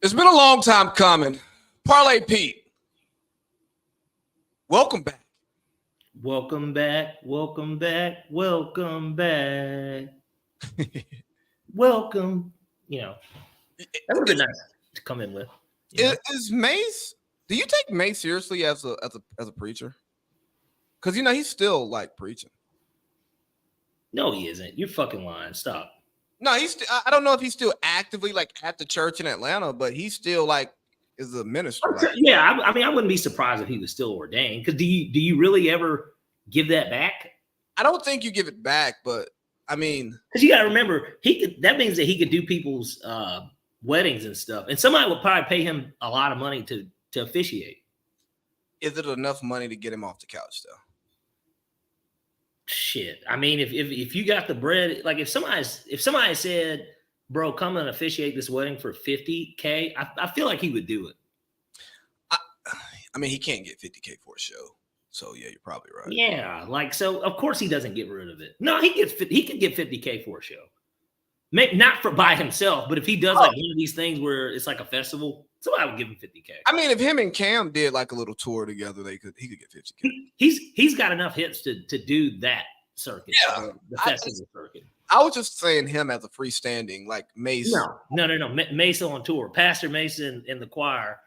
It's been a long time coming. Parlay Pete, welcome back. Welcome back, welcome back, welcome back. Welcome. That would have been nice to come in with. Is Mace? Do you take Mace seriously as a preacher? Because he's still like preaching. No, he isn't. You're fucking lying. Stop. No, I don't know if he's still actively like at the church in Atlanta, but he's still like is a minister. Like, yeah, I mean, I wouldn't be surprised if he was still ordained. Because do you really ever give that back? I don't think you give it back, but I mean, because you got to remember, that means that he could do people's weddings and stuff, and somebody would probably pay him a lot of money to officiate. Is it enough money to get him off the couch though? Shit. I mean, if you got the bread, like if somebody said, bro, come and officiate this wedding for $50K, I feel like he would do it. I mean, he can't get $50K for a show. So yeah, you're probably right. Yeah, like so of course he doesn't get rid of it. No, he could get $50K for a show. Maybe not by himself, but if he does like one of these things where it's like a festival, somebody would give him $50K. I mean, if him and Cam did like a little tour together, he could get $50K. He's got enough hits to do that circuit. Yeah, the festival circuit. I was just saying him as a freestanding, like Mace. No. Mason on tour. Pastor Mason and the choir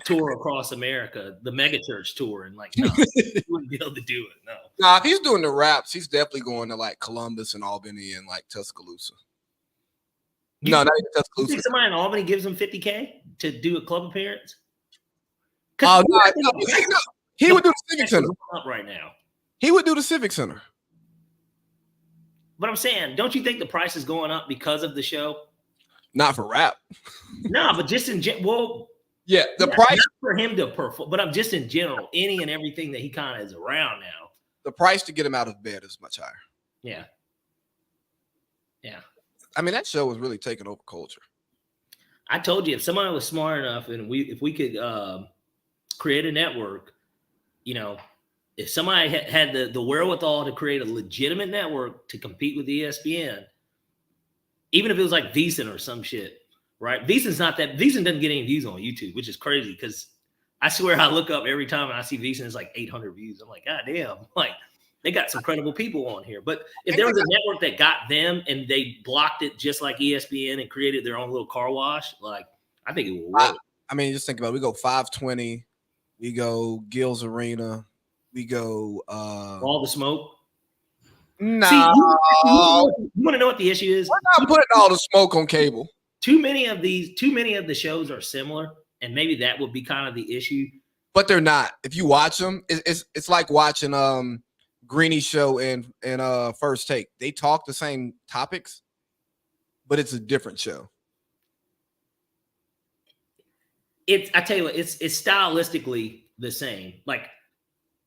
tour across America, the mega church tour, and like, no, he wouldn't be able to do it. No. Nah, if he's doing the raps, he's definitely going to like Columbus and Albany and like Tuscaloosa. No, not even Tuscaloosa. You think somebody in Albany gives him $50K to do a club appearance? Oh no, he would do the Civic Center up right now. He would do the Civic Center. But I'm saying, don't you think the price is going up because of the show? Not for rap. No, but just in general. Yeah, the price not for him to perform, but I'm just in general, any and everything that he kind of is around now. The price to get him out of bed is much higher. Yeah. I mean, that show was really taking over culture. I told you, if somebody was smart enough and if we could create a network, if somebody had the wherewithal to create a legitimate network to compete with ESPN, even if it was like VSiN or some shit, right? VSiN doesn't get any views on YouTube, which is crazy because I swear I look up every time and I see VSiN is like 800 views. I'm like, God damn, like they got some credible people on here. But if there was a network that got them and they blocked it just like ESPN and created their own little car wash, like I think it will work. I mean, just think about it. We go 520, we go Gil's Arena, we go All the Smoke. No. See, you want to know what the issue is? We're not putting all the smoke on cable. Too many of the shows are similar, and maybe that would be kind of the issue. But they're not. If you watch them, it's like watching Greeny's show and First Take. They talk the same topics, but it's a different show. I tell you what, it's stylistically the same. Like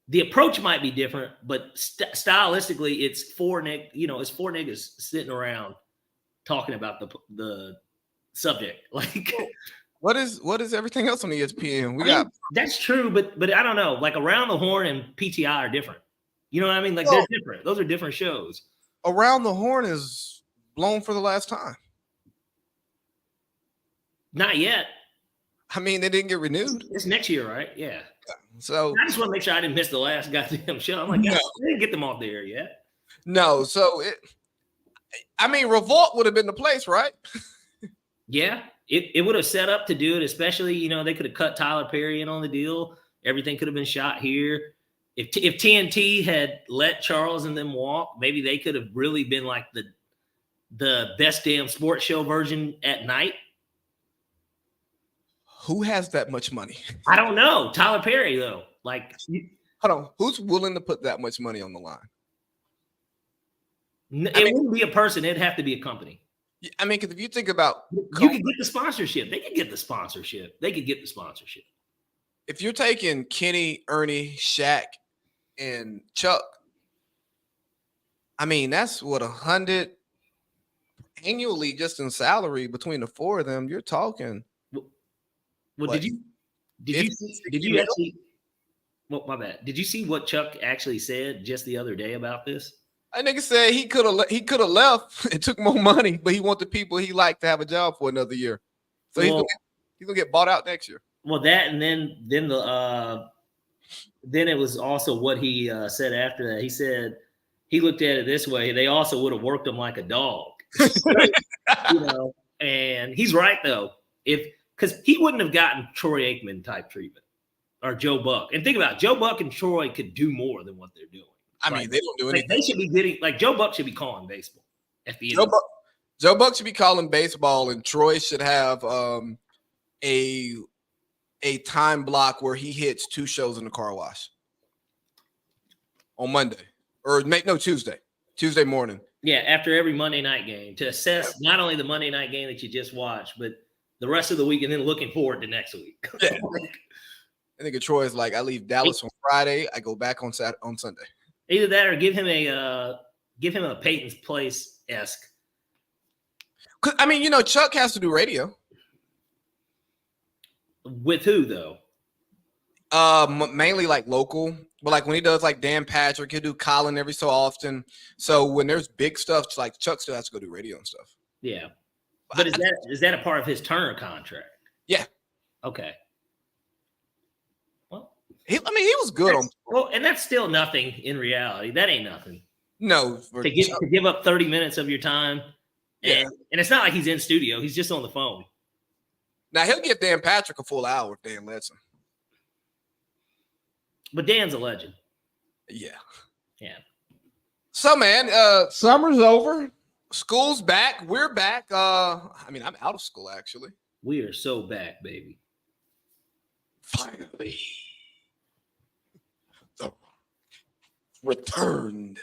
the approach might be different, but stylistically, it's four niggas sitting around talking about the subject. Like what is everything else on ESPN? That's true, but I don't know. Like Around the Horn and PTI are different. You know what I mean? Like they're different. Those are different shows. Around the Horn is blown for the last time. Not yet. I mean, they didn't get renewed. It's next year, right? Yeah. So I just want to make sure I didn't miss the last goddamn show. I'm like, no. They didn't get them off the air yet. No. So Revolt would have been the place, right? Yeah. It would have set up to do it, especially, they could have cut Tyler Perry in on the deal. Everything could have been shot here. If TNT had let Charles and them walk, maybe they could have really been like the best damn sports show version at night. Who has that much money? I don't know. Tyler Perry, though. Like, hold on. Who's willing to put that much money on the line? It wouldn't be a person. It'd have to be a company. I mean, because if you think about, you could get the sponsorship. They could get the sponsorship. If you're taking Kenny, Ernie, Shaq, and Chuck, I mean, that's what 100 annually just in salary between the four of them. You're talking. Well, did you actually? Well, my bad. Did you see what Chuck actually said just the other day about this? That nigga said he could have left and took more money, but he want the people he liked to have a job for another year. So He's gonna get bought out next year. Well, that and then it was also what he said after that. He said he looked at it this way: they also would have worked him like a dog, you know. And he's right though, because he wouldn't have gotten Troy Aikman type treatment or Joe Buck. And think about it, Joe Buck and Troy could do more than what they're doing. I mean, they don't do anything. They should be getting Joe Buck should be calling baseball at the end. Joe Buck should be calling baseball, and Troy should have a time block where he hits 2 shows in the car wash on Monday or Tuesday morning. Yeah, after every Monday night game to assess not only the Monday night game that you just watched, but the rest of the week, and then looking forward to next week. Yeah. I think Troy is like, I leave Dallas on Friday, I go back on Sunday. Either that or give him a Peyton's Place-esque. I mean, Chuck has to do radio. With who though? Mainly like local, but like when he does like Dan Patrick, he'll do Colin every so often. So when there's big stuff, like Chuck still has to go do radio and stuff. Yeah, but is that a part of his Turner contract? Yeah. Okay. Well, he was good on. Well, and that's still nothing in reality. That ain't nothing. No, to give up 30 minutes of your time. And it's not like he's in studio. He's just on the phone. Now, he'll give Dan Patrick a full hour if Dan lets him. But Dan's a legend. Yeah. Yeah. So, man, summer's over. School's back. We're back. I'm out of school, actually. We are so back, baby. Finally. The returned.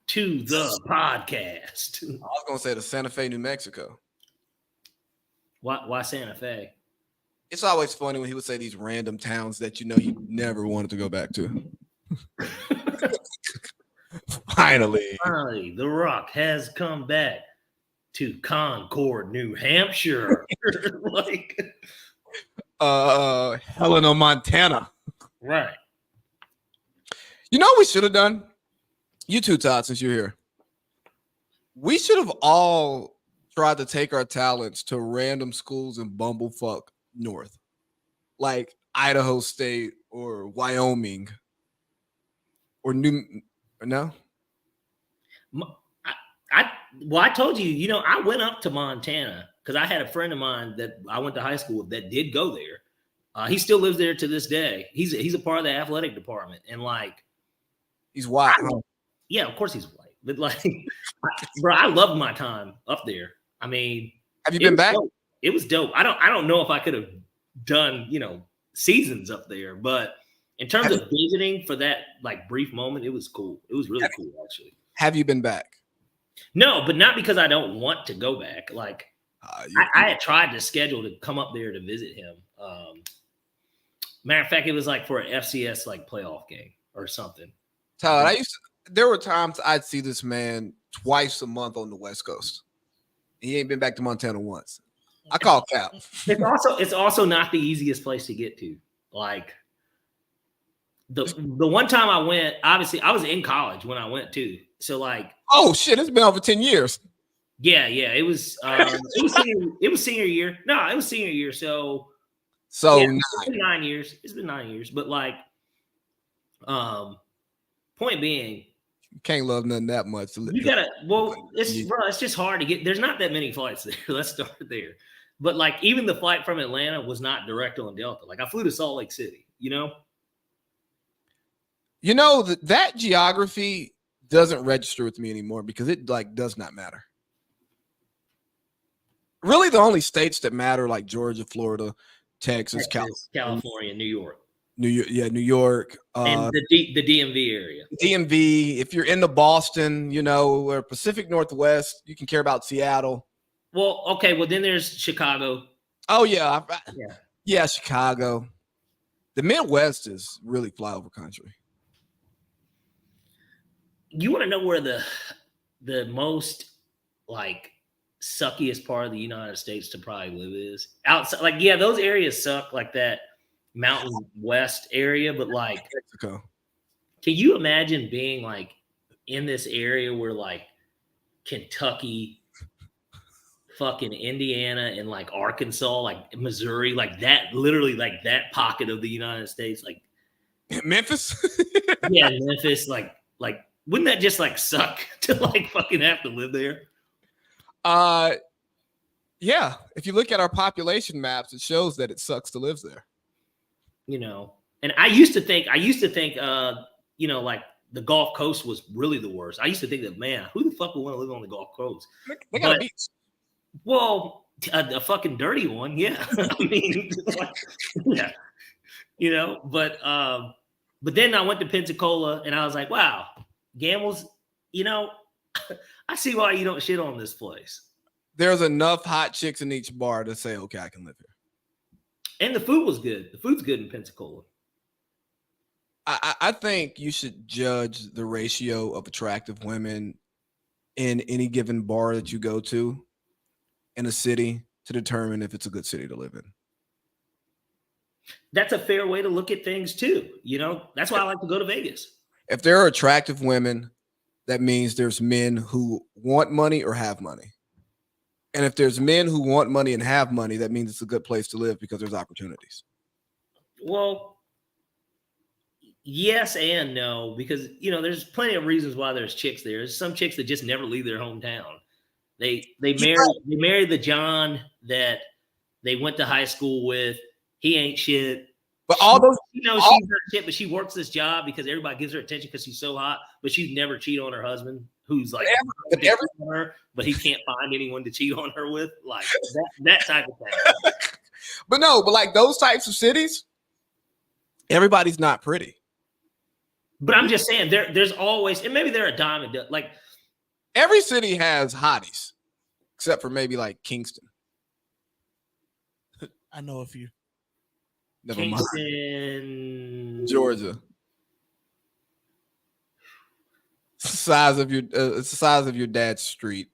To the podcast. I was going to say to Santa Fe, New Mexico. Why Santa Fe? It's always funny when he would say these random towns that he never wanted to go back to. Finally, The Rock has come back to Concord, New Hampshire. Helena, Montana. Right. You know what we should have done? You too, Todd, since you're here. We should have all tried to take our talents to random schools in bumblefuck North, like Idaho State or Wyoming or no? I told you, I went up to Montana because I had a friend of mine that I went to high school with that did go there. He still lives there to this day. He's a part of the athletic department, and he's white. Yeah, of course he's white. But bro, I loved my time up there. I mean, have you been back? Dope. It was dope. I don't know if I could have done, seasons up there, but in terms of visiting for that brief moment, it was cool. It was really cool, actually. Have you been back? No, but not because I don't want to go back. I had tried to schedule to come up there to visit him. Matter of fact, it was for an FCS playoff game or something. Todd, there were times I'd see this man twice a month on the West Coast. He ain't been back to Montana once. I call cap. It's also not the easiest place to get to. The one time I went, obviously I was in college when I went too. So oh shit, it's been over 10 years. Yeah, it was it was senior year. No, it was senior year. So yeah, it's been 9 years. It's been 9 years. But point being, you can't love nothing that much. You gotta. Well, it's just hard to get. There's not that many flights there. Let's start there. But even the flight from Atlanta was not direct on Delta. I flew to Salt Lake City. That geography doesn't register with me anymore because it does not matter. Really, the only states that matter Georgia, Florida, Texas, California, New York. New York, and the DMV area. DMV. If you're into Boston, or Pacific Northwest, you can care about Seattle. Well, okay. Well, then there's Chicago. Oh yeah, Chicago. The Midwest is really flyover country. You want to know where the most suckiest part of the United States to probably live is? Outside, those areas suck, that Mountain West area, but Mexico. Can you imagine being in this area where Kentucky, fucking Indiana and like Arkansas, like Missouri, like that, literally like that pocket of the United States, like Memphis. yeah, Memphis, like wouldn't that just like suck to like fucking have to live there? Yeah. If you look at our population maps, it shows that it sucks to live there. You know, and I used to think, you know, like the Gulf Coast was really the worst. I used to think that, man, who the fuck would want to live on the Gulf Coast? They got a beach. Well, a fucking dirty one, yeah. I mean, yeah, you know. But then I went to Pensacola, and I was like, wow, Gamble's. You know, I see why you don't shit on this place. There's enough hot chicks in each bar to say, okay, I can live here. And the food was good. The food's good in Pensacola. I think you should judge the ratio of attractive women in any given bar that you go to in a city to determine if it's a good city to live in. That's a fair way to look at things too. You know, that's why I like to go to Vegas. If there are attractive women, that means there's men who want money or have money. And if there's men who want money and have money, that means it's a good place to live because there's opportunities. Well, yes and no, because you know there's plenty of reasons why there's chicks there. There's some chicks that just never leave their hometown. They marry the John that they went to high school with. He ain't shit. But all those, you know, she's not shit, but she works this job because everybody gives her attention because she's so hot. But she'd never cheat on her husband, who's like, but he can't find anyone to cheat on her with, like that type of thing. But like those types of cities, everybody's not pretty. But I'm just saying, there's always, and maybe they're a diamond, like every city has hotties, except for maybe like Kingston. I know a few. Never Kingston, mind. Georgia. It's the size of your dad's street.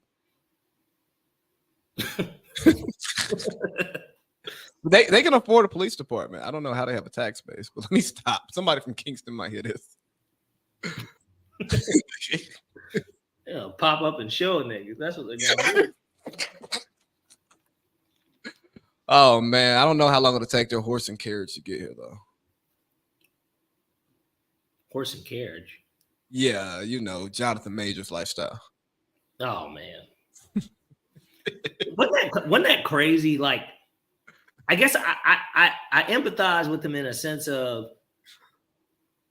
They can afford a police department. I don't know how they have a tax base, but let me stop. Somebody from Kingston might hear this. Yeah, pop up and show niggas. That's what they're gonna do. Oh man, I don't know how long it'll take their horse and carriage to get here though. Horse and carriage. Yeah, you know, Jonathan Majors lifestyle. Oh man. wasn't that crazy? Like, I guess I empathize with him in a sense of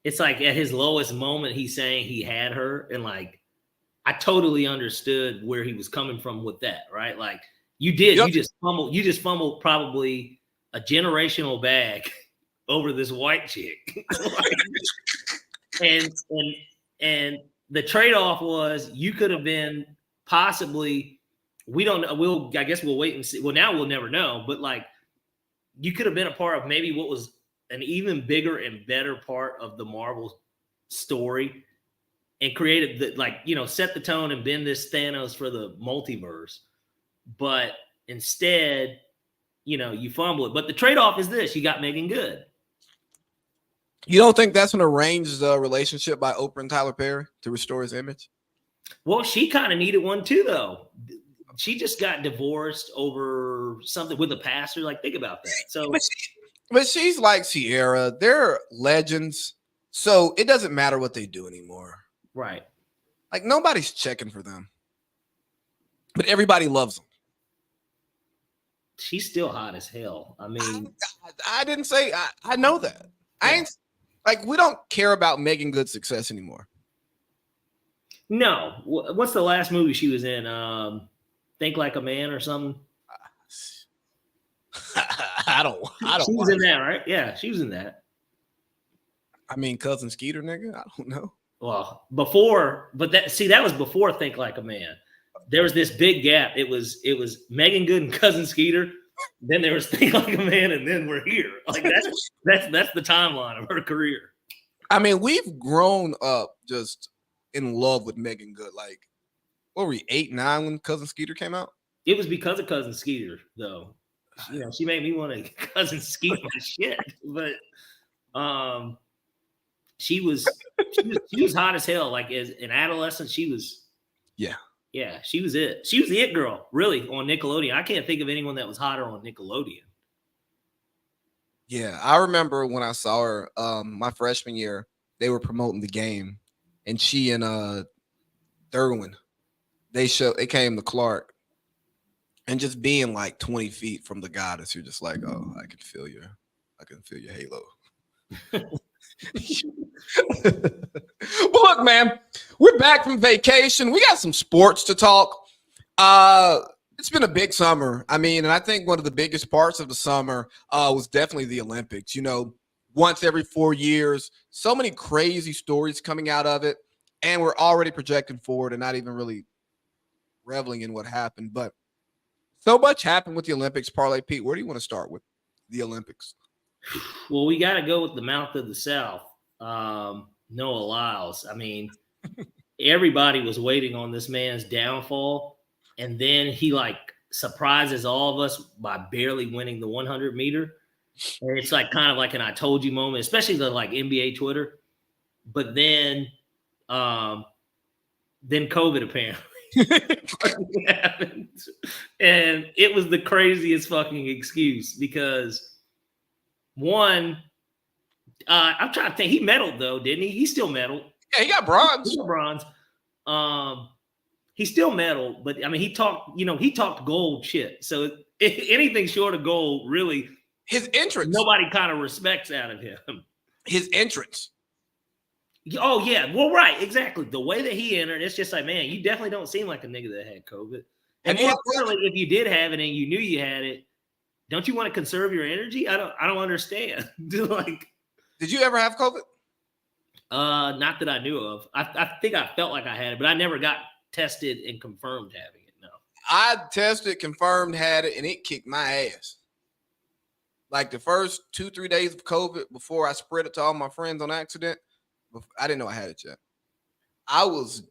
it's like at his lowest moment, he's saying he had her, and like I totally understood where he was coming from with that, right? Like you did, yep. you just fumbled probably a generational bag over this white chick. and the trade-off was you could have been possibly, we don't know, I guess we'll wait and see. Well, now we'll never know, but like you could have been a part of maybe what was an even bigger and better part of the Marvel story and created the, like, you know, set the tone and been this Thanos for the multiverse. But instead, you know, you fumble it. But the trade-off is this: you got Megan Good. You don't think that's an arranged relationship by Oprah and Tyler Perry to restore his image? Well, she kind of needed one too, though. She just got divorced over something with a pastor. Like, think about that. So, but she's like Sierra. They're legends, so it doesn't matter what they do anymore. Right. Like nobody's checking for them, but everybody loves them. She's still hot as hell. I mean, I didn't say I know that. Yeah. I ain't like, we don't care about Megan Good's success anymore. No. What's the last movie she was in? Think Like a Man or something? I don't. She was in that, right? Yeah, she was in that. I mean, Cousin Skeeter, nigga. I don't know. Well, before, but that was before Think Like a Man. There was this big gap. It was Megan Good and Cousin Skeeter. Then there was Think Like a Man, and then we're here. Like that's the timeline of her career. I mean, we've grown up just in love with Megan Good. Like, what were we, 8, 9 when Cousin Skeeter came out? It was because of Cousin Skeeter, though. You know, she made me want to Cousin Skeet my shit. But she was hot as hell. Like as an adolescent, she was Yeah, she was it. She was the it girl, really, on Nickelodeon. I can't think of anyone that was hotter on Nickelodeon. Yeah, I remember when I saw her my freshman year, they were promoting the game, and she and Derwin, they came to Clark, and just being like 20 feet from the goddess, you're just like, oh, I can feel your halo. But look, man, we're back from vacation. We got some sports to talk. It's been a big summer. I mean, and I think one of the biggest parts of the summer was definitely the Olympics. You know, once every 4 years, so many crazy stories coming out of it, and we're already projecting forward and not even really reveling in what happened. But so much happened with the Olympics. Parlay Pete, where do you want to start with the Olympics? Well, we got to go with the mouth of the South, Noah Lyles. I mean, everybody was waiting on this man's downfall, and then he like surprises all of us by barely winning the 100 meter. And it's like kind of like an "I told you" moment, especially the like NBA Twitter. But then COVID apparently happened, and it was the craziest fucking excuse because one, I'm trying to think, he medaled though, didn't he? He still medaled. Yeah, he got bronze. He got bronze. He still medaled, but I mean, he talked gold shit. So anything short of gold, really, his entrance, nobody kind of respects out of him. His entrance. Oh yeah, well, right, exactly. The way that he entered, it's just like, man, you definitely don't seem like a nigga that had COVID. And more importantly, if you did have it and you knew you had it, don't you want to conserve your energy? I don't understand. Like, did you ever have COVID? Not that I knew of. I think I felt like I had it, but I never got tested and confirmed having it. No, I tested, confirmed, had it, and it kicked my ass. Like the first 2-3 days of COVID before I spread it to all my friends on accident, I didn't know I had it yet. I was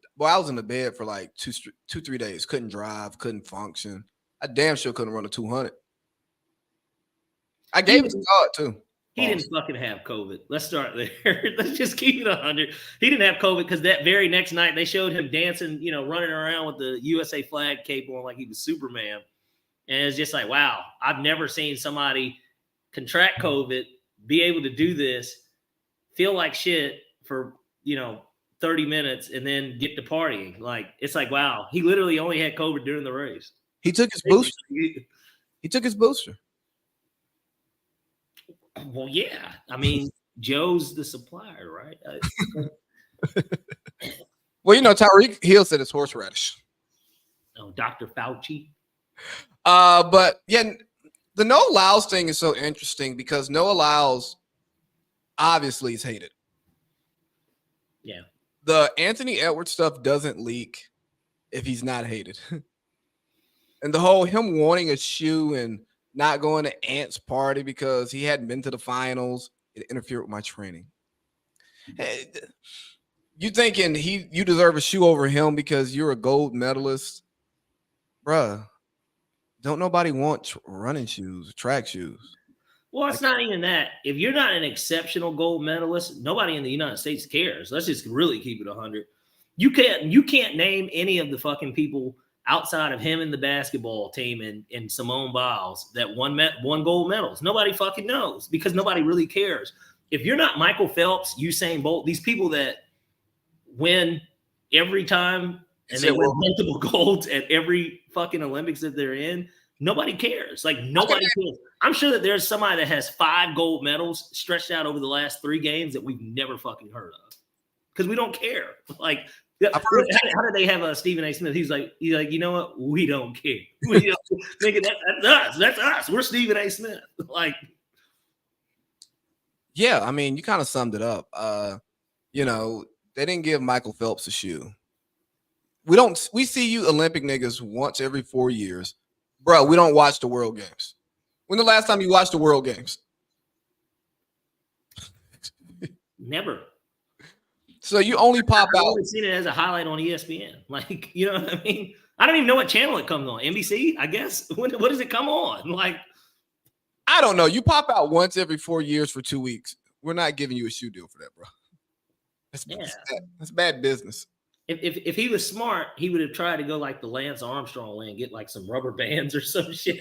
in the bed for like 2-3 days. Couldn't drive, couldn't function. I damn sure couldn't run a 200. I gave it to God too. He didn't fucking have COVID. Let's start there. Let's just keep it 100. He didn't have COVID because that very next night they showed him dancing, running around with the USA flag cape on like he was Superman. And it's just like, wow, I've never seen somebody contract COVID, be able to do this, feel like shit for, 30 minutes and then get to partying. Like, it's like, wow, he literally only had COVID during the race. He took his booster. He took his booster. Well, yeah. I mean, Joe's the supplier, right? Well, Tyreek Hill said it's horseradish. Oh, Dr. Fauci. But yeah, the Noah Lyles thing is so interesting because Noah Lyles obviously is hated. Yeah. The Anthony Edwards stuff doesn't leak if he's not hated. And the whole him wanting a shoe and not going to Ant's party because he hadn't been to the finals, it interfered with my training. Hey, you thinking you deserve a shoe over him because you're a gold medalist? Bruh, don't nobody want running shoes, track shoes. Well, it's not even that. If you're not an exceptional gold medalist, nobody in the United States cares. Let's just really keep it 100. You can't name any of the fucking people outside of him and the basketball team and Simone Biles that won gold medals. Nobody fucking knows because nobody really cares. If you're not Michael Phelps, Usain Bolt, these people that win every time and they win multiple golds at every fucking Olympics that they're in, nobody cares. Like, nobody cares. I'm sure that there's somebody that has 5 gold medals stretched out over the last 3 games that we've never fucking heard of because we don't care. Like, how did they have Stephen A. Smith? He's like, you know what? We don't care. Thinking that's us. That's us. We're Stephen A. Smith. Like, yeah, I mean, you kind of summed it up. They didn't give Michael Phelps a shoe. We see you Olympic niggas once every 4 years. Bro, we don't watch the World Games. When the last time you watched the World Games? Never. So you only pop out. I've only seen it as a highlight on ESPN. Like, you know what I mean? I don't even know what channel it comes on. NBC, I guess. What does it come on? Like, I don't know. You pop out once every 4 years for 2 weeks. We're not giving you a shoe deal for that, bro. That's bad business. if he was smart, he would have tried to go like the Lance Armstrong way and get like some rubber bands or some shit.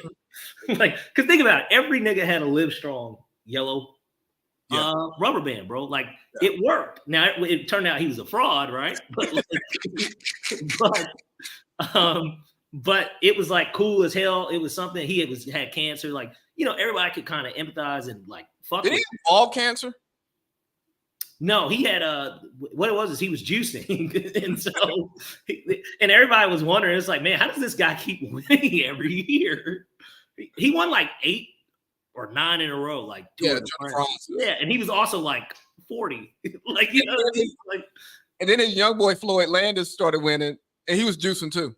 Like, cause think about it, every nigga had a Livestrong yellow rubber band, bro. Like it worked. Now it turned out he was a fraud, right? But but it was like cool as hell. It was something he had cancer. Like, you know, everybody could kind of empathize and like fuck. Did he have all cancer? No, he had what it was is he was juicing, and so and everybody was wondering. It's like, man, how does this guy keep winning every year? He won like 8 or 9 in a row, like yeah, and he was also like 40, like you know, what I mean? Like, and then his young boy Floyd Landis started winning, and he was juicing too.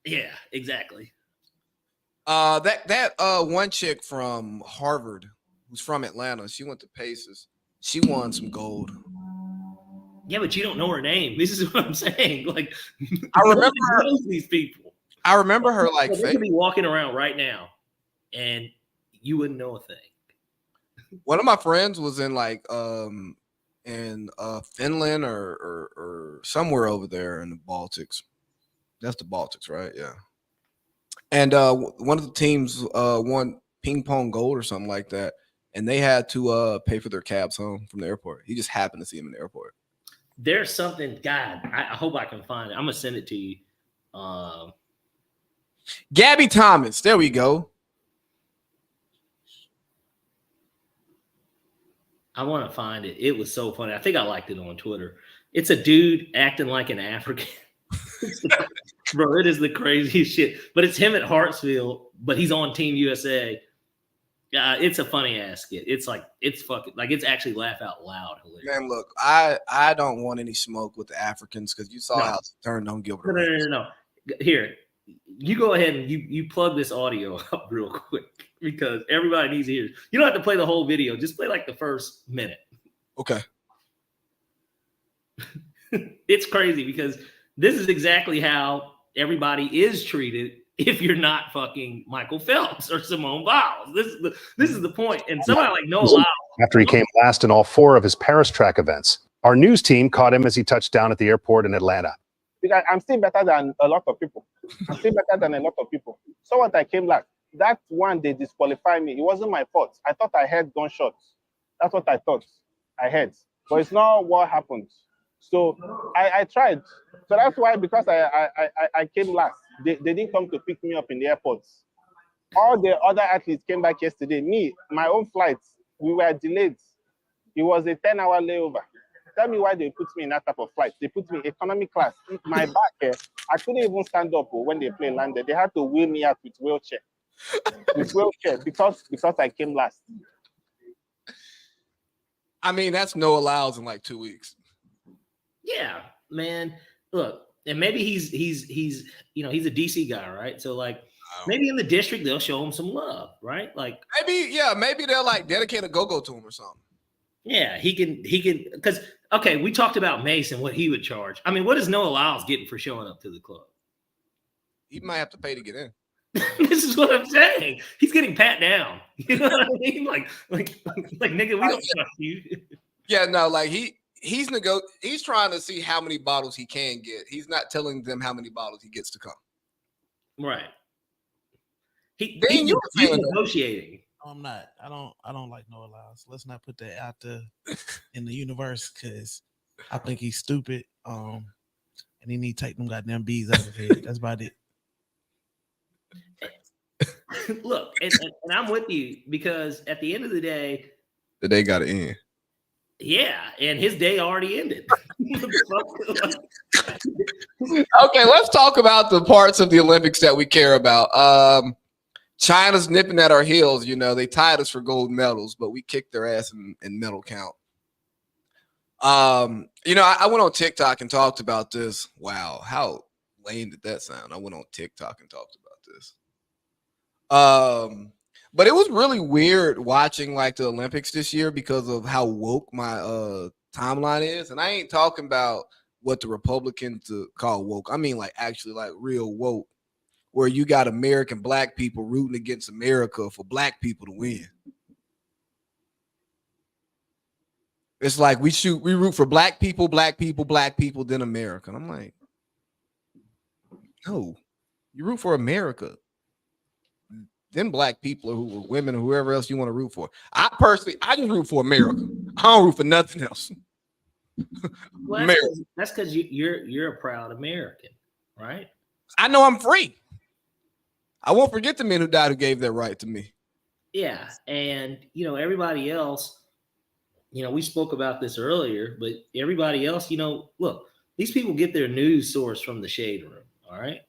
Yeah, exactly. That one chick from Harvard who's from Atlanta, she went to Pacers. She won some gold. Yeah, but you don't know her name. This is what I'm saying. Like, I remember knows these people. I remember her like they could be walking around right now, and you wouldn't know a thing. One of my friends was in like in Finland or somewhere over there in the Baltics. That's the Baltics, right? Yeah. And one of the teams won ping pong gold or something like that. And they had to pay for their cabs home from the airport. He just happened to see him in the airport. There's something, God, I hope I can find it. I'm going to send it to you. Gabby Thomas. There we go. I want to find it. It was so funny. I think I liked it on Twitter. It's a dude acting like an African. Bro, it is the craziest shit. But it's him at Hartsfield, but he's on Team USA. It's a funny ass skit. It's like it's fucking like it's actually laugh out loud hilarious. Man, look, I don't want any smoke with the Africans because you saw how it turned on Gilbert. No. Here, you go ahead and you plug this audio up real quick because everybody needs to hear. You don't have to play the whole video. Just play like the first minute. Okay. It's crazy because this is exactly how everybody is treated if you're not fucking Michael Phelps or Simone Biles. This is the point. And somebody like Noah Lyles. After he came last in all 4 of his Paris track events, our news team caught him as he touched down at the airport in Atlanta. Because I'm still better than a lot of people. So what, I came last. That one, they disqualified me. It wasn't my fault. I thought I heard gunshots. That's what I thought I heard. But it's not what happened. So I tried. So that's why, because I came last, they didn't come to pick me up in the airports. All the other athletes came back yesterday. Me, my own flights, we were delayed. It was a 10-hour layover. Tell me why they put me in that type of flight. They put me economy class. My back, I couldn't even stand up when the plane landed. They had to wheel me out with wheelchair. Because I came last. I mean, that's Noah Lyles in like 2 weeks. Yeah, man. Look, and maybe he's you know, he's a DC guy, right? So like maybe in the district they'll show him some love, right? Like maybe they'll like dedicate a go-go to him or something. Yeah, he can because okay, we talked about Mace and what he would charge. I mean, what is Noah Lyles getting for showing up to the club? He might have to pay to get in. This is what I'm saying. He's getting pat down. You know what I mean? Like nigga, we don't trust you. Yeah, no, like he's trying to see how many bottles he can get. He's not telling them how many bottles he gets to come. Right. He's negotiating. No, I'm not. I don't like Noah Lyles. Let's not put that out there in the universe because I think he's stupid. And he need to take them goddamn bees out of his head. That's about it. Look, and I'm with you because at the end of the day, the day got to end. Yeah, and his day already ended. Okay, let's talk about the parts of the Olympics that we care about. China's nipping at our heels. You know, they tied us for gold medals, but we kicked their ass in medal count. You know, I went on TikTok and talked about this. Wow, how lame did that sound? I went on TikTok and talked about this. But it was really weird watching like the Olympics this year because of how woke my timeline is. And I ain't talking about what the Republicans call woke. I mean like actually like real woke, where you got American black people rooting against America for black people to win. It's like we root for black people, then America. And I'm like, no, you root for America, then black people or women or whoever else you want to root for. I just root for America. I don't root for nothing else. Well, America. that's because you're a proud American, right? I know I'm free. I won't forget the men who died who gave that right to me. Yeah, and everybody else. We spoke about this earlier, but everybody else, look, these people get their news source from the Shade Room. All right.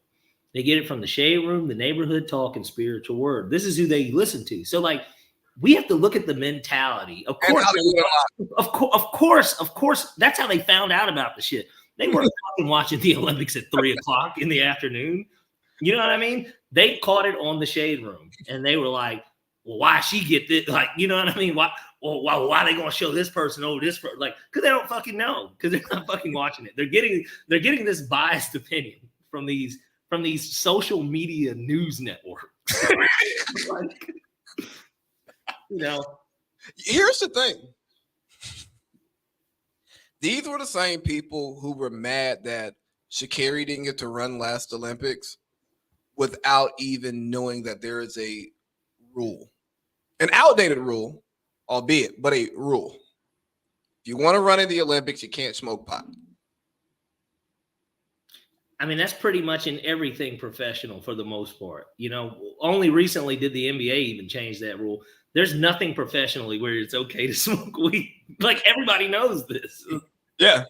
They get it from the Shade Room, the Neighborhood Talk, and Spiritual Word. This is who they listen to. So, like, we have to look at the mentality. Of course, that's how they found out about the shit. They weren't fucking watching the Olympics at 3:00 in the afternoon. You know what I mean? They caught it on the Shade Room, and they were like, well, why she get this? Like, you know what I mean? Why are they gonna show this person over this person? Like, because they don't fucking know, because they're not fucking watching it. They're getting this biased opinion from these social media news networks. Like, here's the thing. These were the same people who were mad that Sha'Carri didn't get to run last Olympics without even knowing that there is a rule, an outdated rule, albeit, but a rule. If you want to run in the Olympics, you can't smoke pot. I mean, that's pretty much in everything professional for the most part. Only recently did the NBA even change that rule. There's nothing professionally where it's okay to smoke weed. Like, everybody knows this. Yeah.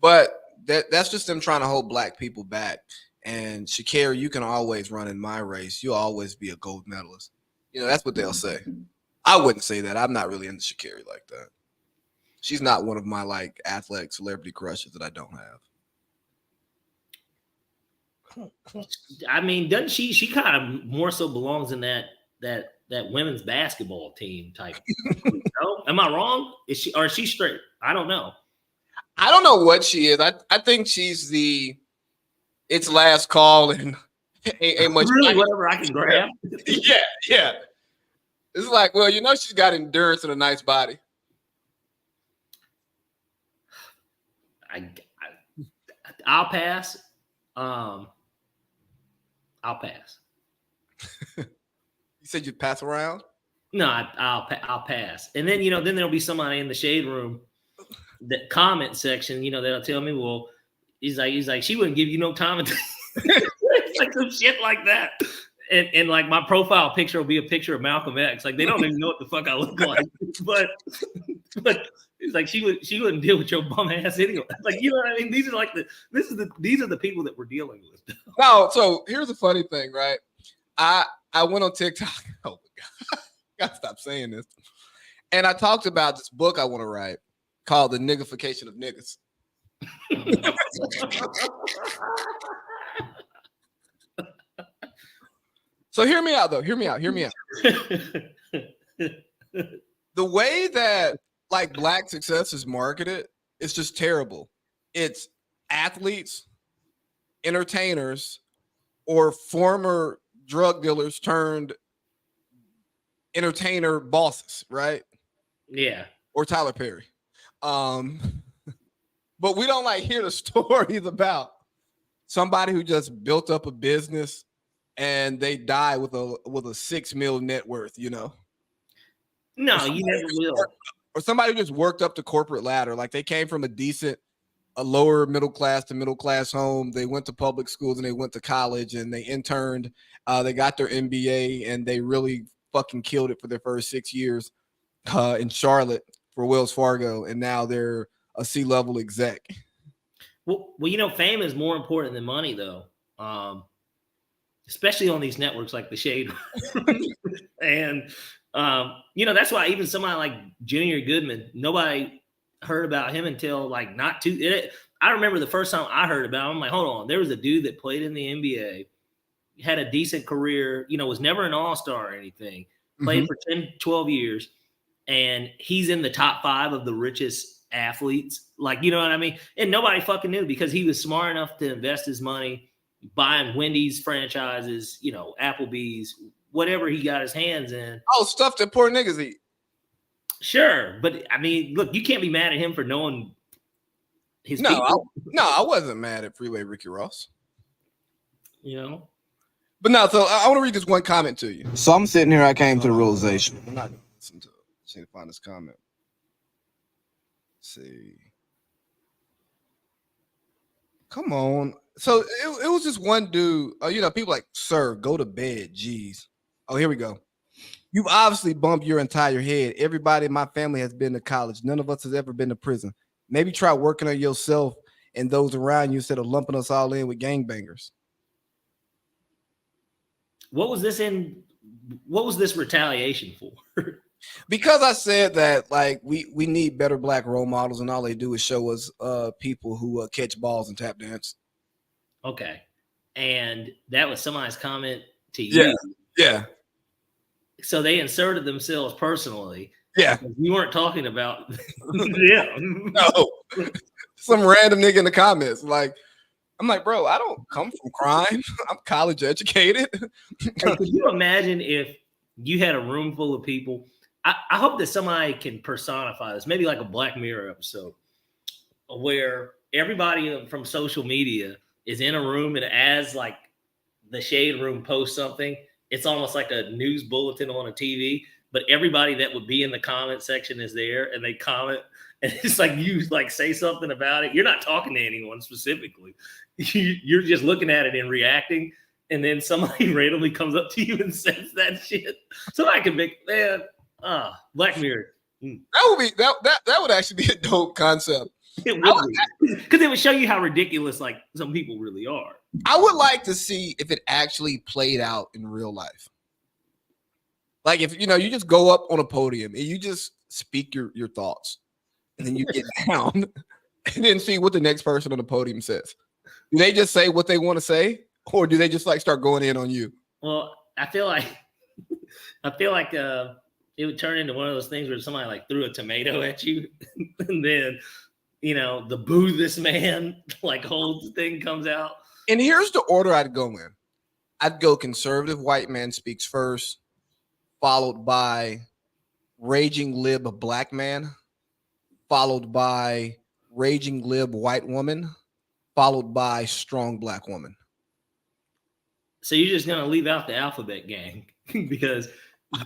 But that's just them trying to hold black people back. And Sha'Carri, you can always run in my race. You'll always be a gold medalist. That's what they'll say. I wouldn't say that. I'm not really into Sha'Carri like that. She's not one of my like athletic celebrity crushes that I don't have. I mean, doesn't she? She kind of more so belongs in that women's basketball team type. Am I wrong? Is she straight? I don't know. I don't know what she is. I think she's it's last call and ain't much. Really, whatever I can grab. Yeah. It's like, well, she's got endurance and a nice body. I'll pass. I'll pass. You said you'd pass around? No, I'll pass. And then then there'll be somebody in the Shade Room, the comment section, that'll tell me, well, he's like she wouldn't give you no time. Like some shit like that. And like my profile picture will be a picture of Malcolm X. Like, they don't even know what the fuck I look like. But it's like she wouldn't deal with your bum ass anyway. Like, you know what I mean? These are the people that we're dealing with. No, so here's the funny thing, right? I went on TikTok. Oh my God. Gotta stop saying this. And I talked about this book I want to write called The Niggification of Niggas. So hear me out, though. Hear me out. The way that like black success is marketed, it's just terrible. It's athletes, entertainers, or former drug dealers turned entertainer bosses, right? Yeah. Or Tyler Perry. But we don't like hear the stories about somebody who just built up a business and they die with a $6 million net worth, No, you never will. Or somebody who just worked up the corporate ladder. Like, they came from a lower middle class to middle class home. They went to public schools and they went to college and they interned. They got their MBA and they really fucking killed it for their first 6 years in Charlotte for Wells Fargo. And now they're a C-level exec. Well, fame is more important than money, though. Especially on these networks like the Shade. And, that's why even somebody like Junior Goodman, nobody heard about him until like I remember the first time I heard about him, I'm like, hold on, there was a dude that played in the NBA, had a decent career, was never an all-star or anything, played for 10, 12 years, and he's in the top 5 of the richest athletes. Like, you know what I mean? And nobody fucking knew because he was smart enough to invest his money buying Wendy's franchises, Applebee's, whatever he got his hands in. Oh, stuff that poor niggas eat. Sure, but I mean, look, you can't be mad at him for knowing his No, people. I wasn't mad at Freeway Ricky Ross. You know, But no, so I want to read this one comment to you. So I'm sitting here, I came to the realization. I'm not going to listen to it. Just need to find this comment. Let's see. Come on. So it was just one dude. You know, people like, sir, go to bed. Jeez. Oh, here we go. You've obviously bumped your entire head. Everybody in my family has been to college. None of us has ever been to prison. Maybe try working on yourself and those around you instead of lumping us all in with gangbangers. what was this retaliation for? Because I said that, like, we need better black role models, and all they do is show us people who catch balls and tap dance. Okay, and that was somebody's comment to you. Yeah. So they inserted themselves personally. Yeah. You weren't talking about them. No. Some random nigga in the comments. Like, I'm like, bro, I don't come from crime. I'm college educated. Hey, could you imagine if you had a room full of people? I hope that somebody can personify this, maybe like a Black Mirror episode, where everybody from social media is in a room, and as like the Shade Room posts something, it's almost like a news bulletin on a TV, but everybody that would be in the comment section is there, and they comment, and it's like you like say something about it. You're not talking to anyone specifically. You're just looking at it and reacting, and then somebody randomly comes up to you and says that shit. Somebody can make Black Mirror. That would be that would actually be a dope concept. It would be, because it would show you how ridiculous like some people really are. I would like to see if it actually played out in real life. Like, if you just go up on a podium and you just speak your thoughts, and then you get down and then see what the next person on the podium says. Do they just say what they want to say, or do they just like start going in on you? Well, I feel like it would turn into one of those things where somebody like threw a tomato at you, and then the boo this man like whole thing comes out. And here's the order I'd go in. I'd go conservative white man speaks first, followed by raging lib black man, followed by raging lib white woman, followed by strong black woman. So you're just gonna leave out the alphabet gang because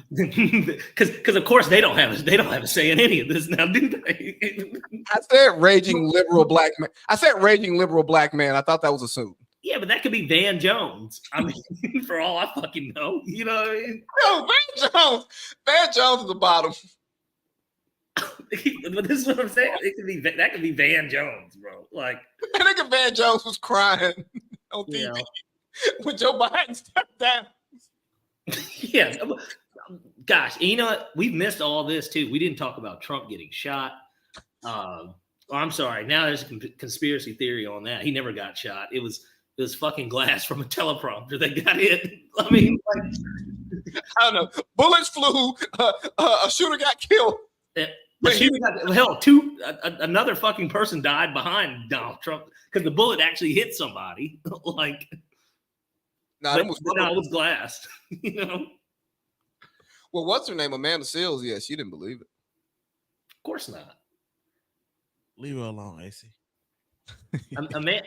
of course they don't have a say in any of this now, do they? I said raging liberal black man. I thought that was assumed. Yeah, but that could be Van Jones. I mean, for all I fucking know, you know what I mean? No, Van Jones is the bottom. But this is what I'm saying. That could be Van Jones, bro. Like, I think Van Jones was crying on TV when Joe Biden stepped down. Yeah. Gosh, you know what? We've missed all this too. We didn't talk about Trump getting shot. I'm sorry. Now there's a conspiracy theory on that. He never got shot. It was fucking glass from a teleprompter that got hit. I mean, like, I don't know. Bullets flew. A shooter got killed. Another fucking person died behind Donald Trump because the bullet actually hit somebody. Like, it was glass. Well, what's her name? Amanda Seales. Yeah, she didn't believe it. Of course not. Leave her alone, AC.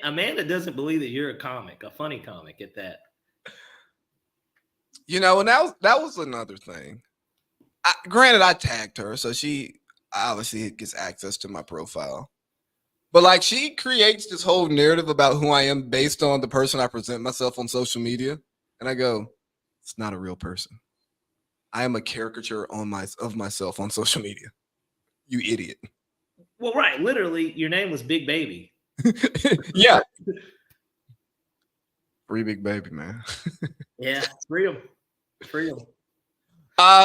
Amanda doesn't believe that you're a funny comic at that. And that was another thing. Granted, I tagged her, so she obviously gets access to my profile. But like, she creates this whole narrative about who I am based on the person I present myself on social media, and I go, it's not a real person. I am a caricature of myself on social media. You idiot. Well, right. Literally, your name was Big Baby. Yeah. Free Big Baby, man. Yeah, freedom.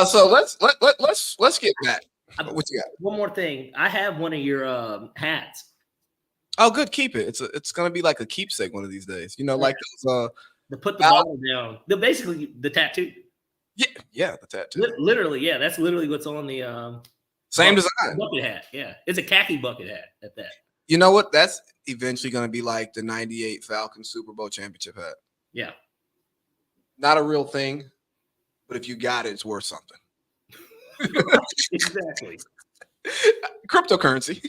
So let's get back. What you got? One more thing. I have one of your hats. Oh, good. Keep it. It's gonna be like a keepsake one of these days. Like those. To put the bottle down. Basically the tattoo. Yeah, the tattoo. Literally, yeah. That's literally what's on the same design bucket hat. Yeah, it's a khaki bucket hat at that. You know what? That's eventually going to be like the '98 Falcons Super Bowl championship hat. Yeah, not a real thing, but if you got it, it's worth something. Exactly. Cryptocurrency.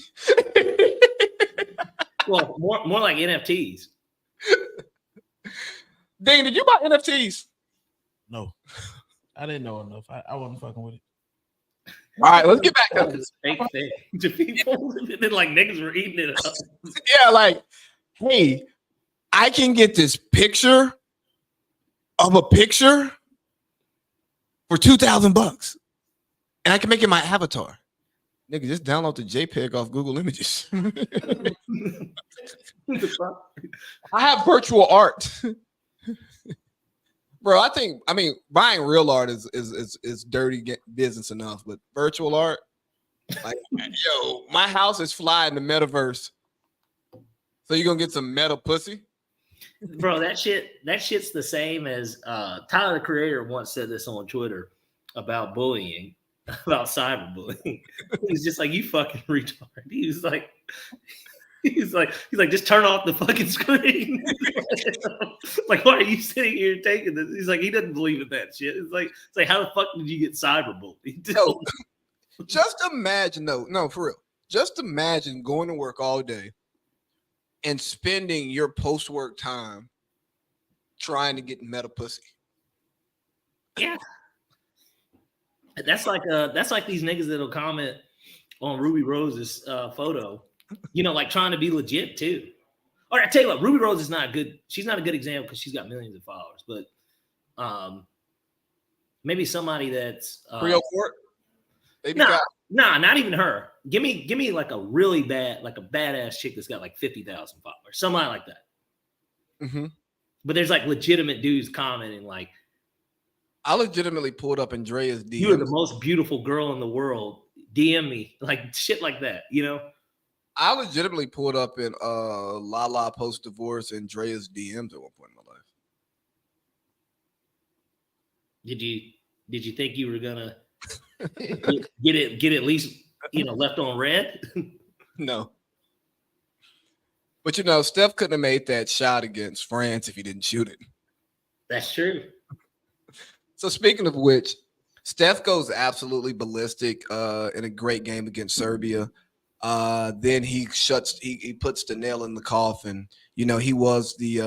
Well, more like NFTs. Dane, did you buy NFTs? No, I didn't know enough. I wasn't fucking with it. All right, let's get back to this. Fake thing to people, and then like niggas were eating it up. Yeah, like, hey, I can get this picture of a picture for $2,000, and I can make it my avatar. Nigga, just download the JPEG off Google Images. I have virtual art. Bro, I mean, buying real art is dirty business enough, but virtual art, like, yo, my house is fly in the metaverse. So you're gonna get some meta pussy? Bro, that shit's the same as Tyler the Creator once said this on Twitter about bullying, about cyberbullying. He's just like, you fucking retard. He's like, just turn off the fucking screen. Like, why are you sitting here taking this? He's like, he doesn't believe in that shit. It's like how the fuck did you get cyberbullied? No, just imagine, no, for real. Just imagine going to work all day and spending your post-work time trying to get meta pussy. Yeah. That's like these niggas that'll comment on Ruby Rose's photo, you know, like trying to be legit too. All right, I tell you what, Ruby Rose is not good. She's not a good example because she's got millions of followers, but maybe somebody that's Creole Court? Nah, not even her. Give me like a really bad, like a badass chick that's got like 50,000 followers, somebody like that. Mm-hmm. But there's like legitimate dudes commenting like, I legitimately pulled up Andrea's DM. "You are the most beautiful girl in the world. DM me," like shit like that, you know. I legitimately pulled up in Lala post divorce Andrea's DMs at one point in my life. Did you think you were gonna get at least, you know, left on red? No. But you know, Steph couldn't have made that shot against France if he didn't shoot it. That's true. So speaking of which, Steph goes absolutely ballistic in a great game against Serbia. Then he puts the nail in the coffin. You know, he was the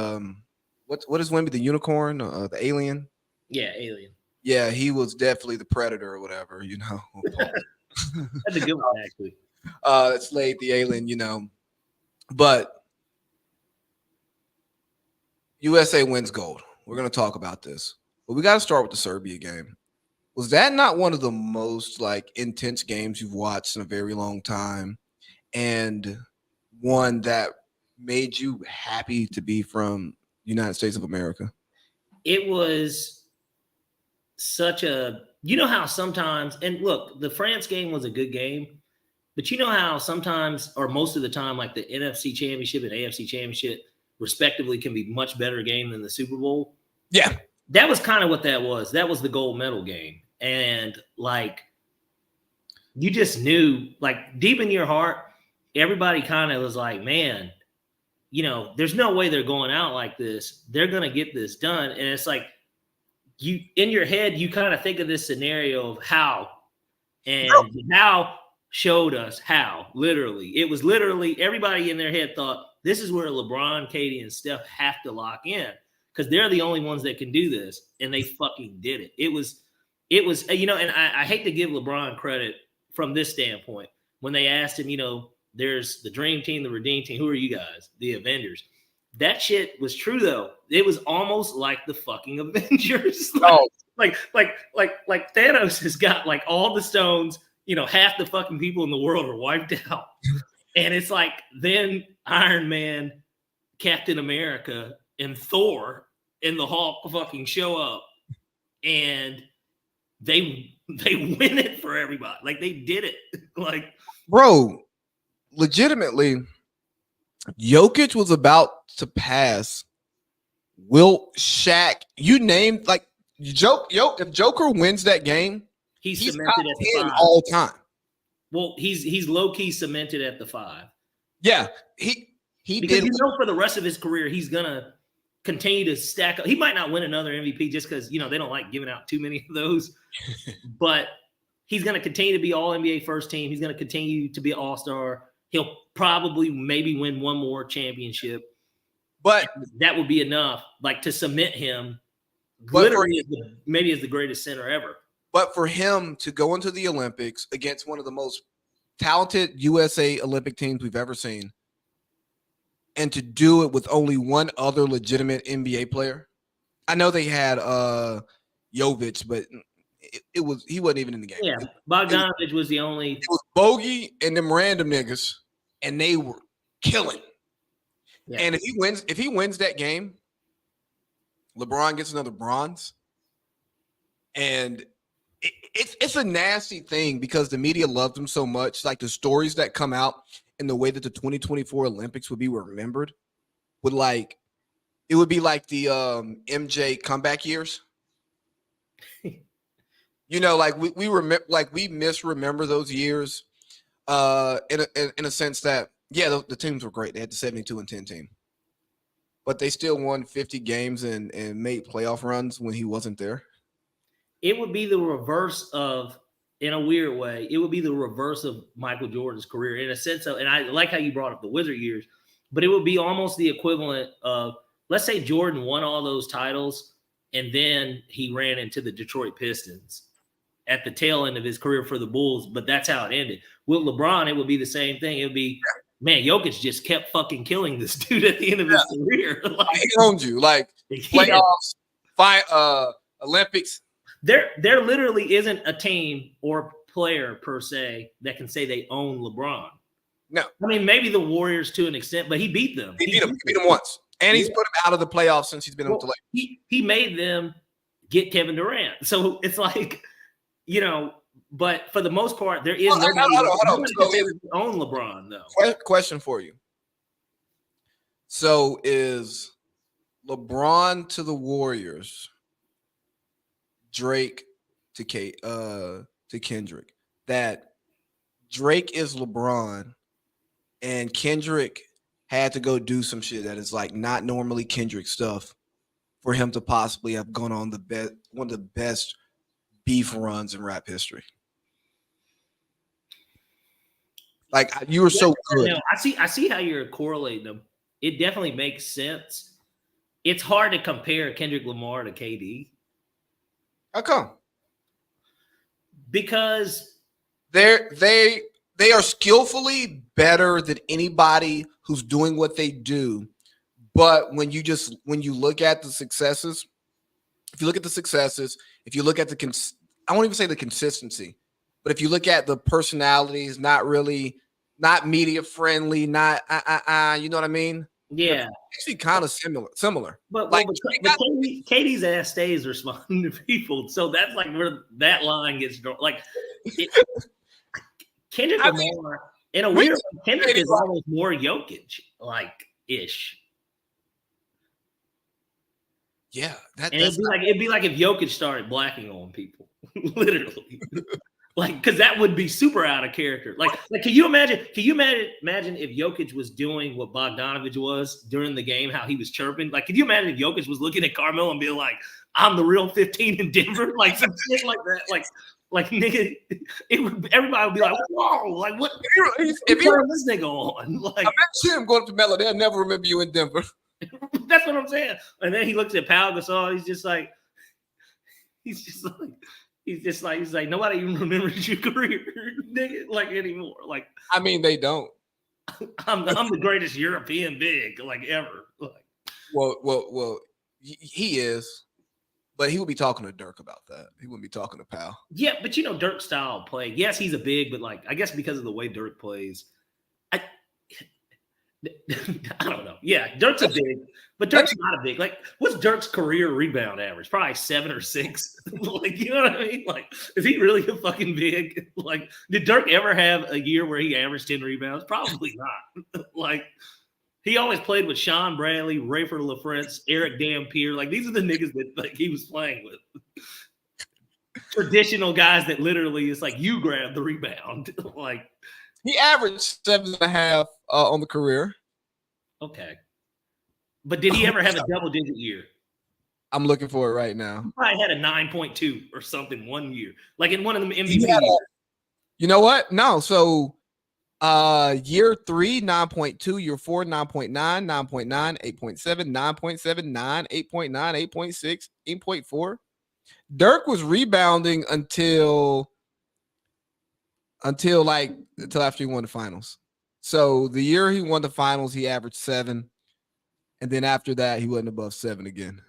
what is Wemby, the unicorn, the alien? Yeah, alien. Yeah, he was definitely the predator or whatever, you know. That's a good one, actually. Slade the alien, you know. But USA wins gold. We're gonna talk about this. But we got to start with the Serbia game. Was that not one of the most like intense games you've watched in a very long time, and one that made you happy to be from United States of America? It was such a, you know how sometimes, and look, the France game was a good game, but you know how sometimes, or most of the time, like the NFC Championship and AFC Championship respectively can be much better game than the Super Bowl? Yeah. That was kind of what that was. That was the gold medal game. And like, you just knew, like deep in your heart, everybody kind of was like, man, you know, there's no way they're going out like this. They're going to get this done. And it's like, you, in your head, you kind of think of this scenario of how, and how showed us how, literally. It was literally, everybody in their head thought, this is where LeBron, Katie, and Steph have to lock in, because they're the only ones that can do this, and they fucking did it. It was, you know, and I hate to give LeBron credit from this standpoint. When they asked him, you know, there's the Dream Team, the Redeem Team, who are you guys? The Avengers. That shit was true, though. It was almost like the fucking Avengers. like Thanos has got like all the stones, you know, half the fucking people in the world are wiped out. And it's like, then Iron Man, Captain America, and Thor and the Hulk fucking show up, and they win it for everybody. Like, they did it. Like, bro, legitimately, Jokic was about to pass Wilt, Shaq. You named, like, if Joker wins that game, he's top cemented at the 10 5 all time. Well, he's low key cemented at the 5. Yeah, he because did. You know, for the rest of his career, he's gonna continue to stack up. He might not win another MVP just because, you know, they don't like giving out too many of those, but He's going to continue to be all NBA first team. He's going to continue to be all-star. He'll probably maybe win one more championship. But That would be enough, like, to cement him But literally maybe as the greatest center ever. But for him to go into the Olympics against one of the most talented USA Olympic teams we've ever seen, and to do it with only one other legitimate NBA player. I know they had Jovic, but he wasn't even in the game. Yeah, Bogdanovich was the only. It was Bogey and them random niggas, and they were killing. Yeah. And if he wins that game, LeBron gets another bronze. And it's a nasty thing because the media loved him so much. Like the stories that come out and the way that the 2024 Olympics would be remembered would it would be like the MJ comeback years. You know, like we remember, like we misremember those years in a sense that, yeah, the teams were great. They had the 72-10 team, but they still won 50 games and made playoff runs when he wasn't there. It would be the reverse of, in a weird way, it would be the reverse of Michael Jordan's career in a sense of, and I like how you brought up the Wizard years, but it would be almost the equivalent of, let's say Jordan won all those titles and then he ran into the Detroit Pistons at the tail end of his career for the Bulls, but that's how it ended. With LeBron, it would be the same thing. It would be, man, Jokic just kept fucking killing this dude at the end of his career. Like, He owned you, like playoffs, Olympics. There literally isn't a team or player per se that can say they own LeBron. No. I mean, maybe the Warriors to an extent, but he beat them. He beat him once. And he's put him out of the playoffs since he's been up to late. He made them get Kevin Durant. So it's like, you know, but for the most part, there is nobody that own LeBron, though. Question for you. So is LeBron to the Warriors, Drake to Kendrick, that Drake is LeBron and Kendrick had to go do some shit that is like not normally Kendrick stuff for him to possibly have gone on one of the best beef runs in rap history. Like you were so good. You know, I see how you're correlating them. It definitely makes sense. It's hard to compare Kendrick Lamar to KD. How come? Because they are skillfully better than anybody who's doing what they do. But when you look at the successes, if you look at the I won't even say the consistency, but if you look at the personalities, not media friendly, not you know what I mean? Yeah, actually kind of similar. But like Katie's ass stays responding to people, so that's like where that line gets drawn. Like Kendrick Lamar, in a weird way, Kendrick is almost more Jokic like ish. Yeah, it'd be like if Jokic started blacking on people, literally. Like, because that would be super out of character. Like, can you imagine if Jokic was doing what Bogdanovich was during the game, how he was chirping? Like, can you imagine if Jokic was looking at Carmelo and being like, "I'm the real 15 in Denver," like some shit like that, like nigga, everybody would be like, "Whoa, like what? If you this nigga on?" Like, I bet him going up to Melo, they'll never remember you in Denver. That's what I'm saying. And then he looks at Pau Gasol. He's like, nobody even remembers your career, nigga, like anymore. Like, I mean, they don't. I'm the greatest European big, like ever. Like, well, he is, but he would be talking to Dirk about that. He wouldn't be talking to Pau. Yeah, but you know, Dirk's style of play. Yes, he's a big, but like, I guess because of the way Dirk plays, I don't know. Yeah, Dirk's a big, but Dirk's not a big. Like, what's Dirk's career rebound average? Probably 7 or 6. Like, you know what I mean? Like, is he really a fucking big? Like, did Dirk ever have a year where he averaged 10 rebounds? Probably not. Like, he always played with Sean Bradley, Rafer LaFrance, Eric Dampier. Like, these are the niggas that like he was playing with. Traditional guys that literally is like, you grab the rebound. Like, he averaged 7.5 on the career. Okay. But did he ever have a double-digit year? I'm looking for it right now. Probably had a 9.2 or something one year, like in one of them MVP He had a- years. You know what? No. So year 3, 9.2, year 4, 9.9, 9.9, 8.7, 9.7, 9, 8.9, 8.6, 8.4. Dirk was rebounding until after he won the finals. So the year he won the finals, he averaged 7. And then after that, he wasn't above 7 again.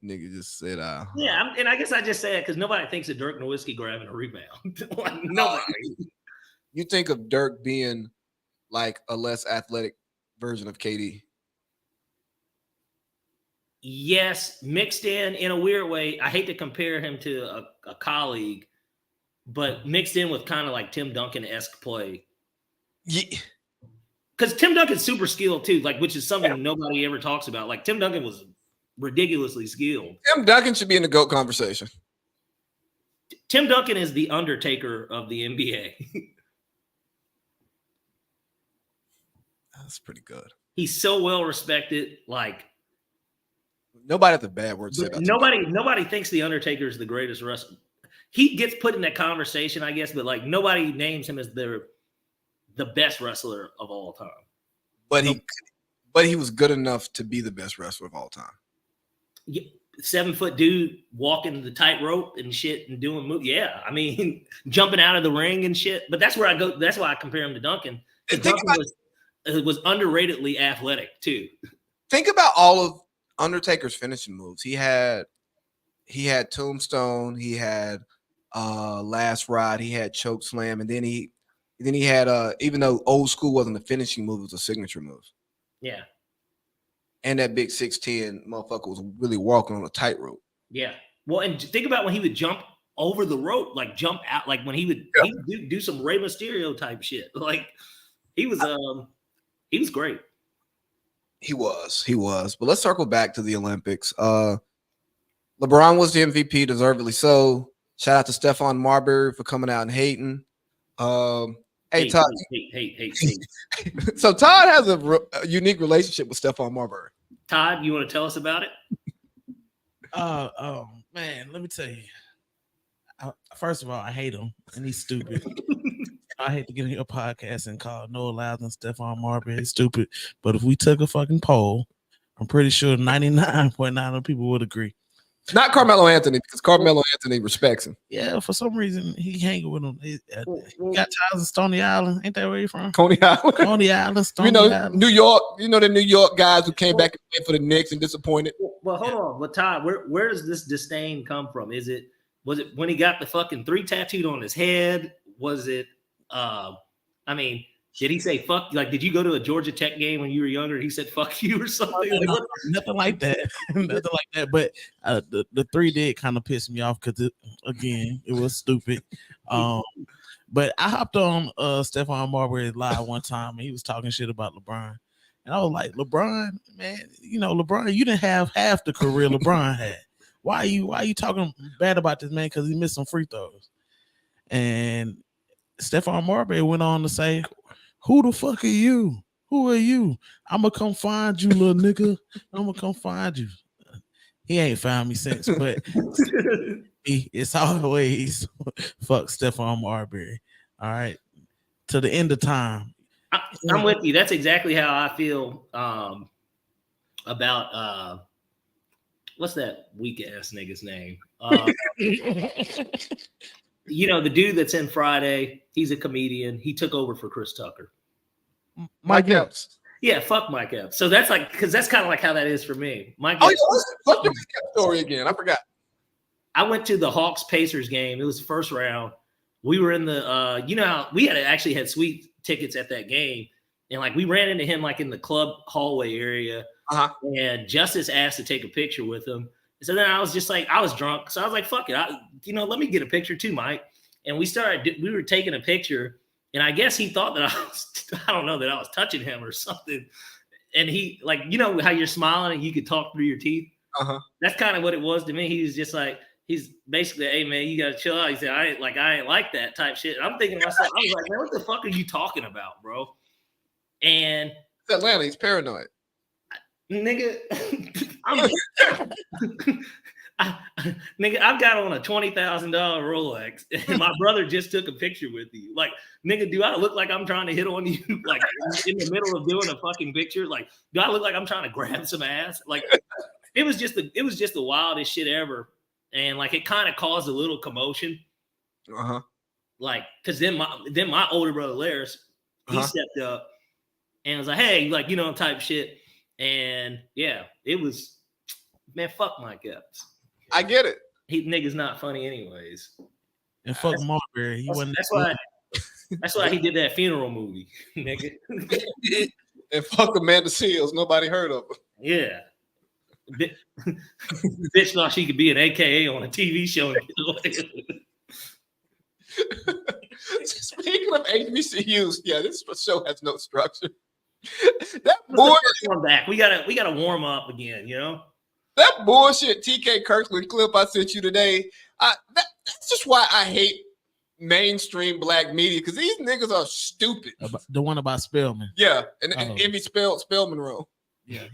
Nigga just said, Yeah, and I guess I just say it because nobody thinks of Dirk Nowitzki grabbing a rebound. Like, nobody. You think of Dirk being like a less athletic version of KD. Yes, mixed in a weird way. I hate to compare him to a colleague, but mixed in with kind of like Tim Duncan-esque play. Yeah. Because Tim Duncan's super skilled too, like, which is something nobody ever talks about. Like, Tim Duncan was ridiculously skilled. Tim Duncan should be in the GOAT conversation. Tim Duncan is the Undertaker of the NBA. That's pretty good. He's so well respected. Like, Nobody has a bad word to say about Tim Duncan. nobody thinks the Undertaker is the greatest wrestler. He gets put in that conversation, I guess, but like nobody names him as the best wrestler of all time. But he was good enough to be the best wrestler of all time. 7-foot dude walking the tightrope and shit and doing moves. Yeah, I mean, jumping out of the ring and shit. But that's where I go. That's why I compare him to Duncan. Duncan was underratedly athletic too. Think about all of Undertaker's finishing moves. He had Tombstone. He had Last Ride. He had Choke Slam, and then he had even though old school wasn't a finishing move, it was a signature move. Yeah. And that big 6'10" motherfucker was really walking on a tightrope. Yeah. Well, and think about when he would jump over the rope, like jump out, like when he would do some Rey Mysterio type shit. Like he was great. He was. But let's circle back to the Olympics. LeBron was the MVP, deservedly so. Shout out to Stephon Marbury for coming out and hating. Hey, Todd. Hate. So Todd has a unique relationship with Stephon Marbury. Todd, you want to tell us about it? Oh man, let me tell you. First of all, I hate him and he's stupid. I hate to get in your podcast and call Noah Lyles and Stephon Marbury stupid, but if we took a fucking poll, I'm pretty sure 99.9% of people would agree. Not Carmelo Anthony, because Carmelo Anthony respects him. Yeah, for some reason he hanging with him. He got ties in Stony Island. Ain't that where you from? Coney Island. Coney Island, Stony Island. New York. You know the New York guys who came back and played for the Knicks and disappointed. Well, hold on. But Todd, where does this disdain come from? Was it when he got the fucking 3 tattooed on his head? Was it did he say fuck? Like, did you go to a Georgia Tech game when you were younger and he said fuck you or something? Nothing like that. Nothing like that. But the 3 did kind of piss me off because it was stupid. But I hopped on Stephon Marbury's live one time and he was talking shit about LeBron. And I was like, LeBron, man, LeBron, you didn't have half the career LeBron had. Why are you talking bad about this man? Because he missed some free throws. And Stephon Marbury went on to say, who the fuck are you? Who are you? I'm going to come find you, little nigga. I'm going to come find you. He ain't found me since, but it's always fuck Stephon Marbury. All right. To the end of time. I'm with you. That's exactly how I feel about what's that weak ass nigga's name? The dude that's in Friday, he's a comedian. He took over for Chris Tucker. Mike Epps. Yeah, fuck Mike Epps. So that's like, because that's kind of like how that is for me. Mike Oh, Epps, what's the Mike Epps story again? I forgot. I went to the Hawks Pacers game. It was the first round. We were in the, we actually had sweet tickets at that game. And like, we ran into him like in the club hallway area. Uh-huh. And Justice asked to take a picture with him. So then I was just like, I was drunk. So I was like, fuck it. Let me get a picture too, Mike. And we were taking a picture. And I guess he thought that I was touching him or something. And he, like, how you're smiling and you could talk through your teeth. Uh-huh. That's kind of what it was to me. He was just like, he's basically, hey man, you got to chill out. He said, I ain't like that type shit. And I'm thinking to myself, I was like, man, what the fuck are you talking about, bro? And it's Atlanta. He's paranoid. Nigga, Nigga, I've got on a $20,000 Rolex, and my brother just took a picture with you. Like, nigga, do I look like I'm trying to hit on you? Like, in the middle of doing a fucking picture? Like, do I look like I'm trying to grab some ass? Like, it was just the wildest shit ever, and like, it kind of caused a little commotion. Like, because then my older brother Laris, he stepped up and was like, hey, like, you know, type shit, and yeah, it was, man, fuck Mike Epps. I get it. He nigga's not funny anyways. And fuck Marbury. He wasn't. That's why he did that funeral movie, nigga. And fuck Amanda Seals. Nobody heard of her. Yeah. Bitch thought she could be an AKA on a TV show. Speaking of HBCUs, yeah, this show has no structure. That bullshit. Back. We gotta warm up again, you know? That bullshit TK Kirkland clip I sent you today. That's just why I hate mainstream black media, because these niggas are stupid. The one about Spelman. Yeah, and Envy Spellman wrong. Yeah.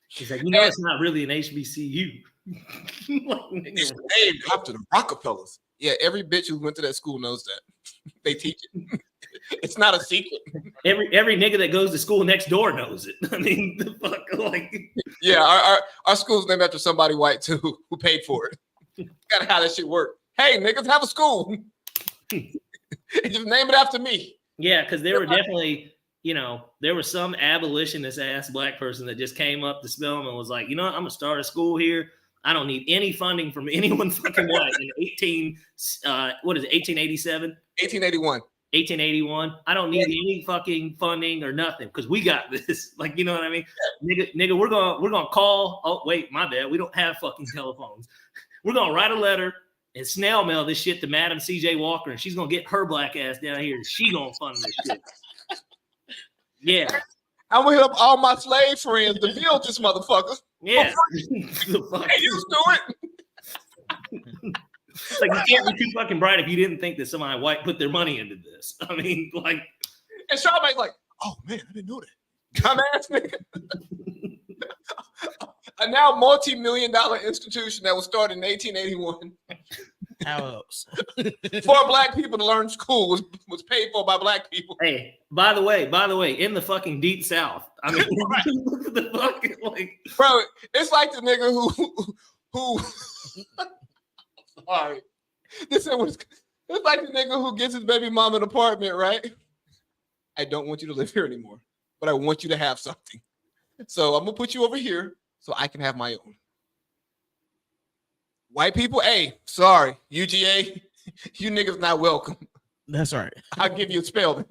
He's like, you know, it's not really an HBCU. It's named after the Rockefellers. Yeah, every bitch who went to that school knows that. They teach it. It's not a secret. Every nigga that goes to school next door knows it. I mean, the fuck, like. Yeah, our school's named after somebody white too who paid for it. Gotta how that shit work. Hey, niggas, have a school. Just name it after me. Yeah, because there were definitely, you know, there was some abolitionist ass black person that just came up to Spelman and was like, you know what, I'm gonna start a school here. I don't need any funding from anyone fucking white in 1887? 1881. 1881. I don't need any fucking funding or nothing because we got this. Like, you know what I mean? Nigga, we're gonna call. Oh, wait, my bad. We don't have fucking telephones. We're gonna write a letter and snail mail this shit to Madam CJ Walker, and she's gonna get her black ass down here and she gonna fund this shit. Yeah. I'm gonna hit up all my slave friends to build this motherfucker. Yeah. Hey, you do it. Like, you can't be too fucking bright if you didn't think that somebody white put their money into this. I mean, like. And Charlamagne's like, oh man, I didn't know that. Dumbass nigga. A now multi-million-dollar institution that was started in 1881. How else? For black people to learn school was paid for by black people. Hey, by the way, in the fucking deep south. I mean, look at the fucking, like, bro, it's like the nigga who sorry. It's like the nigga who gets his baby mama an apartment, right? I don't want you to live here anymore, but I want you to have something. So I'm gonna put you over here so I can have my own. White people, hey, sorry, UGA, you niggas not welcome. That's right. I'll give you a Spelman.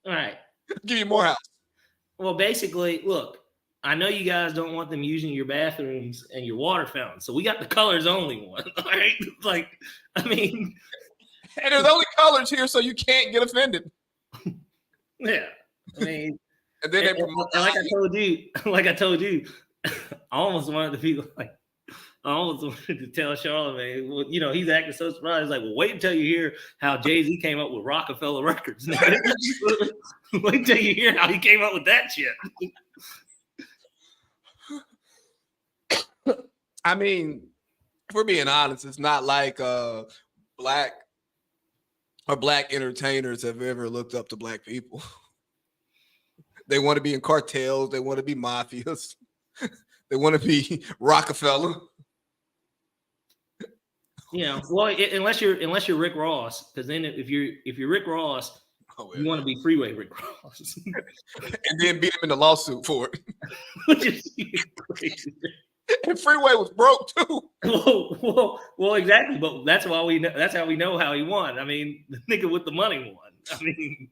all right. Give you more house. Well, basically, look, I know you guys don't want them using your bathrooms and your water fountain, so we got the colors only one. All right, like, I mean, and there's only colors here, so you can't get offended. Yeah, I mean, and then and like I told you, I almost wanted to be like, I almost wanted to tell Charlamagne, well, you know, he's acting so surprised. Like, well, wait until you hear how Jay-Z came up with Rockefeller Records. Wait until you hear how he came up with that shit. I mean, if we're being honest, it's not like black entertainers have ever looked up to black people. They want to be in cartels. They want to be mafias. They want to be Rockefeller. You know, well, unless you're Rick Ross, because then if you're Rick Ross, you want to be Freeway Rick Ross, and then beat him in the lawsuit for it. Which is crazy. And Freeway was broke too. Well, exactly. But that's why we know. That's how we know how he won. I mean, the nigga with the money won. I mean,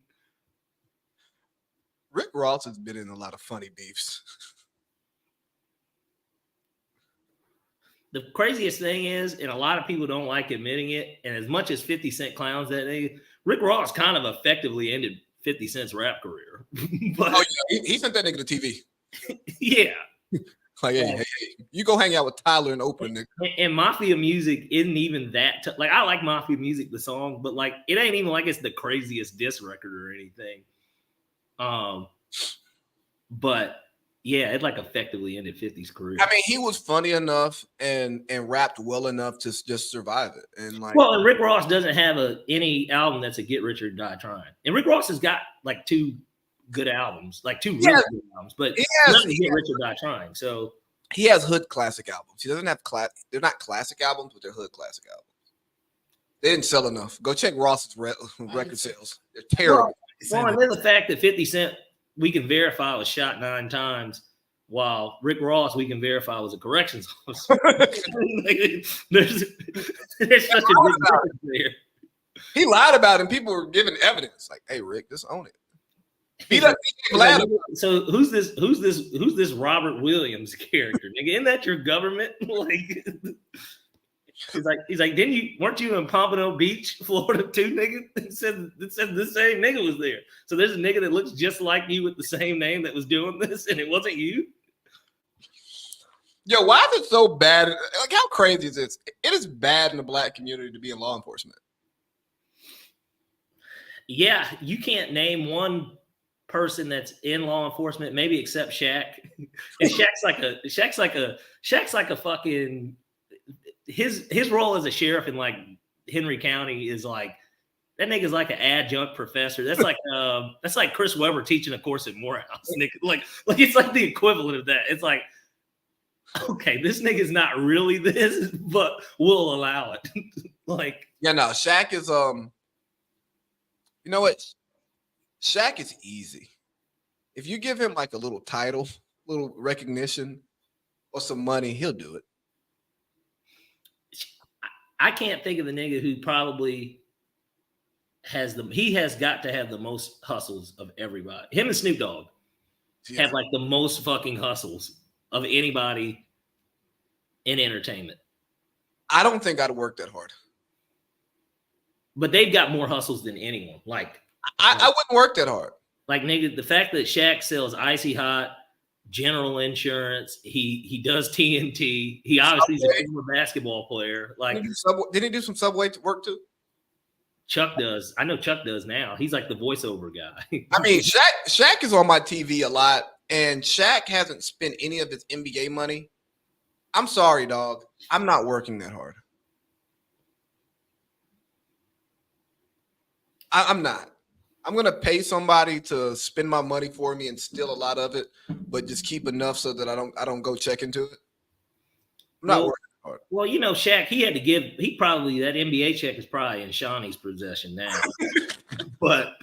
Rick Ross has been in a lot of funny beefs. The craziest thing is, and a lot of people don't like admitting it, and as much as 50 Cent clowns that nigga, Rick Ross kind of effectively ended 50 Cent's rap career. But, oh yeah, he sent that nigga to TV. Yeah. Like, hey, you go hang out with Tyler and Oprah, nigga. And Mafia music isn't even that like, I like Mafia music, the song, but like, it ain't even like it's the craziest diss record or anything. But Yeah, it like effectively ended 50's career. I mean, he was funny enough and rapped well enough to just survive it. And like, well, and Rick Ross doesn't have any album that's a Get Rich or Die Trying. And Rick Ross has got like 2 good albums, like 2 really good albums, but none of Get Rich or Die Trying. So he has hood classic albums. He doesn't have they're not classic albums, but they're hood classic albums. They didn't sell enough. Go check Ross's record sales. They're terrible. Well, and then the fact that 50 Cent we can verify was shot 9 times, while Rick Ross we can verify was a corrections officer. there's such a big difference there. He lied about it, and people were giving evidence. Like, hey, Rick, just own it. So who's this Robert Williams character, nigga? Isn't that your government? Like, he's like, weren't you in Pompano Beach, Florida, too, nigga? It said the same nigga was there. So there's a nigga that looks just like you with the same name that was doing this, and it wasn't you. Yo, why is it so bad? Like, how crazy is this? It is bad in the black community to be in law enforcement. Yeah, you can't name one person that's in law enforcement, maybe except Shaq. And Shaq's like a fucking his role as a sheriff in like Henry County is like that nigga's like an adjunct professor. That's like Chris Webber teaching a course at Morehouse. Nigga. Like it's like the equivalent of that. It's like, okay, this nigga's not really this, but we'll allow it. Like, yeah, no, Shaq is you know what? Shaq is easy. If you give him like a little title, little recognition, or some money, he'll do it. I can't think of the nigga who probably has got to have the most hustles of everybody. Him and Snoop Dogg have like the most fucking hustles of anybody in entertainment. I don't think I'd work that hard. But they've got more hustles than anyone. Like I wouldn't work that hard. Like, nigga, the fact that Shaq sells Icy Hot, General Insurance, he does TNT. He obviously is a former basketball player. Like, did he do some Subway work too? Chuck does. I know Chuck does now. He's like the voiceover guy. I mean, Shaq is on my TV a lot, and Shaq hasn't spent any of his NBA money. I'm sorry, dog. I'm not working that hard. I'm not. I'm gonna pay somebody to spend my money for me and steal a lot of it, but just keep enough so that I don't go check into it. I'm not working hard. Well, you know, Shaq, that NBA check is probably in Shawnee's possession now. But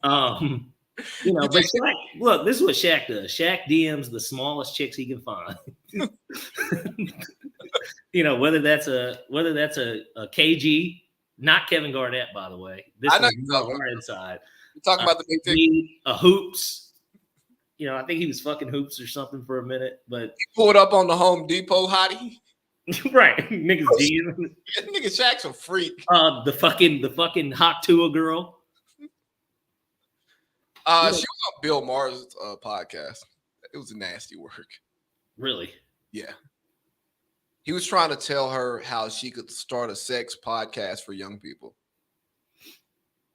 you know, but Shaq, look, this is what Shaq does. Shaq DMs the smallest chicks he can find. You know, whether that's a KG. Not Kevin Garnett, by the way. This I know is our inside. You're talking about the big thing. A Hoops. You know, I think he was fucking Hoops or something for a minute, but he pulled up on the Home Depot hottie. Right. Niggas DM. Nigga Shaq's a freak. The fucking hot Tua girl. She was on Bill Maher's podcast. It was nasty work. Really? Yeah. He was trying to tell her how she could start a sex podcast for young people.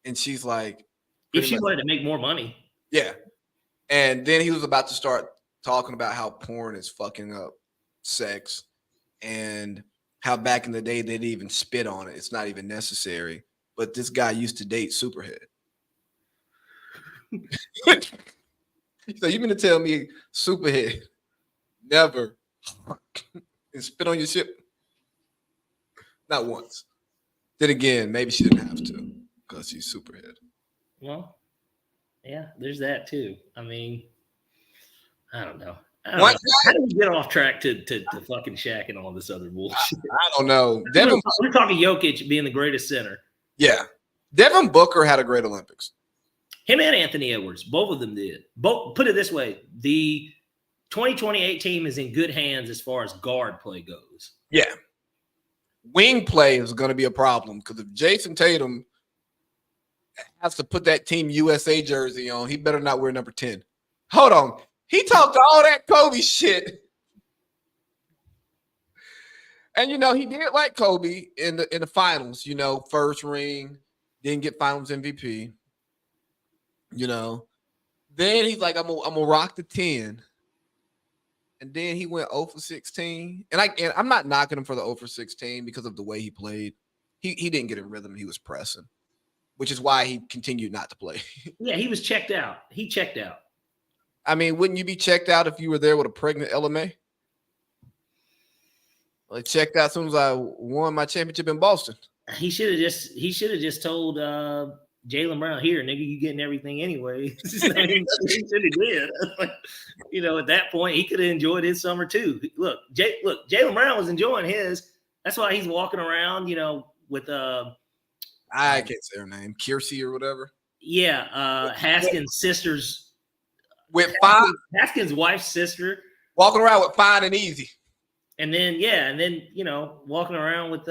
And she's like, if she wanted to make more money. Yeah. And then he was about to start talking about how porn is fucking up sex and how back in the day they didn't even spit on it. It's not even necessary. But this guy used to date Superhead. So you mean to tell me Superhead never and spit on your ship? Not once. Then again, maybe she didn't have to because she's Superhead. Well, yeah, there's that too. I mean, I don't know. How do we get off track to fucking Shaq and all this other bullshit? I don't know. We're talking Jokic being the greatest center. Yeah. Devin Booker had a great Olympics. Him and Anthony Edwards, both of them did. Both. Put it this way, the 2028 team is in good hands as far as guard play goes. Yeah. Wing play is going to be a problem because if Jason Tatum has to put that Team USA jersey on, he better not wear number 10. Hold on. He talked all that Kobe shit. And, you know, he did like Kobe in the finals, you know, first ring, didn't get finals MVP, you know. Then he's like, I'm gonna rock the 10. and then he went 0 for 16. And I'm not knocking him for the 0 for 16 because of the way he played. He didn't get in rhythm. He was pressing, which is why he continued not to play. Yeah, he was checked out. He checked out. I mean, wouldn't you be checked out if you were there with a pregnant LMA? I checked out as soon as I won my championship in Boston. He should have just told Jaylen Brown, here, nigga, you getting everything anyway. I mean, he should have did. You know, at that point, he could have enjoyed his summer too. Look, Jaylen Brown was enjoying his. That's why he's walking around, you know, with I can't say her name, Kiersey or whatever. Yeah, Haskins' sister's with fine, Haskins' wife's sister, walking around with fine and easy. And then you know, walking around with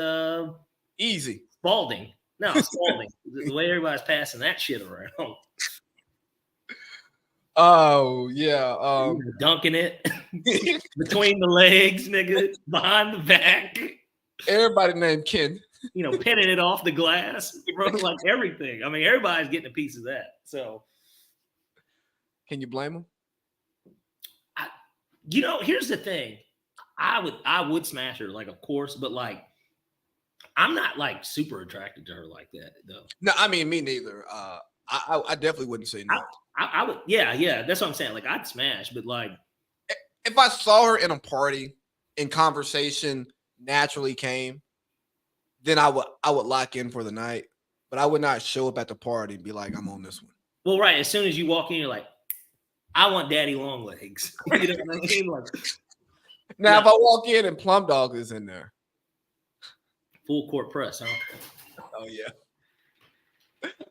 easy Spalding. No, Spalding. The way everybody's passing that shit around. Oh yeah, dunking it between the legs, nigga, behind the back. Everybody named Ken. You know, pinning it off the glass, bro, like everything. I mean, everybody's getting a piece of that. So, can you blame them? You know, here's the thing. I would smash her, like, of course, but like, I'm not like super attracted to her like that, though. No, I mean, me neither. I definitely wouldn't say no. I would, yeah. That's what I'm saying. Like, I'd smash, but like, if I saw her in a party and conversation naturally came, then I would lock in for the night. But I would not show up at the party and be like, I'm on this one. Well, right. As soon as you walk in, you're like, I want daddy long legs. You know what I mean? Like, now, if I walk in and Plum Dog is in there. Full court press, huh? Oh, yeah.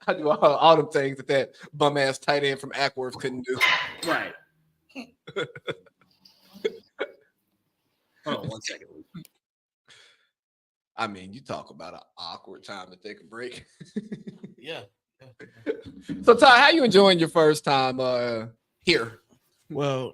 I do all them things that bum-ass tight end from Ackworth couldn't do. Right. Hold on 1 second. I mean, you talk about an awkward time to take a break. Yeah. So, Ty, how you enjoying your first time here? Well,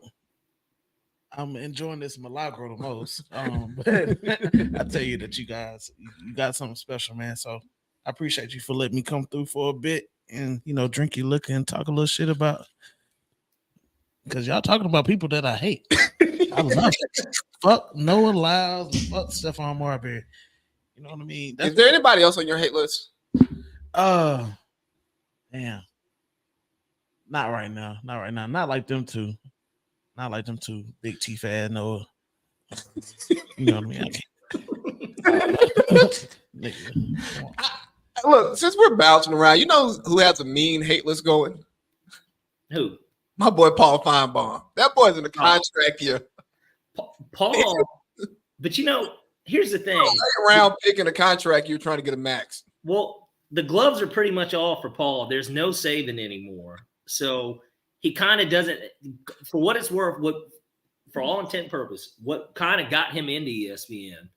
I'm enjoying this Milagro the most. But I tell you that you guys, you got something special, man. So I appreciate you for letting me come through for a bit and, you know, drink your liquor and talk a little shit about, because y'all talking about people that I hate. I love it. Fuck Noah Lyles, fuck Stephon Marbury. You know what I mean? Is there anybody else on your hate list? Damn. Not right now. Not like them two. Big T fad Noah. You know what I mean? Look, since we're bouncing around, you know who has a mean hate list going? Who? My boy Paul Feinbaum. That boy's in a contract here. Paul. But you know, here's the thing. Around picking a contract, you're trying to get a max. Well, the gloves are pretty much all for Paul. There's no saving anymore. So he kind of doesn't, for what it's worth, for all intent and purpose, what kind of got him into ESPN,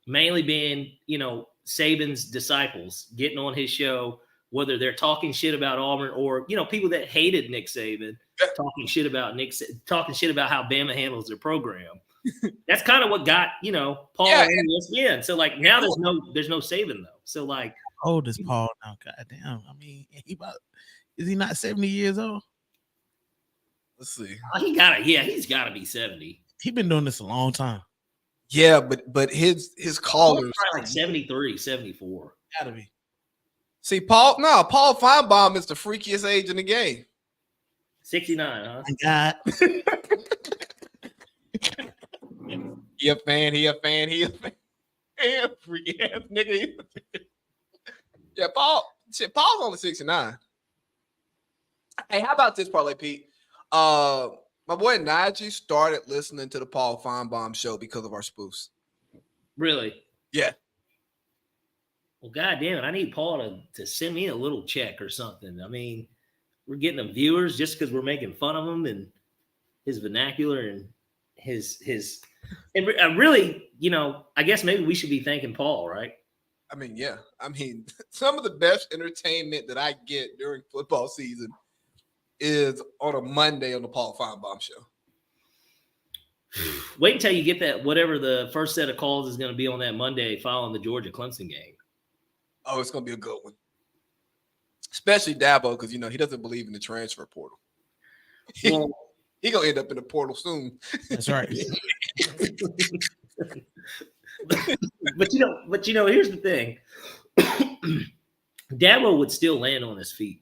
mainly being, you know, Saban's disciples getting on his show, whether they're talking shit about Auburn or, you know, people that hated Nick Saban talking shit about how Bama handles their program. That's kind of what got, you know, Paul into ESPN. So like now there's no Saban though. So like, how old is Paul now? Goddamn. I mean, is he not 70 years old? Let's see. He's gotta be 70. He been doing this a long time. Yeah, but his callers probably like 73, 74. Gotta be. See, Paul Feinbaum is the freakiest age in the game. 69, huh? My God. He a fan. Freaky ass nigga. Yeah, Paul's only 69. Hey, how about this, Parlay Pete? My boy Najee started listening to the Paul Feinbaum show because of our spoofs. Really? Yeah. Well, goddamn it, I need Paul to send me a little check or something. I mean, we're getting them viewers just because we're making fun of him and his vernacular and his and really, you know, I guess maybe we should be thanking Paul, right? I mean, yeah. I mean, some of the best entertainment that I get during football season is on a Monday on the Paul Feinbaum show. Wait until you get that, whatever the first set of calls is going to be on that Monday following the Georgia Clemson game. Oh, it's going to be a good one. Especially Dabo, because, you know, he doesn't believe in the transfer portal. Well, He gonna end up in the portal soon. That's right. But here's the thing. Dabo would still land on his feet.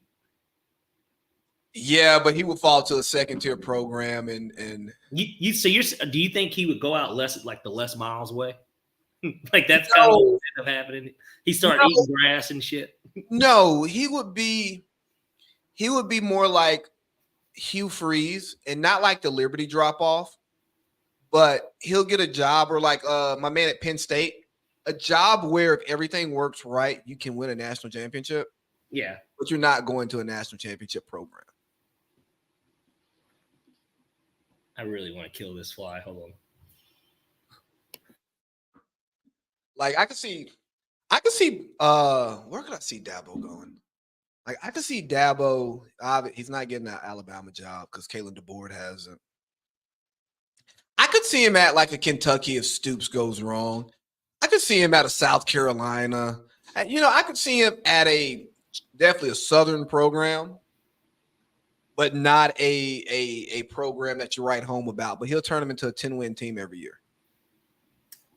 Yeah, but he would fall to a second tier program, and Do you think he would go out the Les Miles way? Like that's kind of what ended up happening. He started eating grass and shit. no, he would be more like Hugh Freeze, and not like the Liberty drop off, but he'll get a job, or like my man at Penn State, a job where if everything works right, you can win a national championship. Yeah, but you're not going to a national championship program. I really want to kill this fly. Hold on. Like I could see where could I see Dabo going? Like I could see Dabo, he's not getting an Alabama job because Kalen DeBoer hasn't. I could see him at like a Kentucky if Stoops goes wrong. I could see him at a South Carolina. I could see him at definitely a Southern program, but not a program that you write home about. But he'll turn them into a 10-win team every year.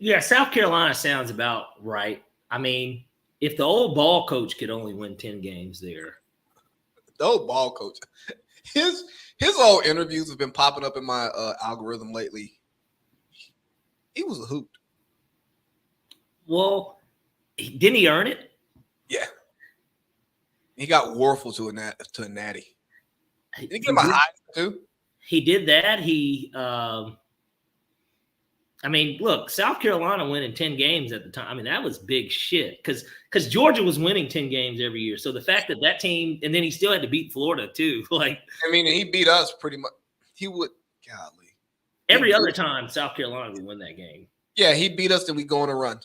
Yeah, South Carolina sounds about right. I mean, if the old ball coach could only win 10 games there. The old ball coach. His old interviews have been popping up in my algorithm lately. He was a hoot. Well, didn't he earn it? Yeah. He got Warfel to a natty. Did he get him a high too? He did that. Look, South Carolina winning 10 games at the time. I mean, that was big shit because Georgia was winning 10 games every year. So the fact that team, and then he still had to beat Florida too. He beat us pretty much. He would, golly. Every other time South Carolina would win that game. Yeah, he beat us, then we go on a run.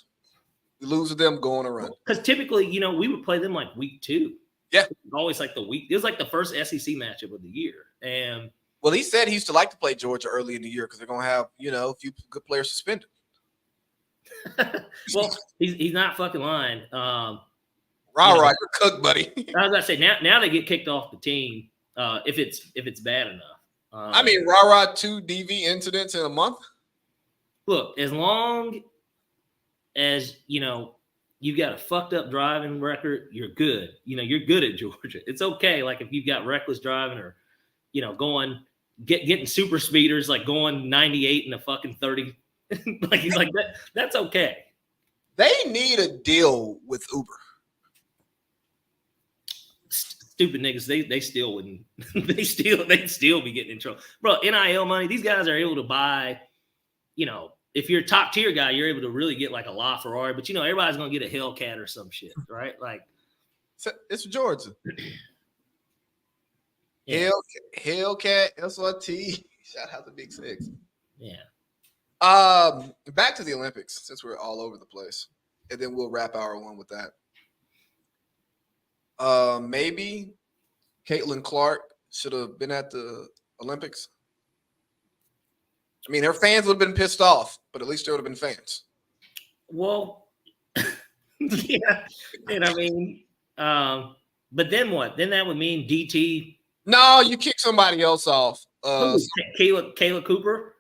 We lose to them, go on a run. Because typically, we would play them like week 2. Yeah. It was always like the week. It was like the first SEC matchup of the year. And well, he said he used to like to play Georgia early in the year because they're going to have, a few good players suspended. Well, he's not fucking lying. You're cooked, buddy. I was about to say, now they get kicked off the team if it's bad enough. Rah-rah 2 DV incidents in a month. Look, as long as, you've got a fucked up driving record, you're good. You're good at Georgia. It's okay. Like if you've got reckless driving or, getting super speeders, like going 98 in a fucking 30, like that. That's okay. They need a deal with Uber. Stupid niggas, they still wouldn't. they'd still be getting in trouble, bro. NIL money. These guys are able to buy. If you're a top tier guy, you're able to really get like a LaFerrari, but everybody's gonna get a Hellcat or some shit, right? Like it's Georgia. Yeah. Hellcat, SRT. Shout out to Big Six. Yeah. Back to the Olympics since we're all over the place, and then we'll wrap hour 1 with that. Maybe Caitlin Clark should have been at the Olympics. Her fans would have been pissed off, but at least there would have been fans. Well, yeah, and but then what? Then that would mean DT. No, you kick somebody else off. Kayla Cooper.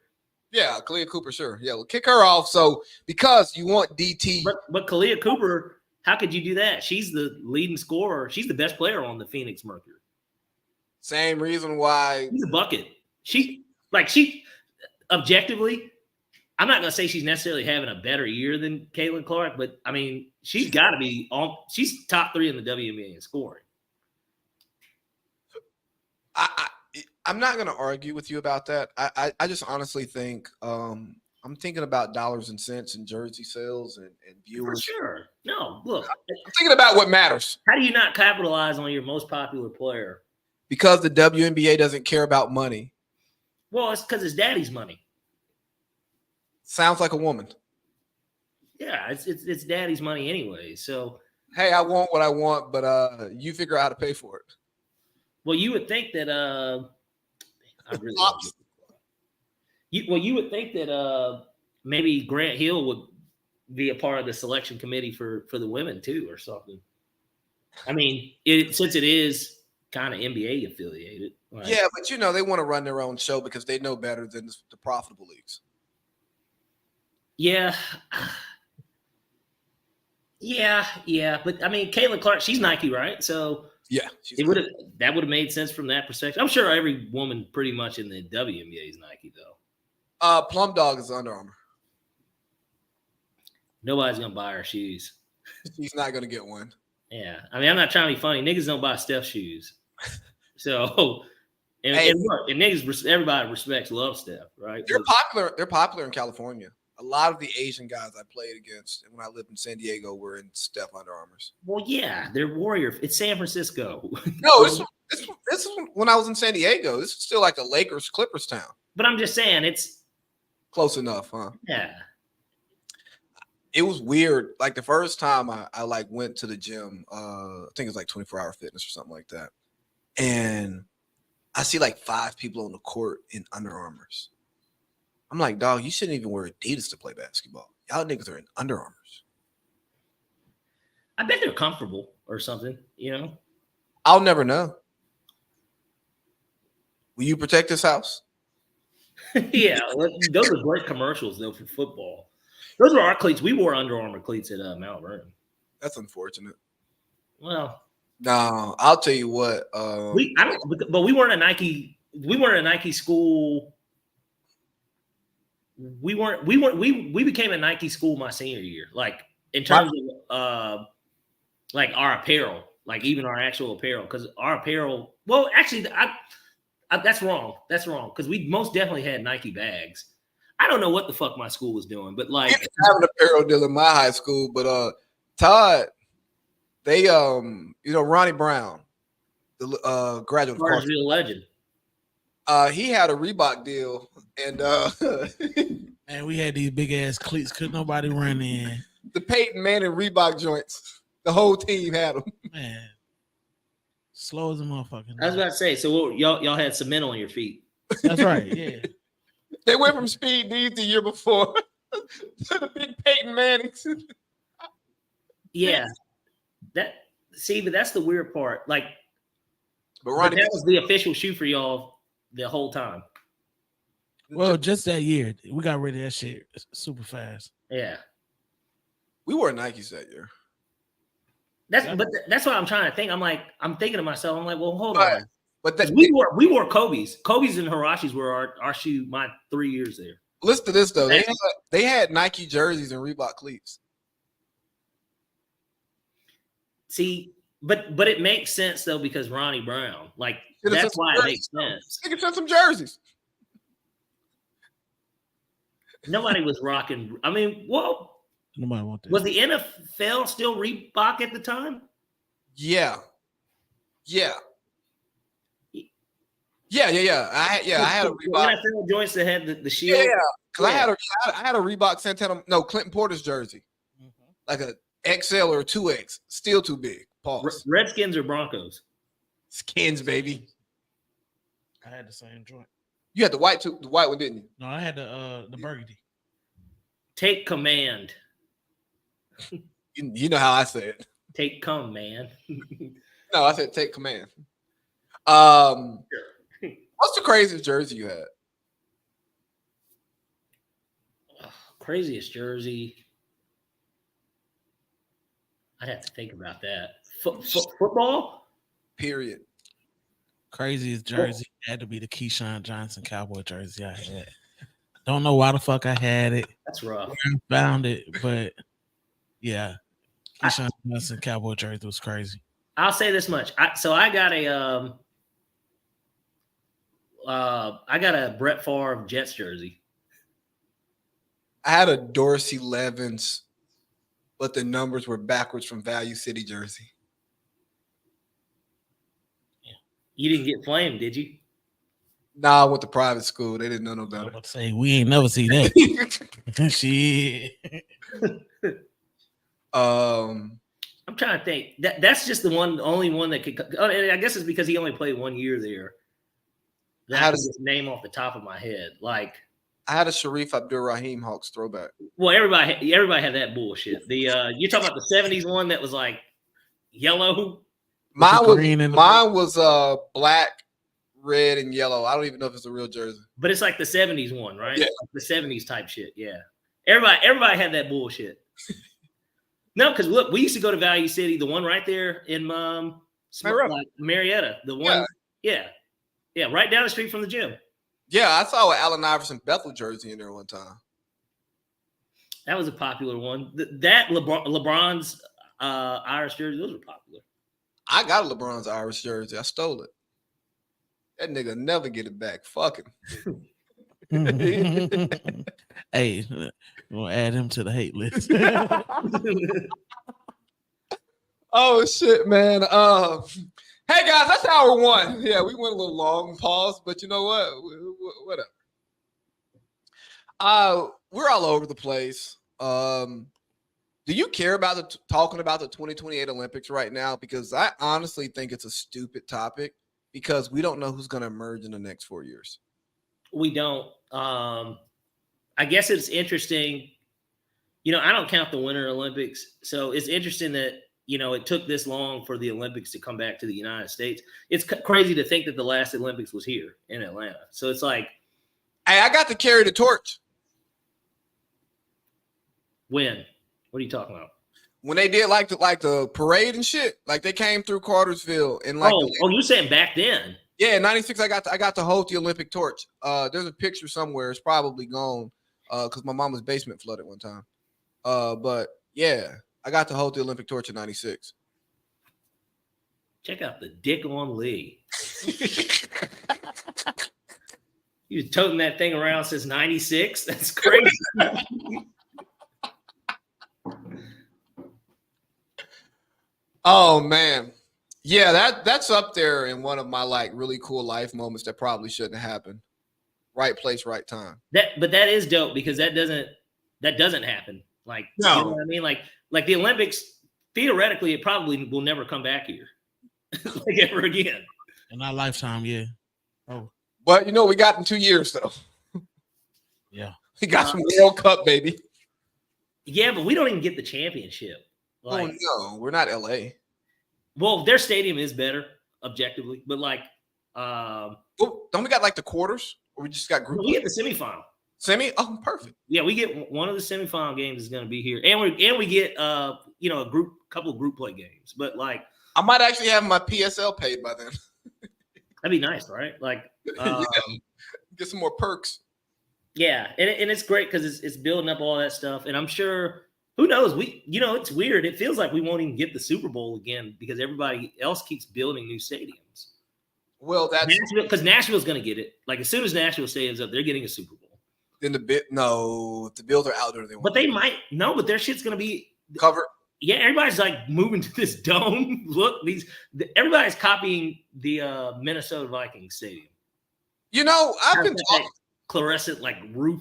Yeah, Kalia Cooper, sure. Yeah, we'll kick her off. So because you want DT, but Kalia Cooper, how could you do that? She's the leading scorer. She's the best player on the Phoenix Mercury. Same reason why she's a bucket. She objectively, I'm not gonna say she's necessarily having a better year than Caitlin Clark, but she's got to be on. She's top 3 in the WNBA in scoring. I'm not going to argue with you about that. I just honestly think I'm thinking about dollars and cents and jersey sales and viewers. For sure. No, look. I'm thinking about what matters. How do you not capitalize on your most popular player? Because the WNBA doesn't care about money. Well, it's because it's daddy's money. Sounds like a woman. Yeah, it's daddy's money anyway. So hey, I want what I want, but you figure out how to pay for it. Well, you would think that you would think that maybe Grant Hill would be a part of the selection committee for the women too, or something. Since it is kind of NBA affiliated. Like, Yeah, but you know they want to run their own show because they know better than the profitable leagues. yeah. Yeah. But I mean, Caitlin Clark, she's Nike, right? So Yeah, that would have made sense from that perspective. I'm sure every woman pretty much in the WNBA is Nike, though. Plum Dog is Under Armour. Nobody's gonna buy her shoes. She's not gonna get one. Yeah, I mean, I'm not trying to be funny. Niggas don't buy Steph shoes, so and, Hey. and look, and niggas, everybody respects, loves Steph, right? They're popular. They're popular in California. A lot of the Asian guys I played against when I lived in San Diego were in Steph Under Armours. Well, yeah, they're Warrior. It's San Francisco. No, this is when I was in San Diego. This is still like a Lakers Clippers town. But I'm just saying, it's Close enough, huh? yeah. It was weird. Like the first time I like went to the gym, I think it was like 24-hour fitness or something like that. And I see like 5 people on the court in Under Armours. I'm like, dog, you shouldn't even wear Adidas to play basketball. Y'all niggas are in Under Armours. I bet they're comfortable or something, you know. I'll never know. Will you protect this house? Yeah, those are great commercials though for football. Those were our cleats. We wore Under Armour cleats at Mount Vernon. That's unfortunate. Well, No, I'll tell you what. but we weren't a Nike. We weren't a Nike school. We became a Nike school my senior year. Like in terms of like our apparel, like even our actual apparel, because our apparel. Well, actually, that's wrong. That's wrong because we most definitely had Nike bags. I don't know what the fuck my school was doing, but like I didn't have an apparel deal in my high school, but Todd, they Ronnie Brown, the graduate of course, Cartersville legend. he had a Reebok deal, and Man, we had these big ass cleats. Couldn't nobody run in. the Peyton Manning Reebok joints, the whole team had them. Man, slow as a motherfucker. I was about to say, so what, y'all had cement on your feet. That's right. Yeah. They went from Speed D's the year before to the big Peyton Mannings. Yeah, but that's the weird part. Like, But but Ronnie, that was the official shoe for y'all the whole time. Well, just that year, we got rid of that shit super fast. Yeah, we wore Nikes that year. that's what I'm trying to think. I'm thinking to myself. I'm like, well, hold But- on. But 'Cause that, we wore Kobe's. Kobe's and Hirashis were our shoe. My 3 years there. listen to this though. They had Nike jerseys and Reebok cleats. See, but it makes sense though because Ronnie Brown. Like Should've that's sent some why it jerseys. makes sense. They could send some jerseys. Nobody was rocking. I mean, well, Nobody want that. was the NFL still Reebok at the time? Yeah. I had a The Reebok. NFL joints that had the Yeah, shield. because I had a Reebok Santana. No, Clinton Porter's jersey, like a XL or a 2X, still too big. Pause. Redskins or Broncos? Skins, baby. I had the same joint. You had the white one, didn't you? No, I had the burgundy. Take command. You know how I say it. Take command. No, I said take command. What's the craziest jersey you had? Craziest jersey. I'd have to think about that. Football? Period. Craziest jersey had to be the Keyshawn Johnson Cowboy jersey I had. Don't know why the fuck I had it. That's rough. I found it, but yeah, Keyshawn Johnson Cowboy jersey was crazy. I'll say this much. I got a Brett Favre Jets jersey. I had a Dorsey Levens, but the numbers were backwards from Value City jersey. You didn't get flamed, did you? Nah, I went to private school. They didn't know no I was better. about to say we ain't never see that. Shit. I'm trying to think. That's just the only one that could. I guess it's because he only played 1 year there. How That does- was his name off the top of my head. Like, I had a Sharif Abdur-Rahim Hawks throwback. well, everybody had that bullshit. The you talking about the 70s one that was like yellow? Mine was black, red, and yellow. I don't even know if it's a real jersey. But it's like the 70s one, right? Yeah. Like the 70s type shit. Yeah. Everybody had that bullshit. No, because look, we used to go to Value City, the one right there in Marietta. The one, yeah, right down the street from the gym. Yeah, I saw an Allen Iverson Bethel jersey in there one time. That was a popular one. That LeBron's Irish jersey, those were popular. I got a LeBron's Irish jersey. I stole it. That nigga never get it back. Fuck him. Hey, we'll add him to the hate list. Oh shit, man. Hey guys, that's hour one. Yeah, we went a little long, pause, but you know what? Whatever. We're all over the place. Do you care about talking about the 2028 Olympics right now? Because I honestly think it's a stupid topic because we don't know who's going to emerge in the next 4 years. We don't. I guess it's interesting. You know, I don't count the Winter Olympics, so it's interesting that, you know, it took this long for the Olympics to come back to the United States. It's crazy to think that the last Olympics was here in Atlanta. So it's like, hey, I got to carry the torch. When? What are you talking about? When they did like the parade and shit, like they came through Cartersville and like you're saying back then? Yeah, in '96 I got to hold the Olympic torch. There's a picture somewhere. It's probably gone because my mama's basement flooded one time. But yeah, I got to hold the Olympic torch in '96. Check out the dick on Lee. He was toting that thing around since '96. That's crazy. Oh man. Yeah, that's up there in one of my like really cool life moments that probably shouldn't have happened. Right place, right time. But that is dope because that doesn't happen. Like, no. You know what I mean? Like the Olympics, theoretically, it probably will never come back here. Like ever again. In our lifetime, yeah. Oh. But you know, we got in 2 years though. Yeah. We got some World Cup, baby. Yeah, but we don't even get the championship. Like, oh no, we're not LA. Well, their stadium is better objectively, but like, well, don't we got like the quarters, or we just got group? We get the semifinal. Semi? Oh, perfect. Yeah, we get one of the semifinal games is going to be here, and we get you know, couple of group play games. But like, I might actually have my PSL paid by then. That'd be nice, right? Like, yeah. Get some more perks. Yeah, and it's great because it's building up all that stuff, and I'm sure. Who knows? It's weird. It feels like we won't even get the Super Bowl again because everybody else keeps building new stadiums. Well, that's because Nashville's going to get it. Like as soon as Nashville stadium's up, they're getting a Super Bowl. Then if the Bills are out there, they won't. But they might but their shit's going to be covered. Yeah, everybody's like moving to this dome. Look, everybody's copying the Minnesota Vikings stadium. You know, I've been talking fluorescent like roof.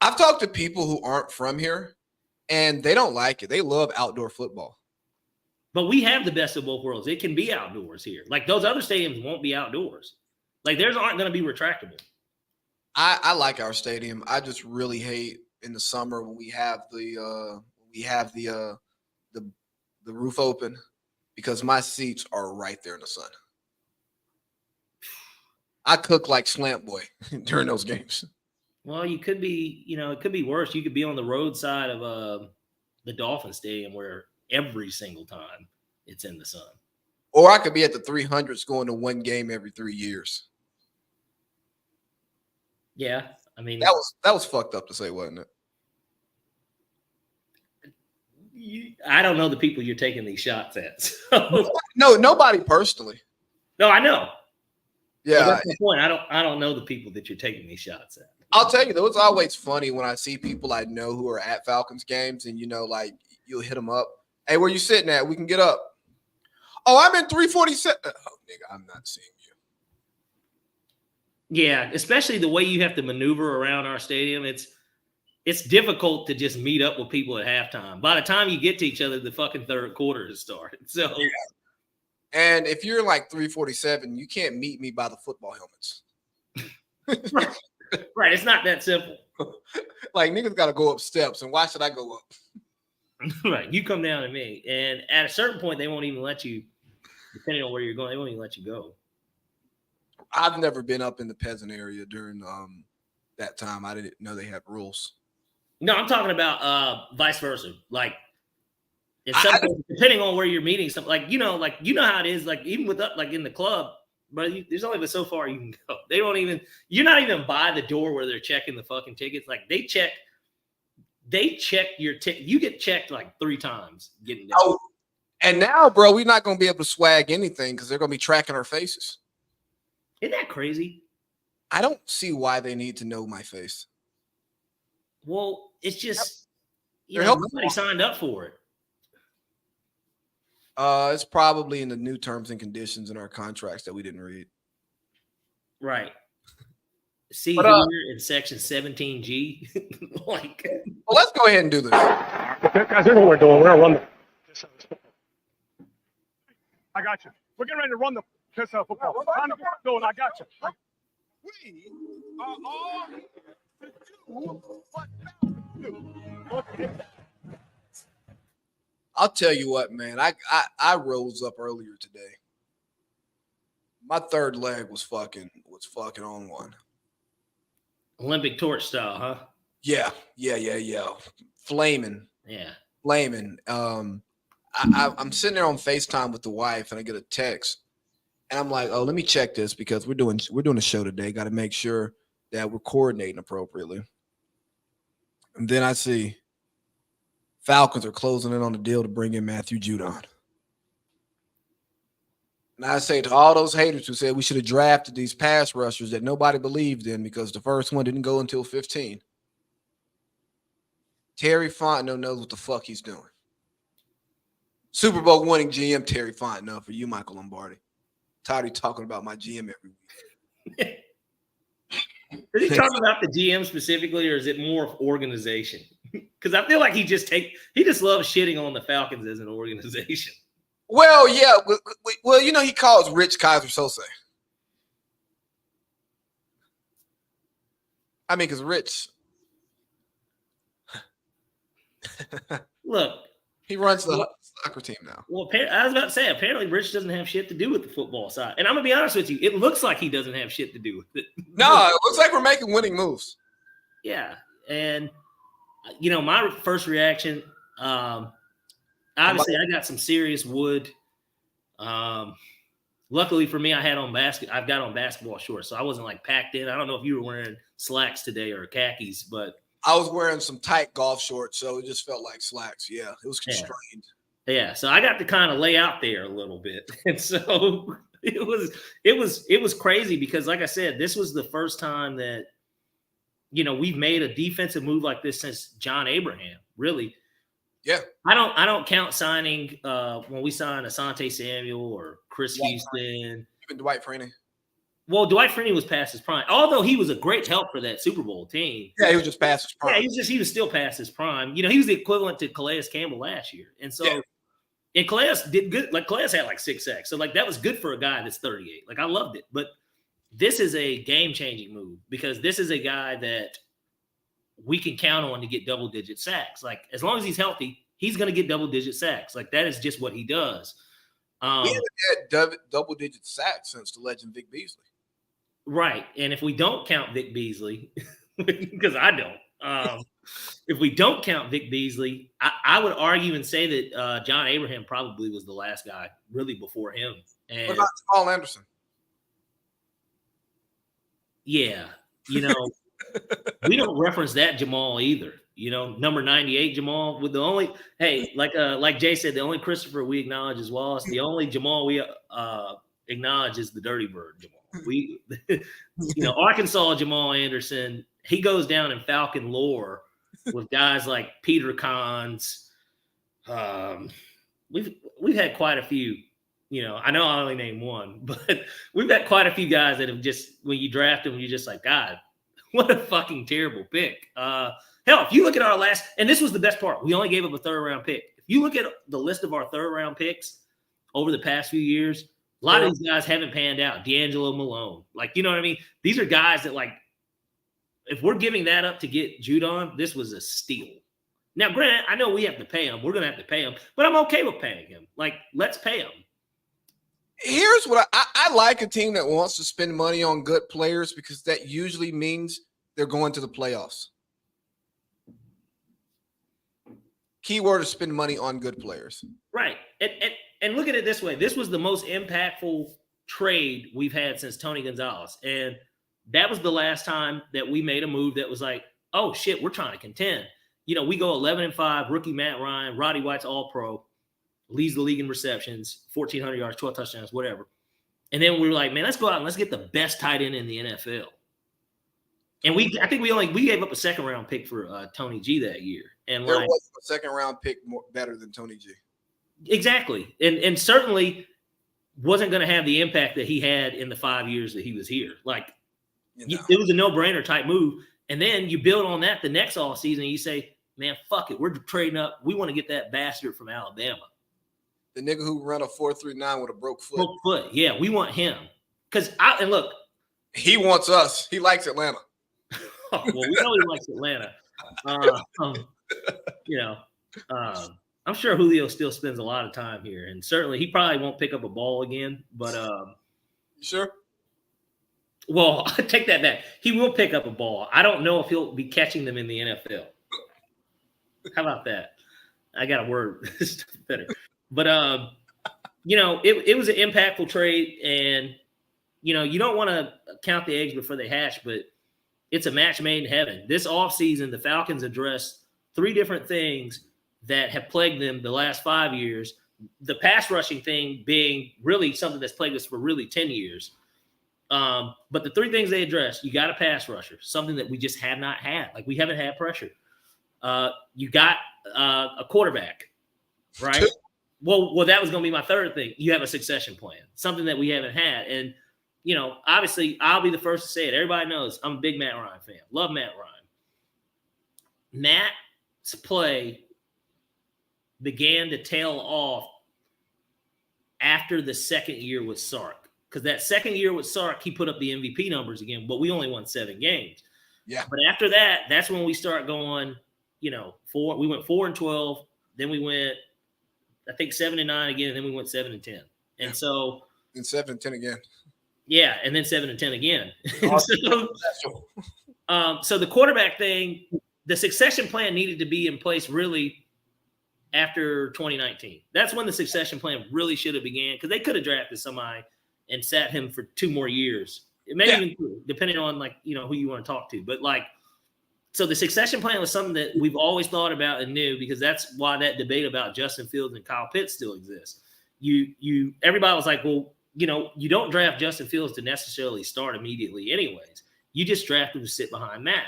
I've talked to people who aren't from here. And they don't like it. They love outdoor football. But we have the best of both worlds. It can be outdoors here. Like those other stadiums won't be outdoors. Like theirs aren't going to be retractable. I like our stadium. I just really hate in the summer when we have the roof open because my seats are right there in the sun. I cook like Slant Boy during those games. Well, you could be, it could be worse. You could be on the roadside of the Dolphin Stadium where every single time it's in the sun. Or I could be at the 300s going to one game every 3 years. Yeah, I mean that was fucked up to say, wasn't it? I don't know the people you're taking these shots at. So. No, nobody personally. No, I know. Yeah, that's the point. I don't know the people that you're taking these shots at. I'll tell you, though, it's always funny when I see people I know who are at Falcons games and, like you'll hit them up. Hey, where you sitting at? We can get up. Oh, I'm in 347. Oh, nigga, I'm not seeing you. Yeah, especially the way you have to maneuver around our stadium. It's difficult to just meet up with people at halftime. By the time you get to each other, the fucking third quarter has started. So, yeah. And if you're like 347, you can't meet me by the football helmets. Right. It's not that simple. Like niggas got to go up steps. And why should I go up? Right. You come down to me. And at a certain point, they won't even let you depending on where you're going, they won't even let you go. I've never been up in the peasant area during that time. I didn't know they had rules. No, I'm talking about vice versa. Like, in some cases, depending on where you're meeting, something like you know how it is. Like even with like in the club, but there's only but so far you can go. They don't even. You're not even by the door where they're checking the fucking tickets. Like they check your ticket. You get checked like 3 times getting down. Oh, and now, bro, we're not going to be able to swag anything because they're going to be tracking our faces. Isn't that crazy? I don't see why they need to know my face. Well, it's just They're nobody signed up for it. It's probably in the new terms and conditions in our contracts that we didn't read. Right. See here in section 17G. Like, well, let's go ahead and do this. Okay, guys, here's what we're doing. We're gonna run the piss out of this football. I got you. We're getting ready to run the piss out of football. Trying to get going. I got you. We are all here to do what Falcons do. I'll tell you what, man. I rose up earlier today. My third leg was fucking on one. Olympic torch style, huh? Yeah. Flaming. Yeah. Flaming. I'm sitting there on FaceTime with the wife, and I get a text, and I'm like, "Oh, let me check this because we're doing a show today. Got to make sure that we're coordinating appropriately." And then I see Falcons are closing in on the deal to bring in Matthew Judon. And I say to all those haters who said we should have drafted these pass rushers that nobody believed in because the first one didn't go until 15. Terry Fontenot knows what the fuck he's doing. Super Bowl winning GM Terry Fontenot for you, Michael Lombardi. Tired of talking about my GM every week. Is he talking about the GM specifically, or is it more of organization? Because I feel like he just loves shitting on the Falcons as an organization. Well, yeah. Well, he calls Rich Kaiser Sose. I mean, because Rich. Look. He runs the soccer team now. Well, I was about to say, apparently Rich doesn't have shit to do with the football side. And I'm going to be honest with you. It looks like he doesn't have shit to do with it. No, it looks like we're making winning moves. Yeah. And, my first reaction, obviously I got some serious wood. Luckily for me, I've got on basketball shorts, so I wasn't like packed in. I don't know if you were wearing slacks today or khakis, but I was wearing some tight golf shorts, so it just felt like slacks. Yeah, it was constrained. Yeah, so I got to kind of lay out there a little bit, and so it was crazy because, like I said, this was the first time that we've made a defensive move like this since John Abraham. Really, yeah. I don't count signing when we signed Asante Samuel or Chris Houston, even Dwight Freeney. Well, Dwight Freeney was past his prime, although he was a great help for that Super Bowl team. Yeah, he was just past his prime. Yeah, he was still past his prime. He was the equivalent to Calais Campbell last year. And so, and Calais did good. Like Calais had like 6 sacks. So like that was good for a guy that's 38. Like I loved it. But this is a game-changing move because this is a guy that we can count on to get double-digit sacks. Like as long as he's healthy, he's going to get double-digit sacks. Like that is just what he does. We haven't had double-digit sacks since the legend Vic Beasley. Right. And if we don't count Vic Beasley, because I don't, if we don't count Vic Beasley, I would argue and say that John Abraham probably was the last guy really before him. And what about Jamal Anderson? Yeah. We don't reference that Jamal either. Number 98 Jamal with the only, like Jay said, the only Christopher we acknowledge is Wallace. The only Jamal we acknowledge is the Dirty Bird Jamal. Arkansas Jamal Anderson, he goes down in Falcon lore with guys like Peter Cons. We've had quite a few. I know I only named one, but we've had quite a few guys that have just when you draft them, you're just like, God, what a fucking terrible pick. Hell, if you look at our last, and this was the best part, we only gave up a 3rd round pick. If you look at the list of our 3rd round picks over the past few years, a lot of these guys haven't panned out. D'Angelo Malone. Like, you know what I mean? These are guys that, like, if we're giving that up to get Judon, this was a steal. Now, granted, I know we have to pay him. We're going to have to pay him. But I'm okay with paying him. Like, let's pay him. Here's what I like a team that wants to spend money on good players because that usually means they're going to the playoffs. Keyword is spend money on good players. Right. And look at it this way. This was the most impactful trade we've had since Tony Gonzalez. And that was the last time that we made a move that was like, oh, shit, we're trying to contend. You know, we go 11-5, rookie Matt Ryan, Roddy White's all-pro, leads the league in receptions, 1,400 yards, 12 touchdowns, whatever. And then we were like, man, let's go out and let's get the best tight end in the NFL. And I think we gave up a second-round pick for Tony G that year. And there was a second-round pick better than Tony G. Exactly. And certainly wasn't going to have the impact that he had in the 5 years that he was here. Like, it was a no-brainer type move. And then you build on that the next offseason and you say, man, fuck it. We're trading up. We want to get that bastard from Alabama. The nigga who ran a 4.39 with a broke foot. Broke foot. Yeah, we want him. And look. He wants us. He likes Atlanta. Well, we know he likes Atlanta. I'm sure Julio still spends a lot of time here. And certainly he probably won't pick up a ball again. But you sure? Well, I take that back. He will pick up a ball. I don't know if he'll be catching them in the NFL. How about that? I got a word better. But it was an impactful trade, and you don't want to count the eggs before they hatch, but it's a match made in heaven. This offseason, the Falcons addressed 3 different things that have plagued them the last 5 years. The pass rushing thing being really something that's plagued us for really 10 years. But the 3 things they addressed, you got a pass rusher, something that we just have not had. Like, we haven't had pressure. You got a quarterback, right? Well, that was going to be my third thing. You have a succession plan, something that we haven't had. And, obviously I'll be the first to say it. Everybody knows I'm a big Matt Ryan fan. Love Matt Ryan. Matt's play began to tail off after the second year with Sark. Because that second year with Sark, he put up the MVP numbers again, but we only won 7 games. Yeah. But after that, that's when we start going, 4. We went 4-12. Then we went, I think 7-9 again, and then we went 7-10. And so. And 7-10 again. Yeah, and then 7-10 again. So the quarterback thing, the succession plan needed to be in place really after 2019. That's when the succession plan really should have began, because they could have drafted somebody and sat him for 2 more years. It may even, depending on who you want to talk to. But so the succession plan was something that we've always thought about and knew, because that's why that debate about Justin Fields and Kyle Pitts still exists. Everybody was like, well, you don't draft Justin Fields to necessarily start immediately anyways. You just draft him to sit behind Matt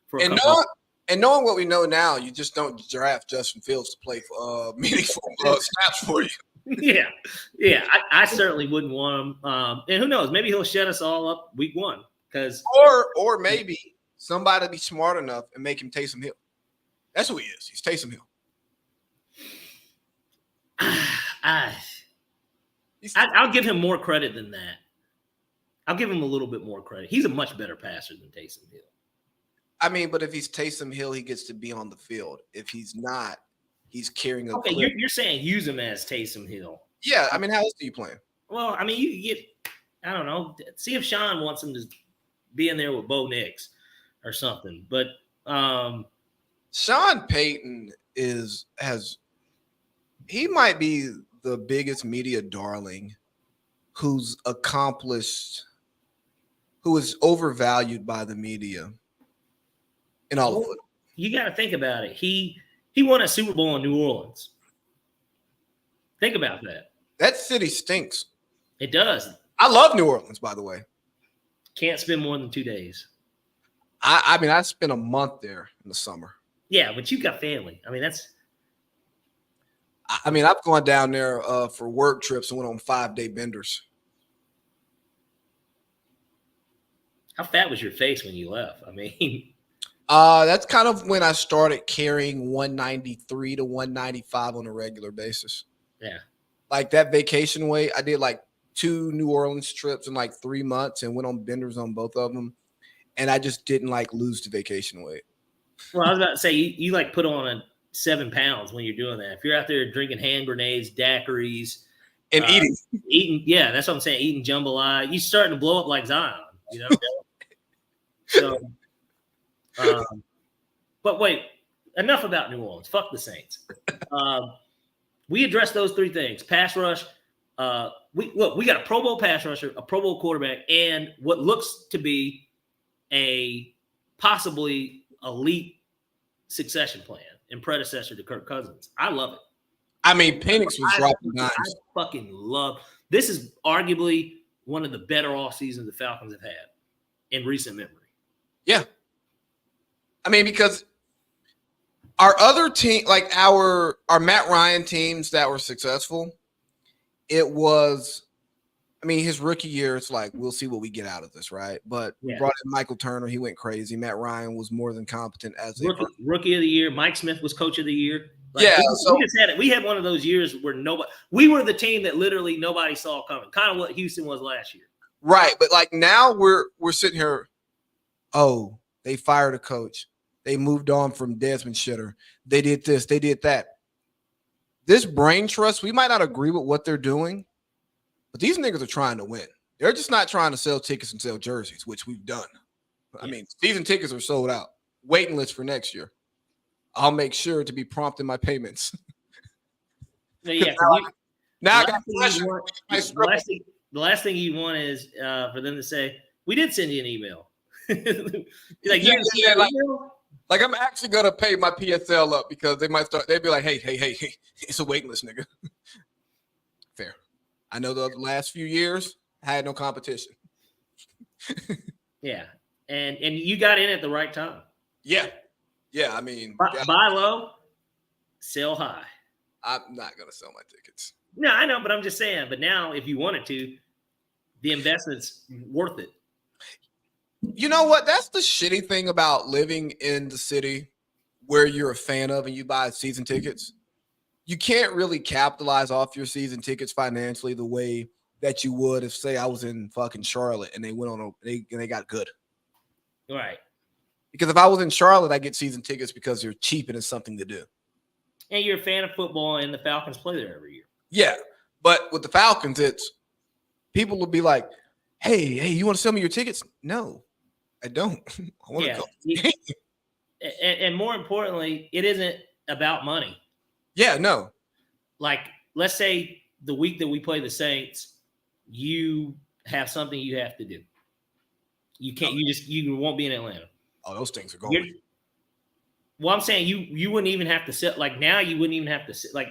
for a couple and knowing what we know now, you just don't draft Justin Fields to play for meaningful snaps for you. Yeah. I certainly wouldn't want him. And who knows? Maybe he'll shut us all up week 1. Or maybe somebody be smart enough and make him Taysom Hill. That's who he is. He's Taysom Hill. I'll give him more credit than that. I'll give him a little bit more credit. He's a much better passer than Taysom Hill. I mean, but if he's Taysom Hill, he gets to be on the field. If he's not, he's carrying a clip. You're saying use him as Taysom Hill. Yeah, I mean, how else do you play him? Well, I mean, you get, I don't know, see if Sean wants him to be in there with Bo Nix or something. But Sean Payton he might be the biggest media darling who is overvalued by the media in all of it. You got to think about it. He won a Super Bowl in New Orleans. Think about that. That city stinks. It does. I love New Orleans, by the way. Can't spend more than 2 days. I mean, I spent a month there in the summer. Yeah, but you got family. I mean, I've gone down there for work trips and went on 5-day benders. How fat was your face when you left? I mean, that's kind of when I started carrying 193 to 195 on a regular basis. Yeah. Like that vacation weight, I did like 2 New Orleans trips in like 3 months and went on benders on both of them. And I just didn't lose the vacation weight. Well, I was about to say, you put on 7 pounds when you're doing that. If you're out there drinking hand grenades, daiquiris, And eating. Yeah, that's what I'm saying. Eating jambalaya. You're starting to blow up like Zion. You know. So, but wait. Enough about New Orleans. Fuck the Saints. We addressed those three things: pass rush. We got a Pro Bowl pass rusher, a Pro Bowl quarterback, and what looks to be a possibly elite succession plan and predecessor to Kirk Cousins. I love it. I mean, Penix was dropping dimes. I fucking love this. Is arguably one of the better off seasons the Falcons have had in recent memory. Yeah. I mean, because our other team, like our Matt Ryan teams that were successful, it was, I mean, his rookie year, it's like, we'll see what we get out of this, right? But we brought in Michael Turner. He went crazy. Matt Ryan was more than competent as rookie of the year. Mike Smith was coach of the year. Like, yeah. We just had it. We had one of those years where we were the team that literally nobody saw coming. Kind of what Houston was last year. Right. But like now we're sitting here, oh, they fired a coach. They moved on from Desmond Shitter. They did this. They did that. This brain trust, we might not agree with what they're doing, but these niggas are trying to win. They're just not trying to sell tickets and sell jerseys, which we've done. I mean, season tickets are sold out. Waiting list for next year. I'll make sure to be prompt in my payments. Yeah. Now I got pressure. The last thing you want is for them to say, we did send you an email. Like I'm actually gonna pay my PSL up because they'd be like, hey, it's a waiting list, nigga. Fair. I know the last few years I had no competition. Yeah. And you got in at the right time. Yeah. I mean, buy low, sell high. I'm not gonna sell my tickets. No, I know, but I'm just saying. But now, if you wanted to, the investment's worth it. You know what? That's the shitty thing about living in the city where you're a fan of and you buy season tickets. You can't really capitalize off your season tickets financially the way that you would if, say, I was in fucking Charlotte and they went on they got good. Right. Because if I was in Charlotte, I get season tickets because they're cheap and it's something to do. And you're a fan of football and the Falcons play there every year. Yeah. But with the Falcons, it's people will be like, hey, you want to sell me your tickets? No, I don't. I want to go. And more importantly, it isn't about money. Yeah, no. Like, let's say the week that we play the Saints, you have something you have to do. You can't. You won't be in Atlanta. Oh, those things are going. Well, I'm saying you wouldn't even have to sit. Like now, you wouldn't even have to sit. Like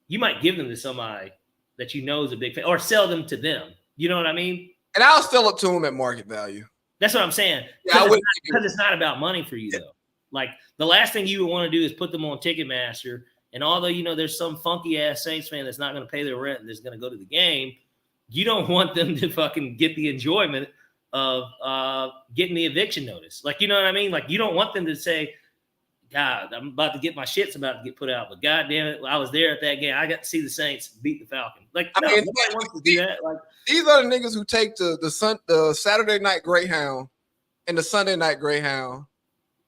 you might give them to somebody that you know is a big fan, or sell them to them. You know what I mean? And I'll sell it to them at market value. That's what I'm saying. Yeah, because it's not about money for you though. Like the last thing you would want to do is put them on Ticketmaster. And although you know there's some funky ass Saints fan that's not going to pay their rent and is going to go to the game, you don't want them to fucking get the enjoyment of getting the eviction notice. Like, you know what I mean? Like, you don't want them to say, God, I'm about to get my shit's about to get put out, but God damn it, I was there at that game. I got to see the Saints beat the Falcons. Like, no, nobody wants to do that. Like, these are the niggas who take the Saturday night Greyhound and the Sunday night Greyhound,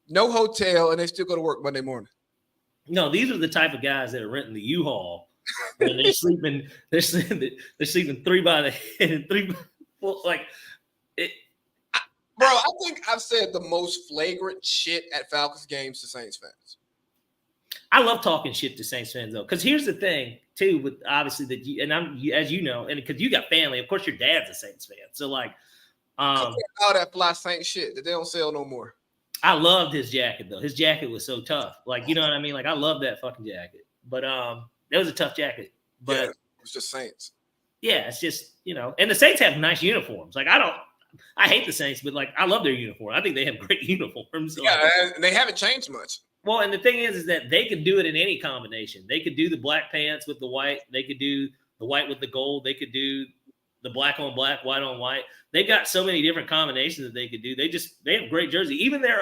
no hotel, and they still go to work Monday morning. No, these are the type of guys that are renting the U-Haul and they're sleeping. They're sleeping 3 by the head and 3. Like, bro, I think I've said the most flagrant shit at Falcons games to Saints fans. I love talking shit to Saints fans though, because here's the thing too. With obviously that you and I'm as you know, and because you got family, of course your dad's a Saints fan. So like, all that fly Saint shit that they don't sell no more. I loved his jacket though. His jacket was so tough. Like, you know what I mean? Like, I love that fucking jacket. But that was a tough jacket. But yeah, it was just Saints. Yeah, it's just, you know, and the Saints have nice uniforms. Like, I hate the Saints, but like I love their uniform. I think they have great uniforms. So, yeah, and they haven't changed much. Well, and the thing is that they could do it in any combination. They could do the black pants with the white. They could do the white with the gold. They could do the black on black, white on white. They've got so many different combinations that they could do. They have great jersey. Even their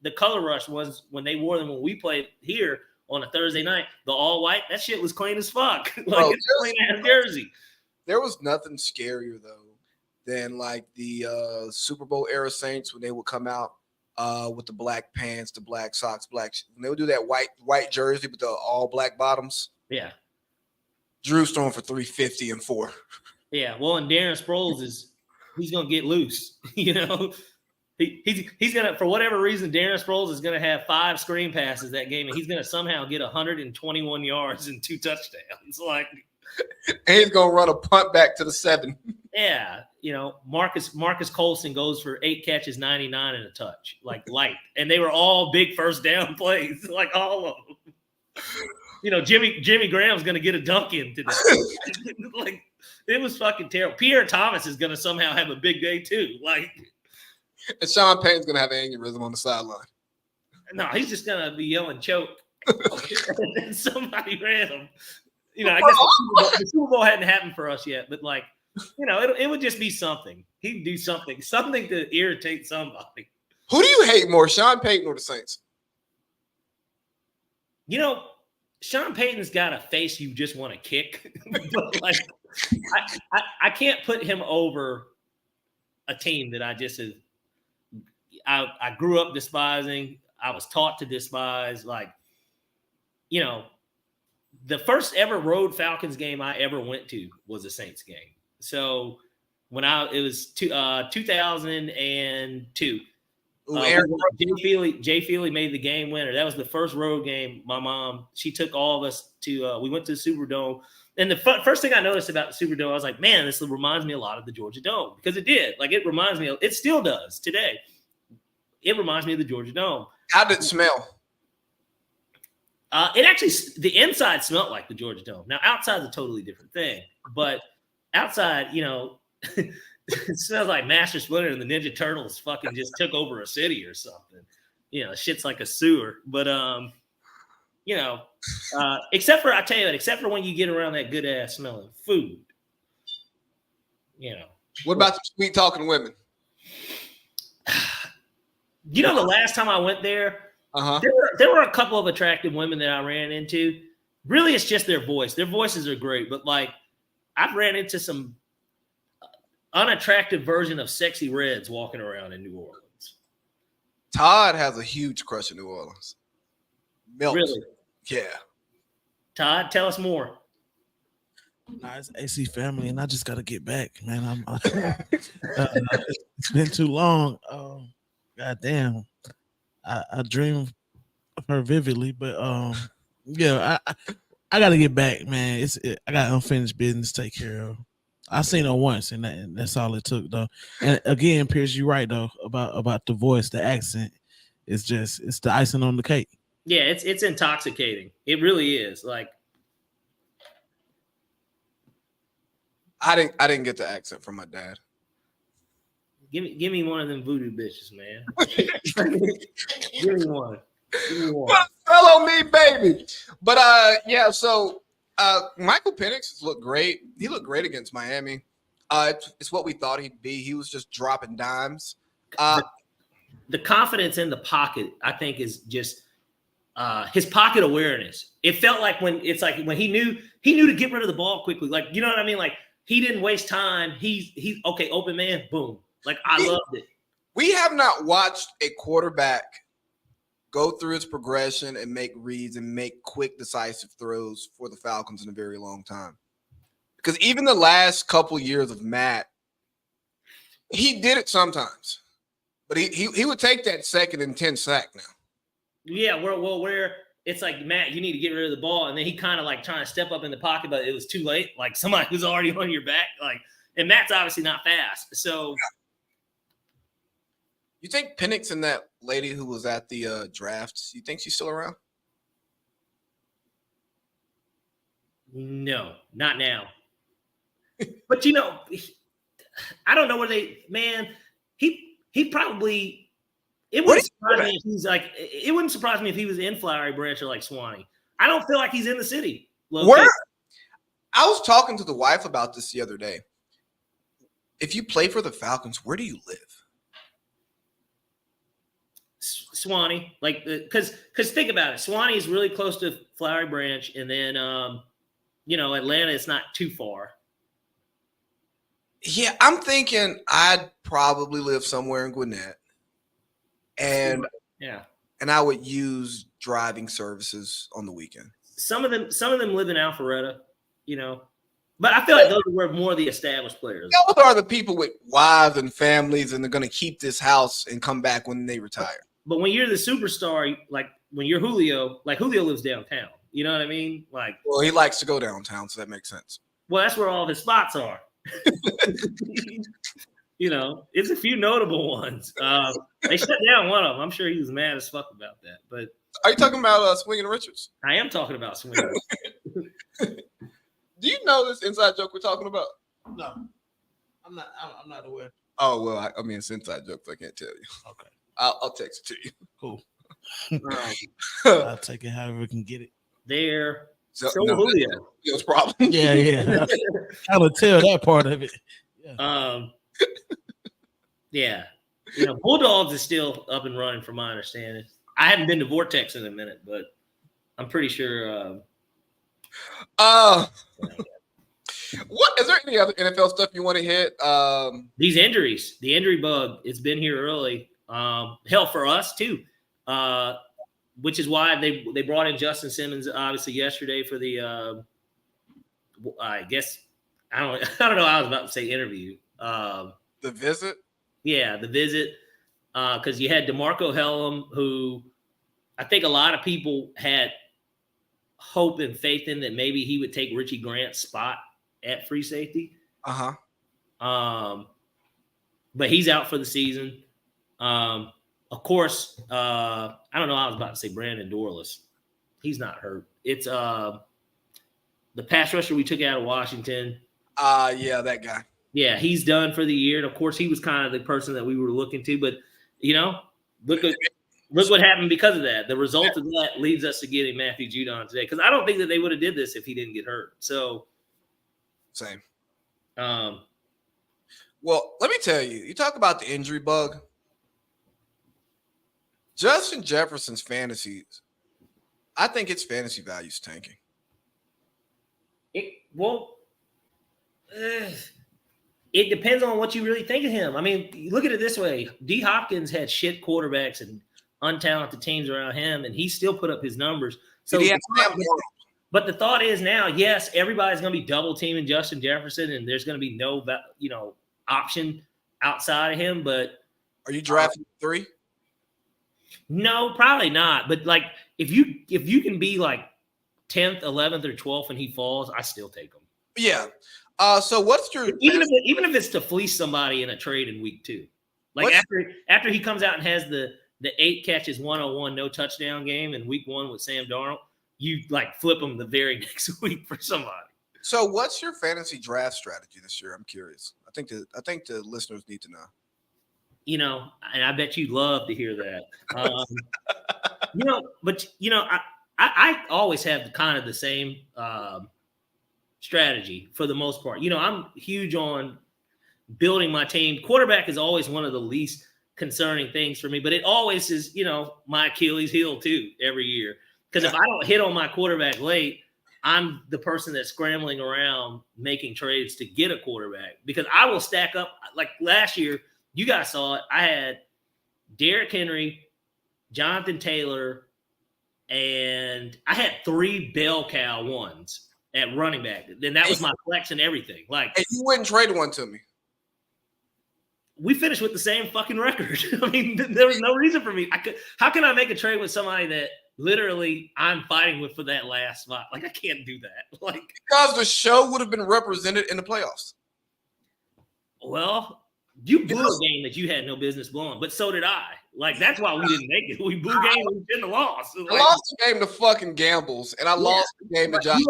the color rush ones when they wore them when we played here on a Thursday night, the all white, that shit was clean as fuck. Like, it's a clean ass jersey. There was nothing scarier though than like the Super Bowl era Saints when they would come out with the black pants, the black socks, when they would do that white jersey with the all black bottoms. Yeah. Drew's throwing for 350 and 4. Yeah, well, and Darren Sproles he's gonna get loose. You know, he's gonna, for whatever reason, Darren Sproles is gonna have 5 screen passes that game, and he's gonna somehow get 121 yards and 2 touchdowns. Like, And he's gonna run a punt back to the 7. yeah, you know, Marcus Colston goes for 8 catches, 99 and a touch, like light, and they were all big first down plays, like all of them. You know, Jimmy Graham's gonna get a dunk in today. Like, it was fucking terrible. Pierre Thomas is gonna somehow have a big day too. Like, And Sean Payton's gonna have an aneurysm on the sideline. no, he's just gonna be yelling choke. And then somebody ran him. You know, I guess the Super Bowl hadn't happened for us yet, but like, you know, it would just be something. He'd do something to irritate somebody. Who do you hate more, Sean Payton or the Saints? You know, Sean Payton's got a face you just want to kick. But like, I can't put him over a team that I just I grew up despising. I was taught to despise. Like, you know, the first ever road Falcons game I ever went to was a Saints game. So when it was 2002. Jay Feely made the game winner. That was the first road game. My mom, she took all of us to. We went to the Superdome, and the first thing I noticed about the Superdome, I was like, "Man, this reminds me a lot of the Georgia Dome," because it did. Like, it reminds me. It still does today. It reminds me of the Georgia Dome. How did it smell? It actually, the inside smelled like the Georgia Dome. Now, outside's a totally different thing, but outside, you know. It smells like Master Splinter and the Ninja Turtles fucking just took over a city or something. You know, shit's like a sewer. But you know, except for, I tell you what, except for when you get around that good ass smelling food. You know. What about the sweet talking women? You know, the last time I went there, there were a couple of attractive women that I ran into. Really, it's just their voice. Their voices are great, but like, I've ran into some unattractive version of Sexy Reds walking around in New Orleans. Todd has a huge crush in New Orleans. Milk. Really? Yeah. Todd, tell us more. Nah, it's AC family, and I just got to get back, man. It's been too long. God damn. I dream of her vividly, but yeah, I got to get back, man. I got unfinished business to take care of. I seen her once, and that's all it took, though. And again, Pierce, you're right though about the voice, the accent. It's the icing on the cake. Yeah, it's intoxicating. It really is. Like, I didn't get the accent from my dad. Give me one of them voodoo bitches, man. Give me one. Follow me, baby. But yeah. So Michael Penix has looked great. He looked great against Miami. It's what we thought he'd be. He was just dropping dimes. The confidence in the pocket, I think, is just his pocket awareness. It felt like when he knew to get rid of the ball quickly. Like, you know what I mean? Like, he didn't waste time. He okay, open man, boom. Like, I loved it. We have not watched a quarterback go through its progression and make reads and make quick, decisive throws for the Falcons in a very long time. Because even the last couple years of Matt, he did it sometimes. But he would take that 2nd and 10 sack now. Yeah, where it's like, Matt, you need to get rid of the ball. And then he kind of like trying to step up in the pocket, but it was too late. Like, somebody who's already on your back. Like, and Matt's obviously not fast. So you think Penix and that lady who was at the draft, you think she's still around? No, not now. But, you know, I don't know where he probably, it wouldn't surprise me if he's like, it wouldn't surprise me if he was in Flowery Branch or like Swanee. I don't feel like he's in the city. Where? I was talking to the wife about this the other day. If you play for the Falcons, where do you live? Swanee, like, because think about it. Swanee is really close to Flowery Branch, and then you know, Atlanta is not too far. Yeah, I'm thinking I'd probably live somewhere in Gwinnett, and I would use driving services on the weekend. Some of them live in Alpharetta. you know. But I feel like those were more the established players. Those are the people with wives and families, and they're going to keep this house and come back when they retire. But when you're the superstar, like when you're Julio, like Julio lives downtown. You know what I mean? Like, Well, he likes to go downtown, so that makes sense. well, that's where all of his spots are. You know, it's a few notable ones. They shut down one of them. I'm sure he was mad as fuck about that. But Are you talking about Swinging Richards? I am talking about Swinging. Do you know this inside joke we're talking about? No, I'm not. I'm not aware. Oh, well, I mean, it's inside jokes. I can't tell you. Okay, I'll text it to you. cool. Um, I'll take it however we can get it. There. So no, Julio. Julio's problem. Yeah. I would tell that part of it. Yeah. You know, Bulldogs is still up and running from my understanding. I haven't been to Vortex in a minute, but I'm pretty sure. What is there any other NFL stuff you want to hit? These injuries, the injury bug, it's been here early. Hell, for us too. Which is why they brought in Justin Simmons obviously yesterday for the I guess I don't know. I was about to say interview. The visit. Yeah, the visit. Because you had DeMarco Hellum, who I think a lot of people had hope and faith in that maybe he would take Richie Grant's spot at free safety. Uh-huh. But he's out for the season. Of course, I don't know. I was about to say Brandon Dorless. He's not hurt. It's the pass rusher we took out of Washington. Yeah, that guy. Yeah, he's done for the year. And of course, he was kind of the person that we were looking to. But, you know, look what happened because of that. The result of that leads us to getting Matthew Judon today. Because I don't think that they would have did this if he didn't get hurt. So, Same. um, Well, let me tell you, you talk about the injury bug. Justin Jefferson's fantasies, I think his fantasy value is tanking. It depends on what you really think of him. I mean, look at it this way. D. Hopkins had shit quarterbacks and untalented teams around him, and he still put up his numbers. So, but the thought is now, yes, everybody's going to be double teaming Justin Jefferson, and there's going to be no, option outside of him. But are you drafting 3? No, probably not. But like, if you can be like 10th, 11th, or 12th, and he falls, I still take him. Yeah. So what's your even if it's to fleece somebody in a trade in week 2, like after he comes out and has the 8 catches 101 no touchdown game in week 1 with Sam Darnold, you like flip him the very next week for somebody. So what's your fantasy draft strategy this year? I'm curious. I think the listeners need to know. You know, and I bet you'd love to hear that. I always have kind of the same strategy for the most part. You know, I'm huge on building my team. Quarterback is always one of the least concerning things for me, but it always is, my Achilles heel too every year. Because if I don't hit on my quarterback late, I'm the person that's scrambling around making trades to get a quarterback, because I will stack up. Like last year, you guys saw it. I had Derrick Henry, Jonathan Taylor, and I had 3 bell cow ones at running back. Then that was my flex and everything. Like, and you wouldn't trade one to me. We finished with the same fucking record. I mean, there was no reason for me. How can I make a trade with somebody that literally I'm fighting with for that last spot? Like, I can't do that. Like, because the show would have been represented in the playoffs. Well, you blew a game that you had no business blowing, but so did I. Like, that's why we didn't make it. We blew games we shouldn't have lost. I lost the game to fucking Gambles, and I lost the game to Josh.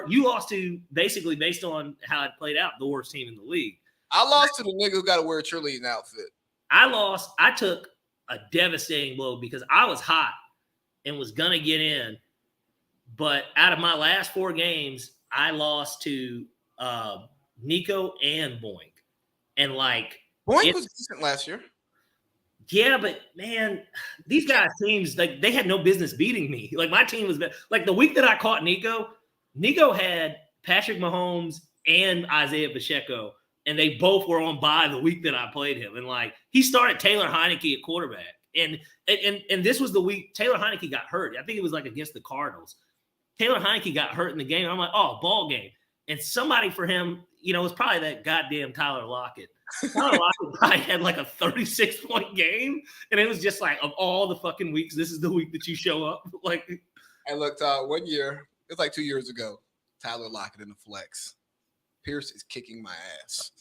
You lost to basically, based on how it played out, the worst team in the league. I lost to the nigga who got to wear a cheerleading outfit. I took a devastating blow because I was hot and was going to get in. But out of my last 4 games, I lost to Nico and Boink. And like, Boink was decent last year. Yeah, but man, these guys' teams, like, they had no business beating me. Like, my team was like, the week that I caught Nico had Patrick Mahomes and Isaiah Pacheco, and they both were on bye the week that I played him. And like, he started Taylor Heineke at quarterback, and this was the week Taylor Heineke got hurt. I think it was like against the Cardinals. Taylor Heineke got hurt in the game. I'm like, oh, ball game. And somebody for him, you know, it was probably that goddamn Tyler Lockett. Tyler Lockett probably had like a 36-point game. And it was just like, of all the fucking weeks, this is the week that you show up. Like, I looked out 1 year. It was like 2 years ago. Tyler Lockett in the flex. Pierce is kicking my ass.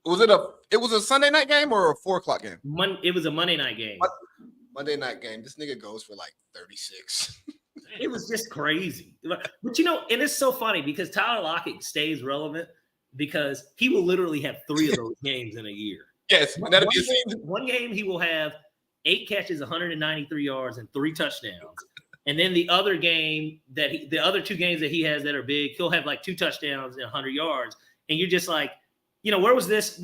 It was a Sunday night game or a 4:00 game? it was a Monday night game. Monday night game. This nigga goes for like 36. It was just crazy. But you know, and it's so funny because Tyler Lockett stays relevant because he will literally have 3 of those games in a year. Yes, and that'll be a season. One game he will have 8 catches, 193 yards, and 3 touchdowns. And then the other game the other 2 games that he has that are big, he'll have like 2 touchdowns and 100 yards. And you're just like, you know, where was this?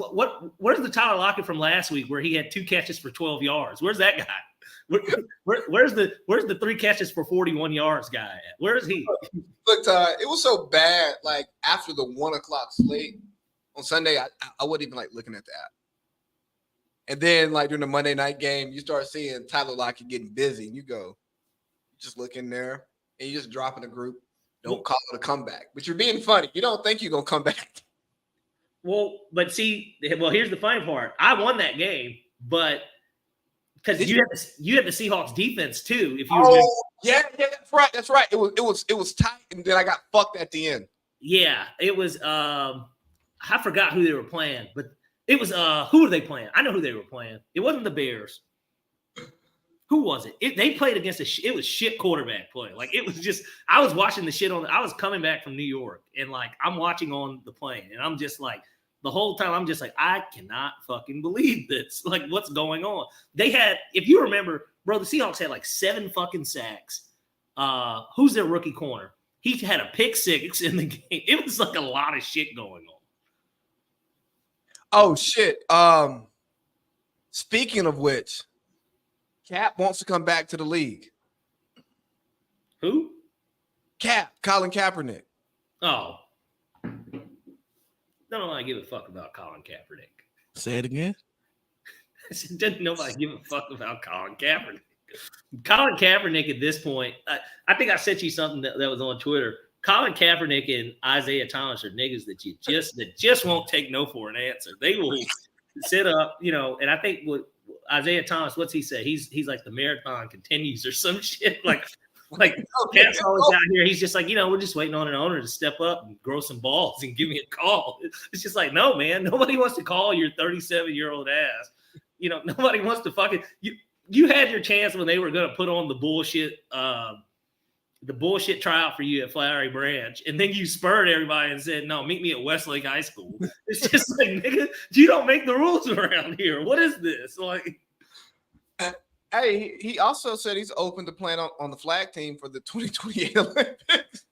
Where's the Tyler Lockett from last week where he had 2 catches for 12 yards? Where's that guy? Where's the 3 catches for 41 yards guy at? Where is he? Look, it was so bad. Like after the 1:00 slate on Sunday, I wasn't even like looking at the app. And then like during the Monday night game, you start seeing Tyler Lockett getting busy, and you go, you just look in there and you just drop in the group. Don't call it a comeback, but you're being funny. You don't think you're gonna come back. Well, but see, here's the funny part. I won that game, but because you had the Seahawks defense too. If you yeah, that's right. It was tight, and then I got fucked at the end. Yeah, it was. I forgot who they were playing, but it was. Who were they playing? I know who they were playing. It wasn't the Bears. Who was it? They played against it was shit quarterback play. Like it was just. I was watching the shit I was coming back from New York, and like I'm watching on the plane, and I'm just like. The whole time I'm just like, I cannot fucking believe this. Like, what's going on? They had, if you remember, bro, the Seahawks had like 7 fucking sacks. Who's their rookie corner? He had a pick 6 in the game. It was like a lot of shit going on. Oh shit. Speaking of which, Cap wants to come back to the league. Who? Colin Kaepernick. Oh. Don't nobody give a fuck about Colin Kaepernick. Say it again. Doesn't nobody give a fuck about Colin Kaepernick. Colin Kaepernick at this point, I think I sent you something that was on Twitter. Colin Kaepernick and Isaiah Thomas are niggas that just won't take no for an answer. They will sit up, you know. And I think what Isaiah Thomas, what's he say? He's like the marathon continues or some shit. Like Cap's always out here. He's just like, you know, we're just waiting on an owner to step up and grow some balls and give me a call. It's just like, no, man, nobody wants to call your 37-year-old ass. You know, nobody wants to fucking you had your chance when they were going to put on the bullshit tryout for you at Flowery Branch, and then you spurred everybody and said, no, meet me at Westlake High School. It's just like, nigga, you don't make the rules around here. What is this? Like, hey, he also said he's open to playing on the flag team for the 2028 Olympics.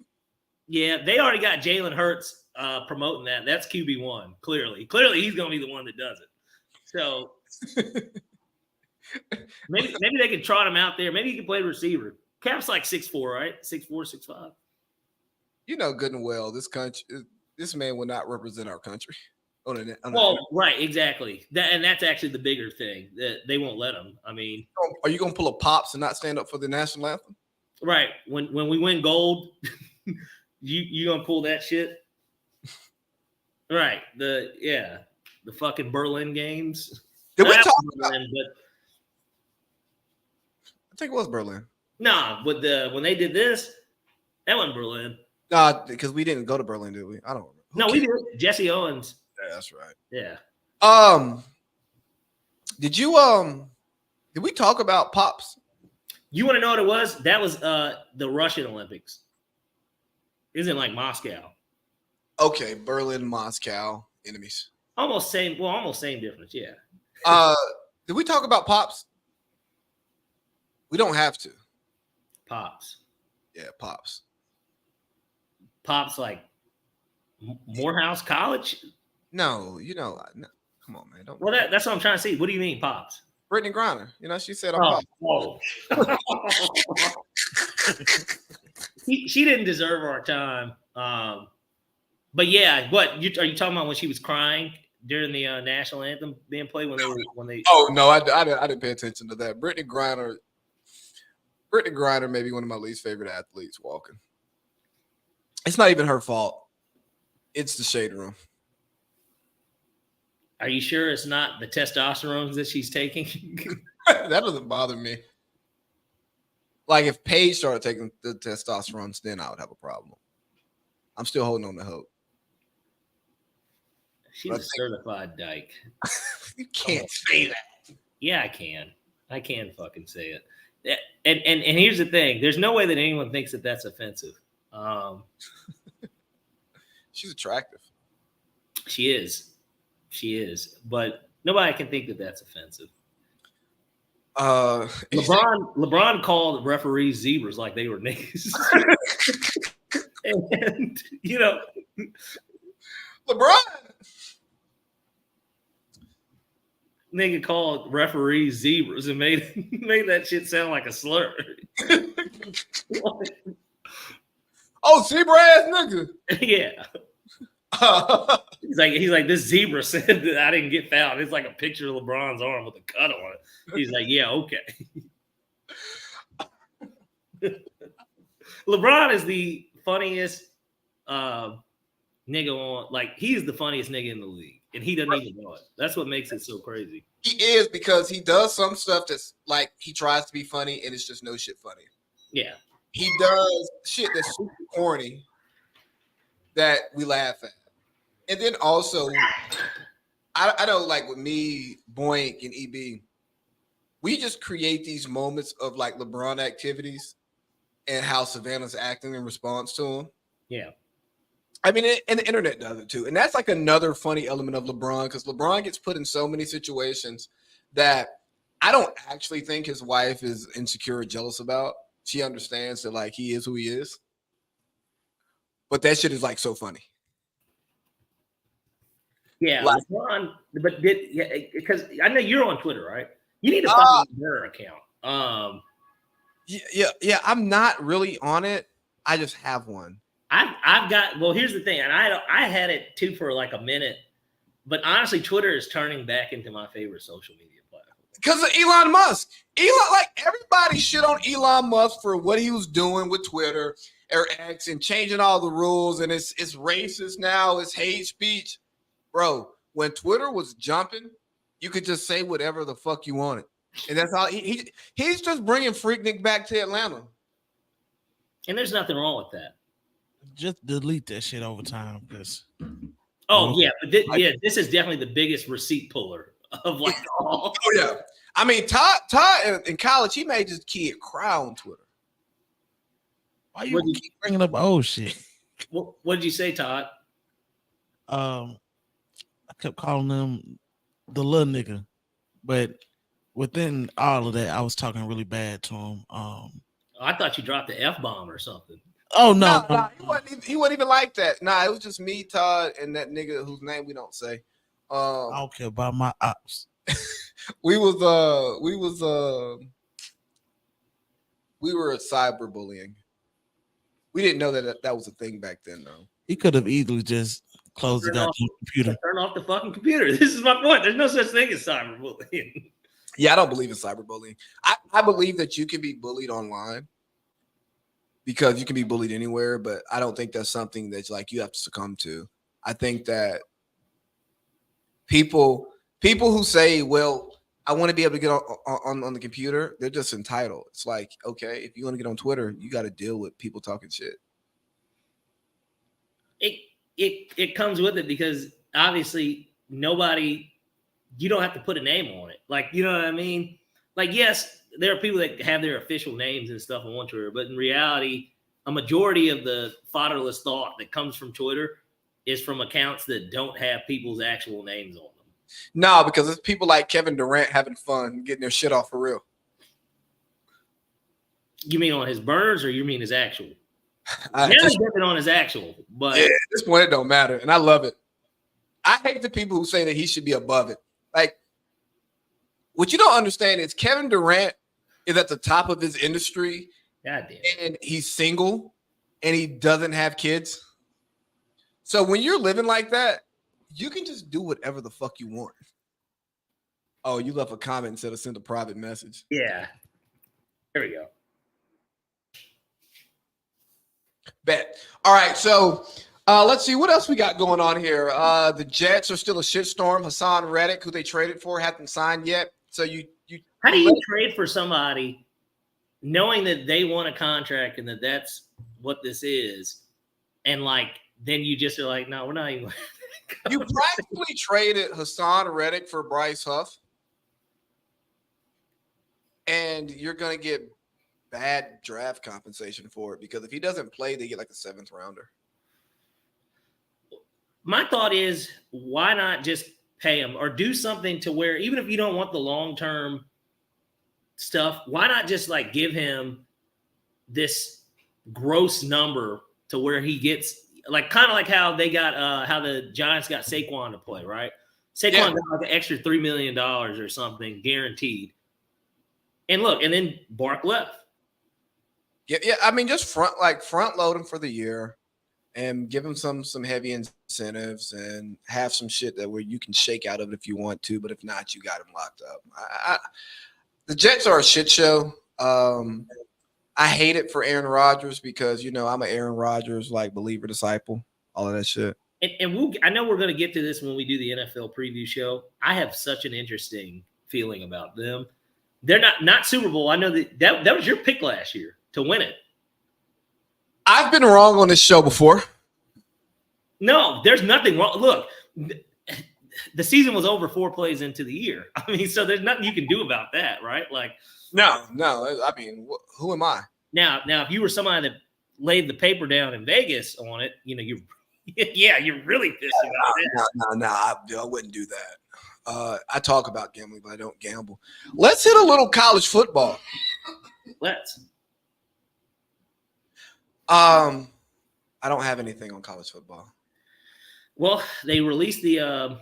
Yeah, they already got Jalen Hurts promoting that. That's QB1, clearly. Clearly, he's going to be the one that does it. So maybe they can trot him out there. Maybe he can play receiver. Cap's like 6'4", right? 6'4", 6'5". You know good and well this man will not represent our country. Right, exactly. That's actually the bigger thing that they won't let him. I mean, are you gonna pull a Pops and not stand up for the national anthem? Right. When we win gold, you gonna pull that shit? Right. The fucking Berlin games. Did we talk about? Berlin, but I think it was Berlin. Nah, but when they did this, that wasn't Berlin. Nah, because we didn't go to Berlin, did we? I don't remember. No, we did. Jesse Owens. Yeah, that's right. Yeah. Did we talk about Pops? You want to know what it was? That was the Russian Olympics. It was in like Moscow. Okay, Berlin, Moscow, enemies. Almost same difference, yeah. Did we talk about Pops? We don't have to. Pops. Yeah, Pops. Pops like Morehouse College? No, no, come on, man. Don't. Well, that's what I'm trying to see. What do you mean, Pops? Brittany Griner. She said I'm Pops. She didn't deserve our time. But yeah, what are you talking about when she was crying during the national anthem being played when they? Oh no, I didn't pay attention to that. Brittany Griner may be one of my least favorite athletes walking. It's not even her fault. It's the shade room. Are you sure it's not the testosterone that she's taking? That doesn't bother me. Like if Paige started taking the testosterone, then I would have a problem. I'm still holding on to hope. She's a certified dyke. You can't say that. Yeah, I can. I can fucking say it. And here's the thing: there's no way that anyone thinks that that's offensive. She's attractive. She is, but nobody can think that that's offensive. LeBron called referees zebras like they were niggas. And you know, LeBron. Nigga called referees zebras and made that shit sound like a slur. Oh, zebra ass nigga. Yeah. He's like, this zebra said that I didn't get fouled. It's like a picture of LeBron's arm with a cut on it. He's like, yeah, okay. LeBron is the funniest nigga on, like, he's the funniest nigga in the league, and he doesn't even know it. That's what makes it so crazy. He is, because he does some stuff that's like he tries to be funny and it's just no shit funny. Yeah. He does shit that's super corny that we laugh at. And then also, I know, like with me, Boink, and EB, we just create these moments of like LeBron activities and how Savannah's acting in response to him. Yeah. I mean, and the internet does it too. And that's like another funny element of LeBron, because LeBron gets put in so many situations that I don't actually think his wife is insecure or jealous about. She understands that like he is who he is. But that shit is like so funny. Yeah, like, LeBron, but because I know you're on Twitter, right? You need to find a Twitter account. Yeah. I'm not really on it. I just have one. I've got. Well, here's the thing, and I had it too for like a minute, but honestly, Twitter is turning back into my favorite social media platform because of Elon Musk. Like everybody shit on Elon Musk for what he was doing with Twitter or X and changing all the rules, and it's racist now. It's hate speech, bro. When Twitter was jumping, you could just say whatever the fuck you wanted, and that's how he's just bringing Freaknik back to Atlanta. And there's nothing wrong with that. Just delete that shit over time, because. Oh yeah, but this is definitely the biggest receipt puller of like all. Oh yeah, I mean Todd in college, he made his kid cry on Twitter. Why you keep bringing up old shit? What did you say, Todd? I kept calling him the little nigga, but within all of that, I was talking really bad to him. I thought you dropped the F-bomb or something. Oh no, he wasn't even like that. Nah, it was just me, Todd, and that nigga whose name we don't say. I don't care about my ops. we were cyberbullying. We didn't know that was a thing back then, though. He could have easily just closed the goddamn computer. Turn off the fucking computer. This is my point. There's no such thing as cyberbullying. Yeah, I don't believe in cyberbullying. I believe that you can be bullied online, because you can be bullied anywhere, but I don't think that's something that like you have to succumb to. I think that people who say, well, I want to be able to get on the computer, they're just entitled. It's like, okay, if you want to get on Twitter, you got to deal with people talking shit. It comes with it, because obviously you don't have to put a name on it. Like, you know what I mean? Like, yes, there are people that have their official names and stuff on Twitter, but in reality, a majority of the fatherless thought that comes from Twitter is from accounts that don't have people's actual names on them. No, because it's people like Kevin Durant having fun, getting their shit off for real. You mean on his burners, or you mean his actual? Now he's dipping on his actual, but yeah, at this point it don't matter, and I love it. I hate the people who say that he should be above it. Like, what you don't understand is Kevin Durant is at the top of his industry. goddamn, And he's single and he doesn't have kids. So when you're living like that, you can just do whatever the fuck you want. Oh, you left a comment instead of send a private message. yeah. There we go. Bet. All right. So Let's see what else we got going on here. The Jets are still a shitstorm. Hassan Reddick, who they traded for, hasn't signed yet. So you How do you trade for somebody knowing that they want a contract and that that's what this is, and like then you just are like, no, we're not even. you practically traded Hassan Reddick for Bryce Huff, and you're gonna get bad draft compensation for it because if he doesn't play, they get like a 7th rounder. My thought is, why not just pay him or do something to where even if you don't want the long-term stuff, why not just like give him this gross number to where he gets like kind of like how they got how the Giants got Saquon to play, right? Saquon got like an extra $3 million or something guaranteed. And look, and then Bark left. Yeah. I mean, just front load him for the year and give him some heavy incentives and have some shit that where you can shake out of it if you want to, but if not, you got him locked up. The Jets are a shit show. I hate it for Aaron Rodgers because I'm an Aaron Rodgers like believer, disciple, all of that shit. And I know we're going to get to this when we do the NFL preview show. I have such an interesting feeling about them. They're not Super Bowl. I know that was your pick last year to win it. I've been wrong on this show before. No, there's nothing wrong. Look, the season was over 4 plays into the year. I mean, so there's nothing you can do about that, right? Like, no. I mean, who am I? Now, if you were somebody that laid the paper down in Vegas on it, you're really pissed about that. No, I wouldn't do that. I talk about gambling, but I don't gamble. Let's hit a little college football. Let's. I don't have anything on college football. Well, they released the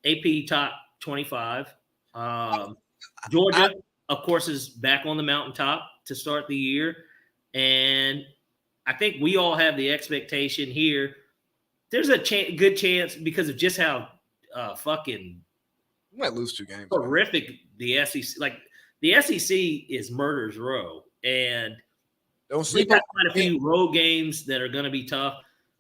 AP Top 25. Georgia, of course, is back on the mountaintop to start the year. And I think we all have the expectation here. There's a good chance because of just how fucking we might lose 2 games. Horrific the SEC. Like, the SEC is murder's row. And don't we sleep got quite a few road games that are going to be tough.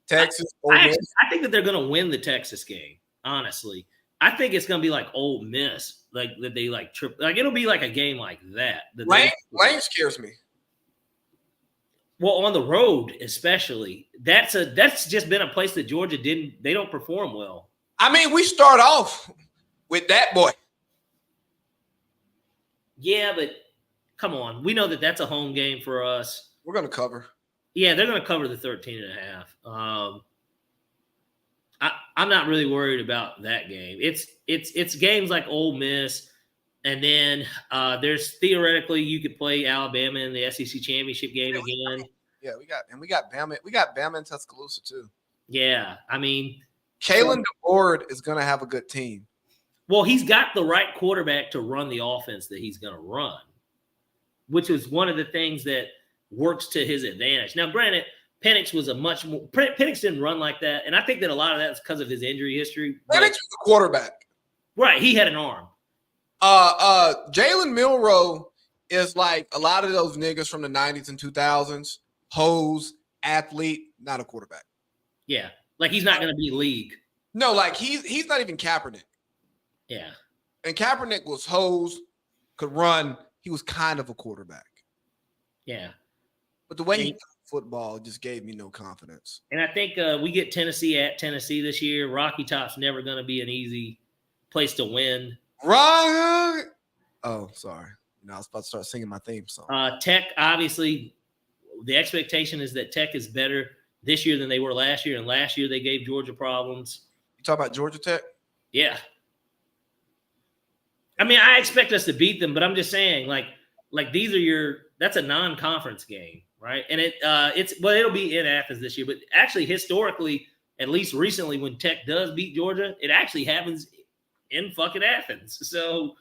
Texas. I think that they're going to win the Texas game. Honestly, I think it's going to be like Ole Miss, like that they like trip. Like it'll be like a game like that. Lane scares me. Well, on the road, especially, that's just been a place that Georgia they don't perform well. I mean, we start off with that boy. Yeah, but come on, we know that that's a home game for us. We're going to cover. Yeah, they're going to cover the 13.5. I'm not really worried about that game. It's games like Ole Miss, and then there's theoretically you could play Alabama in the SEC championship game again. Yeah, we got Bama. We got Bama and Tuscaloosa too. Yeah, I mean, Kalen DeBoer is going to have a good team. Well, he's got the right quarterback to run the offense that he's going to run, which was one of the things that works to his advantage. Now, granted, Penix was Penix didn't run like that, and I think that a lot of that is because of his injury history. Penix was the quarterback. Right, he had an arm. Jalen Milroe is like a lot of those niggas from the 90s and 2000s, hose, athlete, not a quarterback. Yeah, like he's not going to be league. No, like he's not even Kaepernick. Yeah. And Kaepernick was hose, could run. He was kind of a quarterback. Yeah. But the way he played football just gave me no confidence. And I think we get Tennessee at Tennessee this year. Rocky Top's never going to be an easy place to win. Right. Oh, sorry. I was about to start singing my theme song. Tech, obviously, the expectation is that Tech is better this year than they were last year. And last year they gave Georgia problems. You talking about Georgia Tech? Yeah. I mean, I expect us to beat them, but I'm just saying, like these are that's a non-conference game, right? And it'll be in Athens this year, but actually historically, at least recently, when Tech does beat Georgia, it actually happens in fucking Athens. So,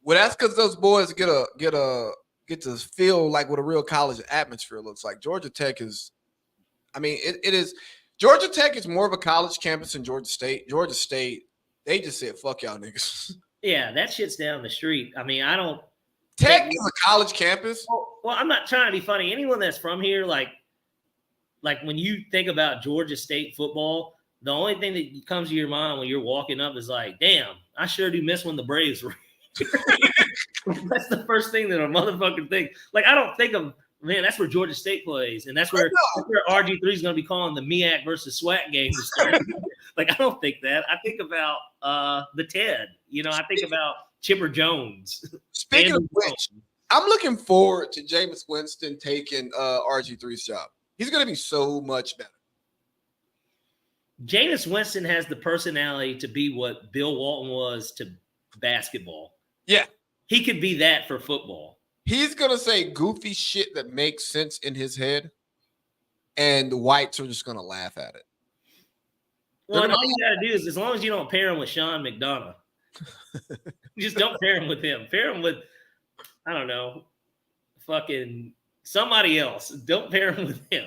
well, that's because those boys get to feel like what a real college atmosphere looks like. Georgia Tech is, I mean, it is. Georgia Tech is more of a college campus than Georgia State. Georgia State, they just said, "Fuck y'all niggas." Yeah, that shit's down the street. I mean, I don't. Tech is a college campus. Well, I'm not trying to be funny. Anyone that's from here, like, like when you think about Georgia State football, the only thing that comes to your mind when you're walking up is like, damn, I sure do miss when the Braves were. That's the first thing that a motherfucker thinks. Like, I don't think of, man, that's where Georgia State plays. And that's where RG3 is going to be calling the MEAC versus SWAC game. Like, I don't think that. I think about the TED. You know, I think about Chipper Jones. Speaking of which, I'm looking forward to Jameis Winston taking RG3's job. He's going to be so much better. Jameis Winston has the personality to be what Bill Walton was to basketball. Yeah. He could be that for football. He's going to say goofy shit that makes sense in his head, and the whites are just going to laugh at it. Well, and all you got to do is, as long as you don't pair him with Sean McDonough, just don't pair him with him. Pair him with, I don't know, fucking somebody else. Don't pair him with him.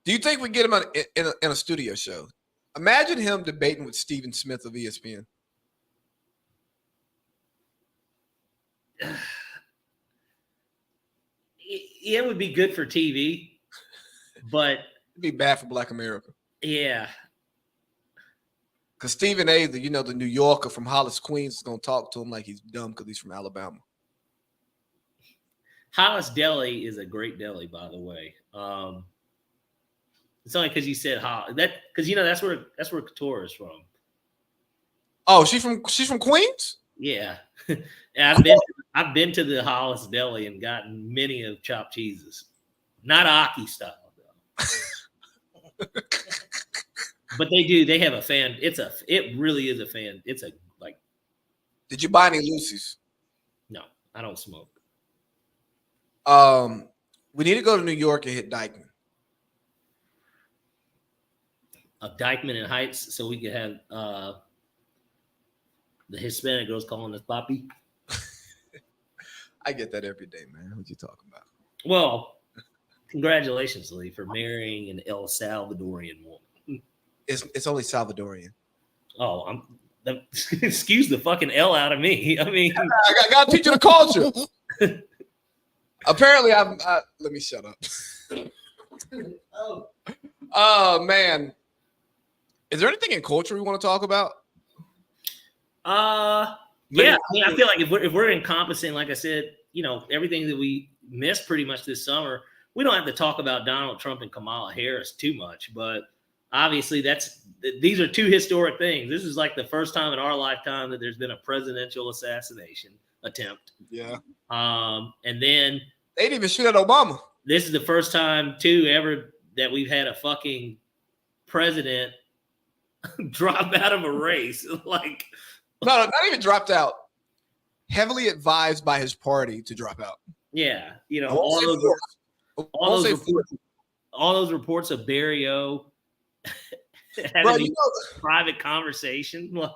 Do you think we get him in a studio show? Imagine him debating with Stephen Smith of ESPN. It would be good for TV, but it'd be bad for Black America. Yeah. Because Stephen A., the New Yorker from Hollis, Queens, is going to talk to him like he's dumb because he's from Alabama. Hollis Deli is a great deli, by the way. It's only because you said Hollis. Because that's where Couture is from. Oh, she's from Queens? Yeah. I've been to the Hollis Deli and gotten many of chopped cheeses. Not Aki style, though. But they have a fan. It really is a fan. It's a like. Did you buy any Lucy's? No, I don't smoke. We need to go to New York and hit Dykeman. Dykeman and Heights, so we could have the Hispanic girls calling us papi. I get that every day, man. What you talking about? Well, congratulations, Lee, for marrying an El Salvadorian woman. It's only Salvadorian. Oh, excuse the fucking L out of me. I mean, I got to teach you the culture. Apparently, let me shut up. Oh man, is there anything in culture we want to talk about? Yeah. I mean, I feel like if we're encompassing, like I said, everything that we missed pretty much this summer, we don't have to talk about Donald Trump and Kamala Harris too much, but obviously these are two historic things. This is like the first time in our lifetime that there's been a presidential assassination attempt. Yeah. And then they didn't even shoot at Obama. This is the first time too ever that we've had a fucking president drop out of a race. Like, no, not even dropped out. Heavily advised by his party to drop out. Yeah, all those reports of Barrio having a private conversation. Like,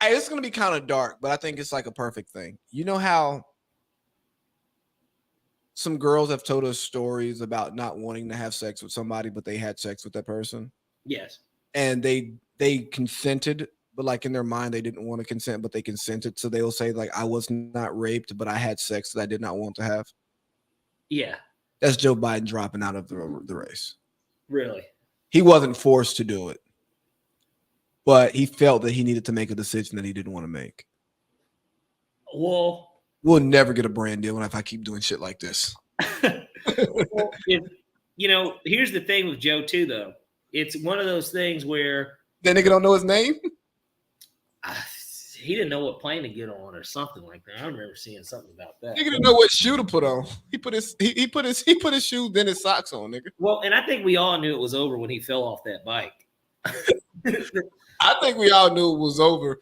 it's going to be kind of dark, but I think it's like a perfect thing. You know how some girls have told us stories about not wanting to have sex with somebody, but they had sex with that person? Yes. And they consented, but like in their mind, they didn't want to consent, but they consented. So they'll say like, I was not raped, but I had sex that I did not want to have. Yeah. That's Joe Biden dropping out of the race. Really? He wasn't forced to do it, but he felt that he needed to make a decision that he didn't want to make. Well, we'll never get a brand deal if I keep doing shit like this. Well, here's the thing with Joe too, though. It's one of those things where that nigga don't know his name. He didn't know what plane to get on or something like that. I remember seeing something about that. Nigga didn't know what shoe to put on. He put his shoe, then his socks on, nigga. Well, and I think we all knew it was over when he fell off that bike. I think we all knew it was over.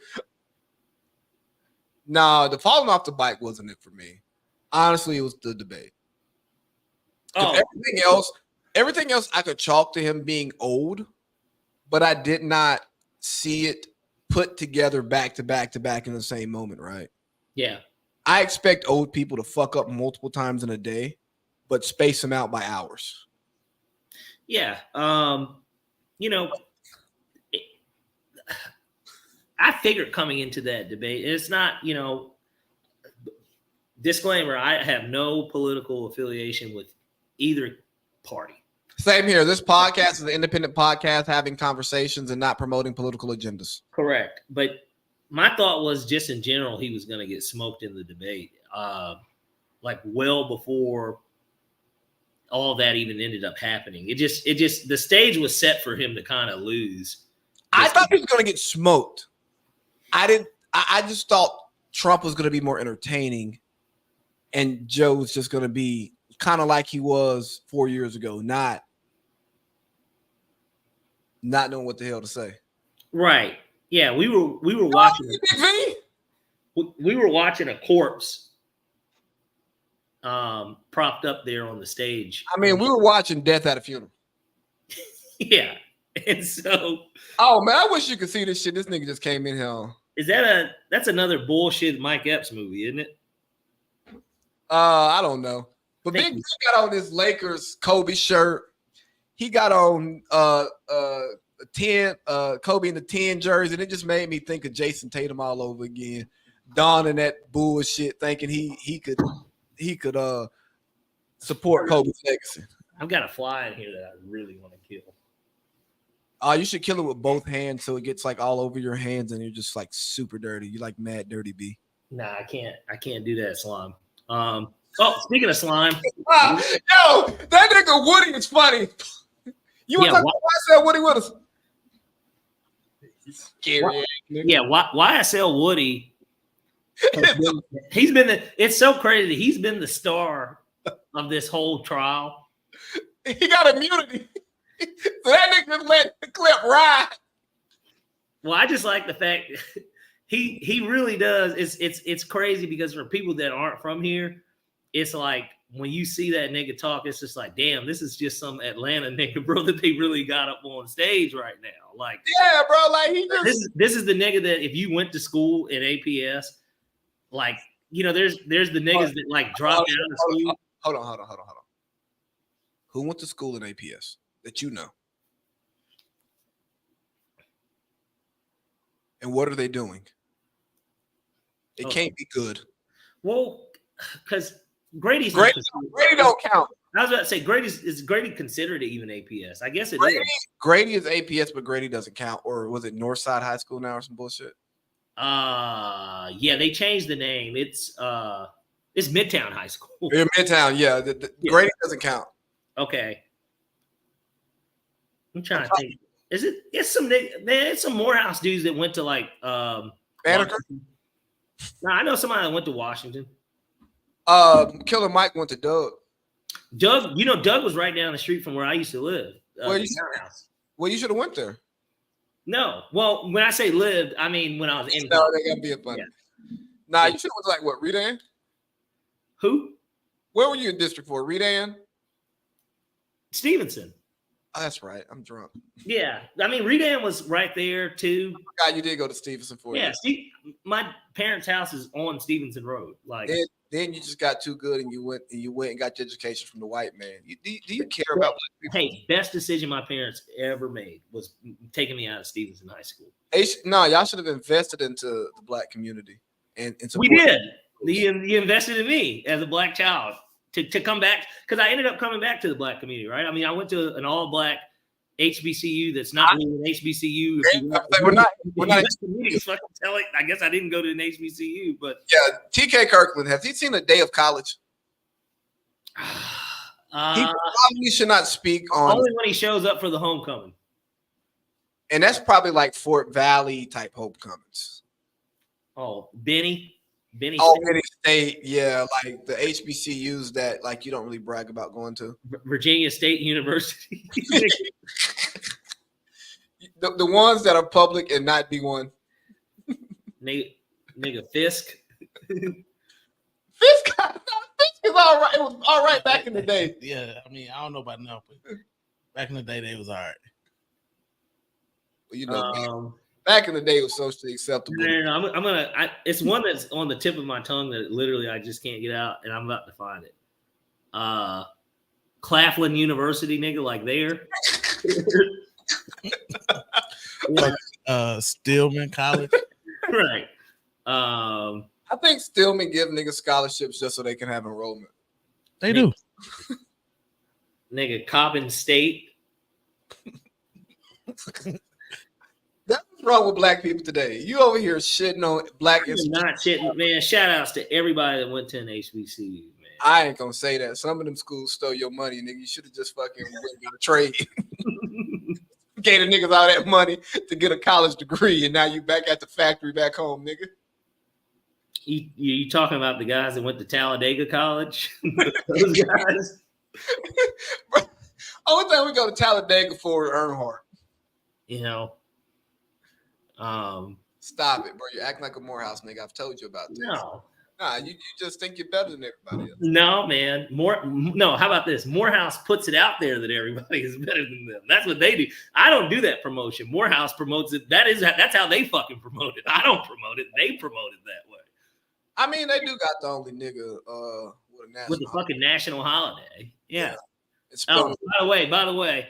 Nah, the falling off the bike wasn't it for me. Honestly, it was the debate. Oh. Everything else I could chalk to him being old, but I did not see it put together back to back in the same moment, right? Yeah. I expect old people to fuck up multiple times in a day, but space them out by hours. Yeah. I figured coming into that debate, it's not, disclaimer, I have no political affiliation with either party. Same here. This podcast is an independent podcast having conversations and not promoting political agendas. Correct. But my thought was just in general, he was going to get smoked in the debate, like well before all that even ended up happening. It just the stage was set for him to kind of lose. I thought he was going to get smoked. I just thought Trump was going to be more entertaining, and Joe was just going to be kind of like he was 4 years ago, not knowing what the hell to say. Right. Yeah, we were watching we were watching a corpse propped up there on the stage. I mean, we were watching Death at a Funeral. Yeah. And so Oh man, I wish you could see this shit. This nigga just came in here. That's another bullshit Mike Epps movie, isn't it? I don't know. But Thank Big you. B got on this Lakers Kobe shirt. He got on a 10 Kobe in the 10 jersey, and it just made me think of Jason Tatum all over again, donning that bullshit, thinking he could support Kobe's legacy. I've got a fly in here that I really want to kill. You should kill it with both hands so it gets like all over your hands and you're just like super dirty. You like mad dirty B. Nah, I can't do that, Slime. Speaking of slime, Yo, that nigga Woody is funny. You want to talk about YSL Woody with us? He's scary. ass nigga. yeah, YSL Woody. It's so crazy. He's been the star of this whole trial. He got immunity. So that nigga just let the clip ride. Well, I just like the fact he really does. It's crazy because for people that aren't from here, it's like when you see that nigga talk, it's just like, damn, this is just some Atlanta nigga, bro, that they really got up on stage right now. Like, Yeah, bro. Like he just this is the nigga that if you went to school at APS, like, there's the niggas that like dropped out of school. Hold on. Who went to school in APS that you know? And what are they doing? It can't be good. Well, because Grady's Grady don't count. I was about to say is Grady considered it even APS? I guess it Grady, is. Grady is APS, but Grady doesn't count. Or was it Northside High School now or some bullshit? Yeah, they changed the name. It's Midtown High School. In Midtown, yeah. Yeah. Grady doesn't count. Okay. I'm trying to think. It's some Morehouse dudes that went to like Banneker? Washington. No, I know somebody that went to Washington. Killer Mike went to Doug. Doug was right down the street from where I used to live. Well, the townhouse. Well, you should have went there. No. Well, when I say lived, I mean when I was in No, they gotta be a funny. Yeah. Nah, you should have went to like what, Redan? Who? Where were you in District 4? Redan? Stevenson. Oh, that's right. I'm drunk. Yeah. I mean, Redan was right there too. God, you did go to Stevenson for Yeah, my parents' house is on Stevenson Road. Like, Then you just got too good and you went and got your education from the white man. Do you care about black people? hey, best decision my parents ever made was taking me out of Stevenson High School. No, y'all should have invested into the black community and We did. You invested in me as a black child to come back, because I ended up coming back to the black community, right? I mean, I went to an all-black HBCU that's not really an HBCU. We're not. I guess I didn't go to an HBCU, but Yeah, TK Kirkland, has he seen a day of college? He probably should not speak on, only when he shows up for the homecoming. and that's probably like Fort Valley type homecomings. Oh, Benny. Oh, Benny State, yeah, like the HBCUs that like you don't really brag about going to. Virginia State University. The ones that are public and not B1. nigga Fisk. Fisk is all right. It was all right back in the day. Yeah, I mean, I don't know about now, but back in the day, they was all right. Well, you know, back in the day, it was socially acceptable. No, it's one that's on the tip of my tongue that literally I just can't get out, and I'm about to find it. Claflin University, nigga, like there. Stillman College. Right. I think Stillman give niggas scholarships just so they can have enrollment. They do. nigga, Coppin State. That's what's wrong with black people today. You over here shitting on black I'm institutions. not shitting, man. Shout outs to everybody that went to an HBCU, man. I ain't gonna say that. Some of them schools stole your money, nigga. You should have just fucking went and got a trade. Gave the niggas all that money to get a college degree, and now you back at the factory back home, nigga. You talking about the guys that went to Talladega College? Those guys. Only time we go to Talladega for Earnhardt. You know. Stop it, bro. You're acting like a Morehouse nigga. I've told you about this. No. Nah, you just think you're better than everybody else. No, man. No, how about this? Morehouse puts it out there that everybody is better than them. That's what they do. I don't do that promotion. Morehouse promotes it. That's how they fucking promote it. I don't promote it. They promote it that way. I mean, they do got the only nigga with a national With the fucking national holiday. Yeah. It's Oh, by the way,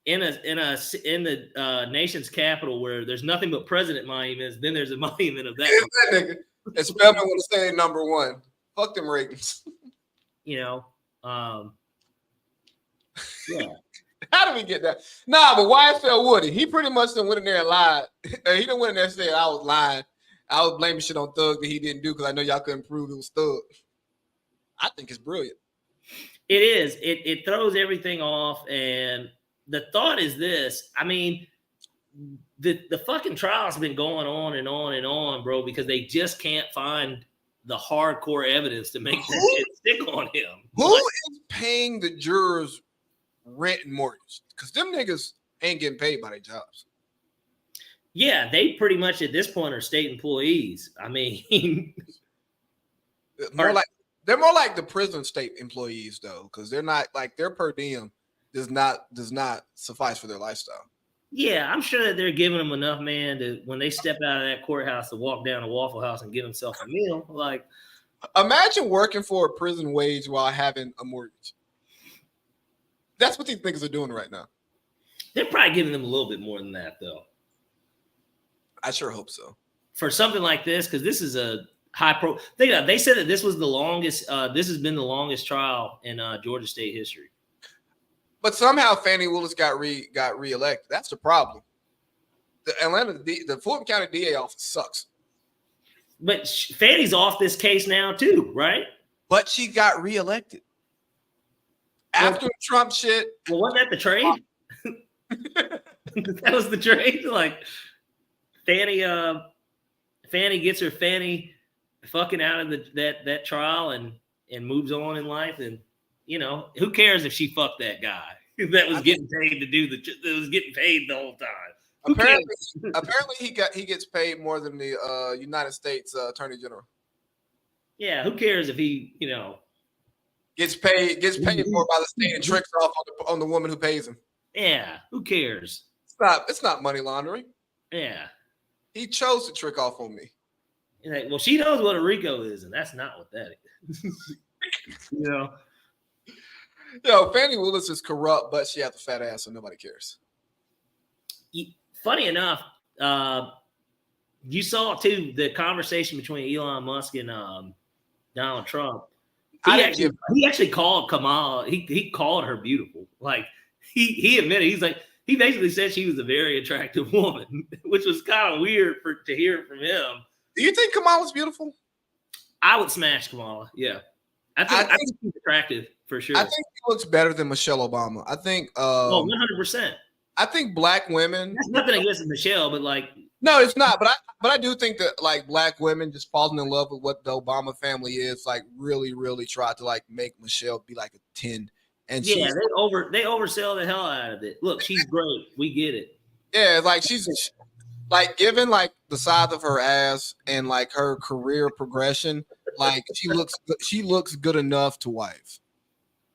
in the nation's capital where there's nothing but president monuments, then there's a monument of that. that nigga. And Spellman would have said number one. Fuck them ratings. You know, yeah. How do we get that? Nah, but YSL Woody, he pretty much done went in there and lied. He done went in there and said I was lying. I was blaming shit on Thug that he didn't do because I know y'all couldn't prove it was Thug. I think it's brilliant. It is. It throws everything off, and the thought is this. I mean, the fucking trial's been going on and on and on, bro, because they just can't find the hardcore evidence to make that shit stick on him. Who is paying the jurors rent and mortgage? Because them niggas ain't getting paid by their jobs. Yeah, they pretty much at this point are state employees. I mean, They're more like the prison state employees though, because they're not like their per diem does not suffice for their lifestyle. yeah, I'm sure that they're giving them enough, man, to when they step out of that courthouse to walk down to Waffle House and get themselves a meal. Like, imagine working for a prison wage while having a mortgage. That's what these niggas are doing right now. they're probably giving them a little bit more than that, though, I sure hope so. for something like this, because this is a high pro. They said that this was the longest. This has been the longest trial in Georgia State history. But somehow Fannie Willis got reelected. That's the problem. The Fulton County DA office sucks. But Fannie's off this case now too, right? But she got reelected after the Trump shit. Well, wasn't that the trade? That was the trade. Like Fannie gets her fanny fucking out of that trial and moves on in life, and you know, who cares if she fucked that guy that was getting paid to do that was getting paid the whole time? Apparently he gets paid more than the United States Attorney General. Yeah, who cares if he, you know, Gets paid more by the state and tricks off on the woman who pays him. yeah, who cares? It's not money laundering. Yeah. He chose to trick off on me. Like, well, she knows what a RICO is, and that's not what that is. You know? Yo, Fannie Willis is corrupt, but she has a fat ass, so nobody cares. Funny enough, you saw too the conversation between Elon Musk and Donald Trump. He actually called Kamala. He called her beautiful. Like he admitted, he basically said she was a very attractive woman, which was kind of weird to hear from him. Do you think Kamala's beautiful? I would smash Kamala. Yeah, I think she's attractive for sure. I think she looks better than Michelle Obama. I think 100%. I think black women. That's nothing against Michelle, but like, no, it's not. But I do think that like black women just falling in love with what the Obama family is, like really, really try to like make Michelle be like a 10. And yeah, they oversell the hell out of it. Look, she's great. We get it. Yeah, like she's like given like the size of her ass and like her career progression, like she looks good enough to wife.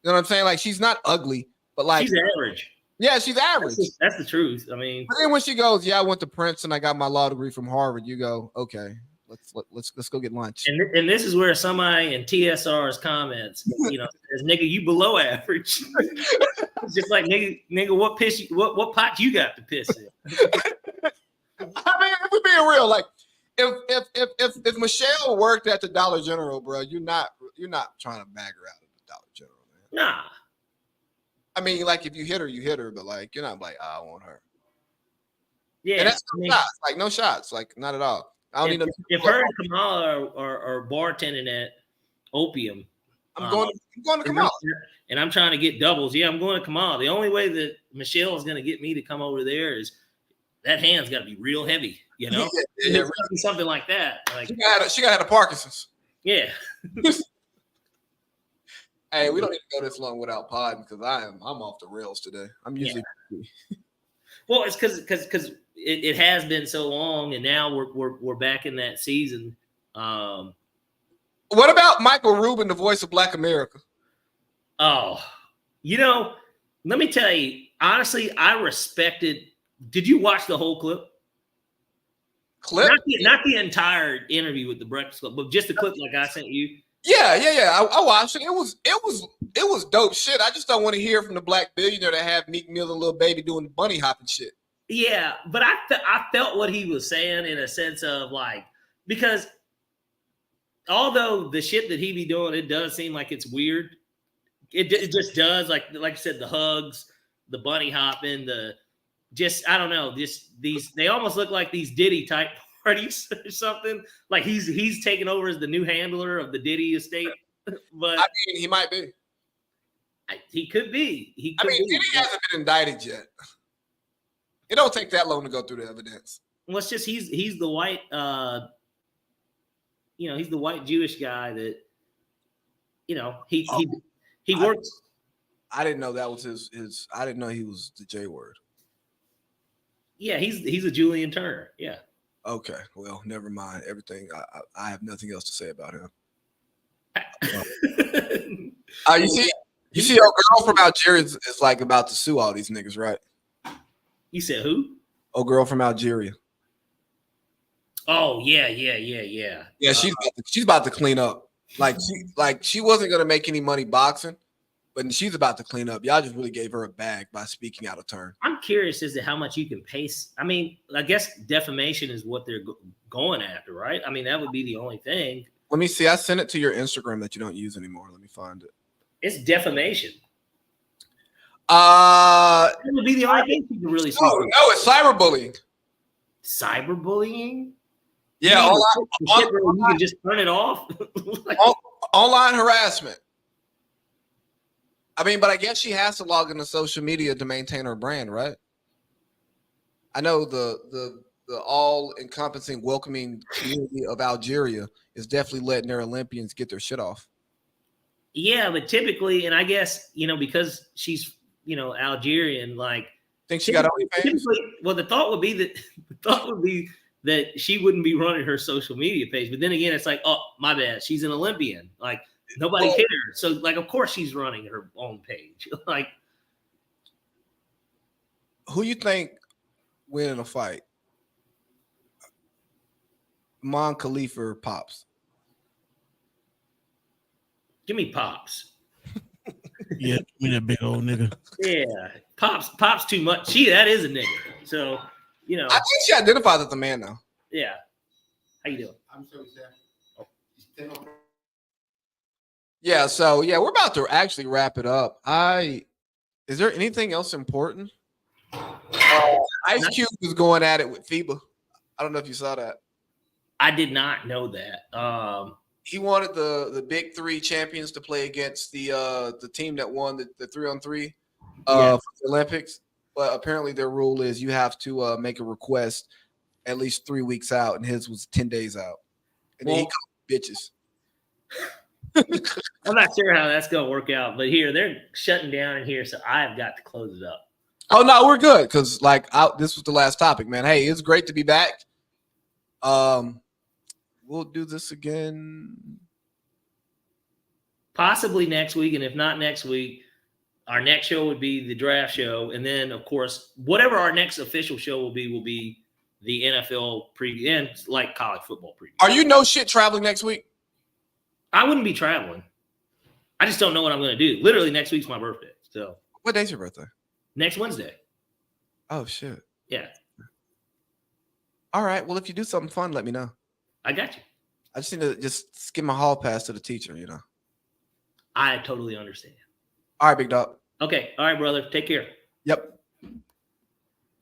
You know what I'm saying? Like she's not ugly, but like she's average. Yeah, she's average. That's the truth. I mean, but then when she goes, "Yeah, I went to Princeton. I got my law degree from Harvard." You go, "Okay, let's go get lunch." And this is where somebody in TSR's comments, you know, says, "Nigga, you below average." It's just like nigga, what pot you got to piss in? I mean, if we're being real, like if Michelle worked at the Dollar General, bro, you're not trying to bag her out of the Dollar General, man. Nah. I mean, like if you hit her, you hit her, but like you're not like, I want her. Yeah, And that's I no mean, shots, like no shots, like not at all. I don't if, need if her and Kamala are bartending at Opium, I'm going to Kamala. and I'm trying to get doubles. Yeah, I'm going to Kamala. The only way that Michelle is going to get me to come over there is that hand's got to be real heavy, you know? Yeah, It's gotta be something like that. Like, she got a Parkinson's. yeah. Hey, we don't need to go this long without podding because I'm off the rails today. I'm usually Well, it's because it has been so long, and now we're back in that season. What about Michael Rubin, the voice of Black America? Oh, you know, let me tell you, honestly, I respected. Did you watch the whole clip? Not the entire interview with the Breakfast Club, but just the clip like I sent you. Yeah. I watched it. It was dope shit. I just don't want to hear from the black billionaire that have Meek Mill and Lil Baby doing bunny hopping shit. Yeah, but I felt what he was saying in a sense of like, because although the shit that he be doing, it does seem like it's weird. It just does, like I said, the hugs, the bunny hopping, I don't know, they almost look like these Diddy type parties or something. Like he's taking over as the new handler of the Diddy estate. But I mean, he might be. He could be. Diddy hasn't been indicted yet. It don't take that long to go through the evidence. Well, it's just he's the white, he's the white Jewish guy that, he works. I didn't know that was his. I didn't know he was the J word. Yeah, he's a Julian Turner. Yeah. Okay, well, never mind. Everything. I have nothing else to say about him. You see, our girl from Algeria is like about to sue all these niggas, right? You said who? Oh, girl from Algeria. Oh yeah. Yeah, she's about to clean up. Like she wasn't gonna make any money boxing, but she's about to clean up. Y'all just really gave her a bag by speaking out of turn. I'm curious as to how much you can pay. I mean, I guess defamation is what they're going after, right? I mean, that would be the only thing. Let me see. I sent it to your Instagram that you don't use anymore. Let me find it. It's defamation. That would be the only thing you can really see. No, it's cyberbullying. Cyberbullying? Yeah, you can just turn it off. Online harassment. I mean, but I guess she has to log into social media to maintain her brand, right? I know the all-encompassing, welcoming community of Algeria is definitely letting their Olympians get their shit off. Yeah, but typically, and I guess because she's Algerian, like think she got OnlyFans? Well, the thought would be that she wouldn't be running her social media page. But then again, it's like, oh, my bad, she's an Olympian. Like nobody cares. So like, of course, she's running her own page. Like, who you think win in a fight? Mon Khalifa or Pops? Give me Pops. Yeah, give me that big old nigga. Yeah, Pops too much. That is a nigga. So, I think she identifies as a man now. Yeah. How you doing? I'm so sad. Yeah, so we're about to actually wrap it up. Is there anything else important? Ice Cube was going at it with FIBA. I don't know if you saw that. I did not know that. He wanted the big three champions to play against the team that won the 3-on-3 for the Olympics. But apparently their rule is you have to make a request at least 3 weeks out, and his was 10 days out. And then he called bitches. I'm not sure how that's gonna work out, but here they're shutting down in here, so I've got to close it up. Oh no, we're good because this was the last topic, man. Hey, it's great to be back. We'll do this again possibly next week, and if not next week, our next show would be the draft show, and then of course, whatever our next official show will be the NFL preview and like college football preview. Are you no shit traveling next week? I wouldn't be traveling. I just don't know what I'm going to do. Literally, next week's my birthday. So, what day's your birthday? Next Wednesday. Oh shit. Yeah. All right. Well, if you do something fun, let me know. I got you. I just need to skip my hall pass to the teacher. I totally understand. All right, big dog. Okay. All right, brother. Take care. Yep.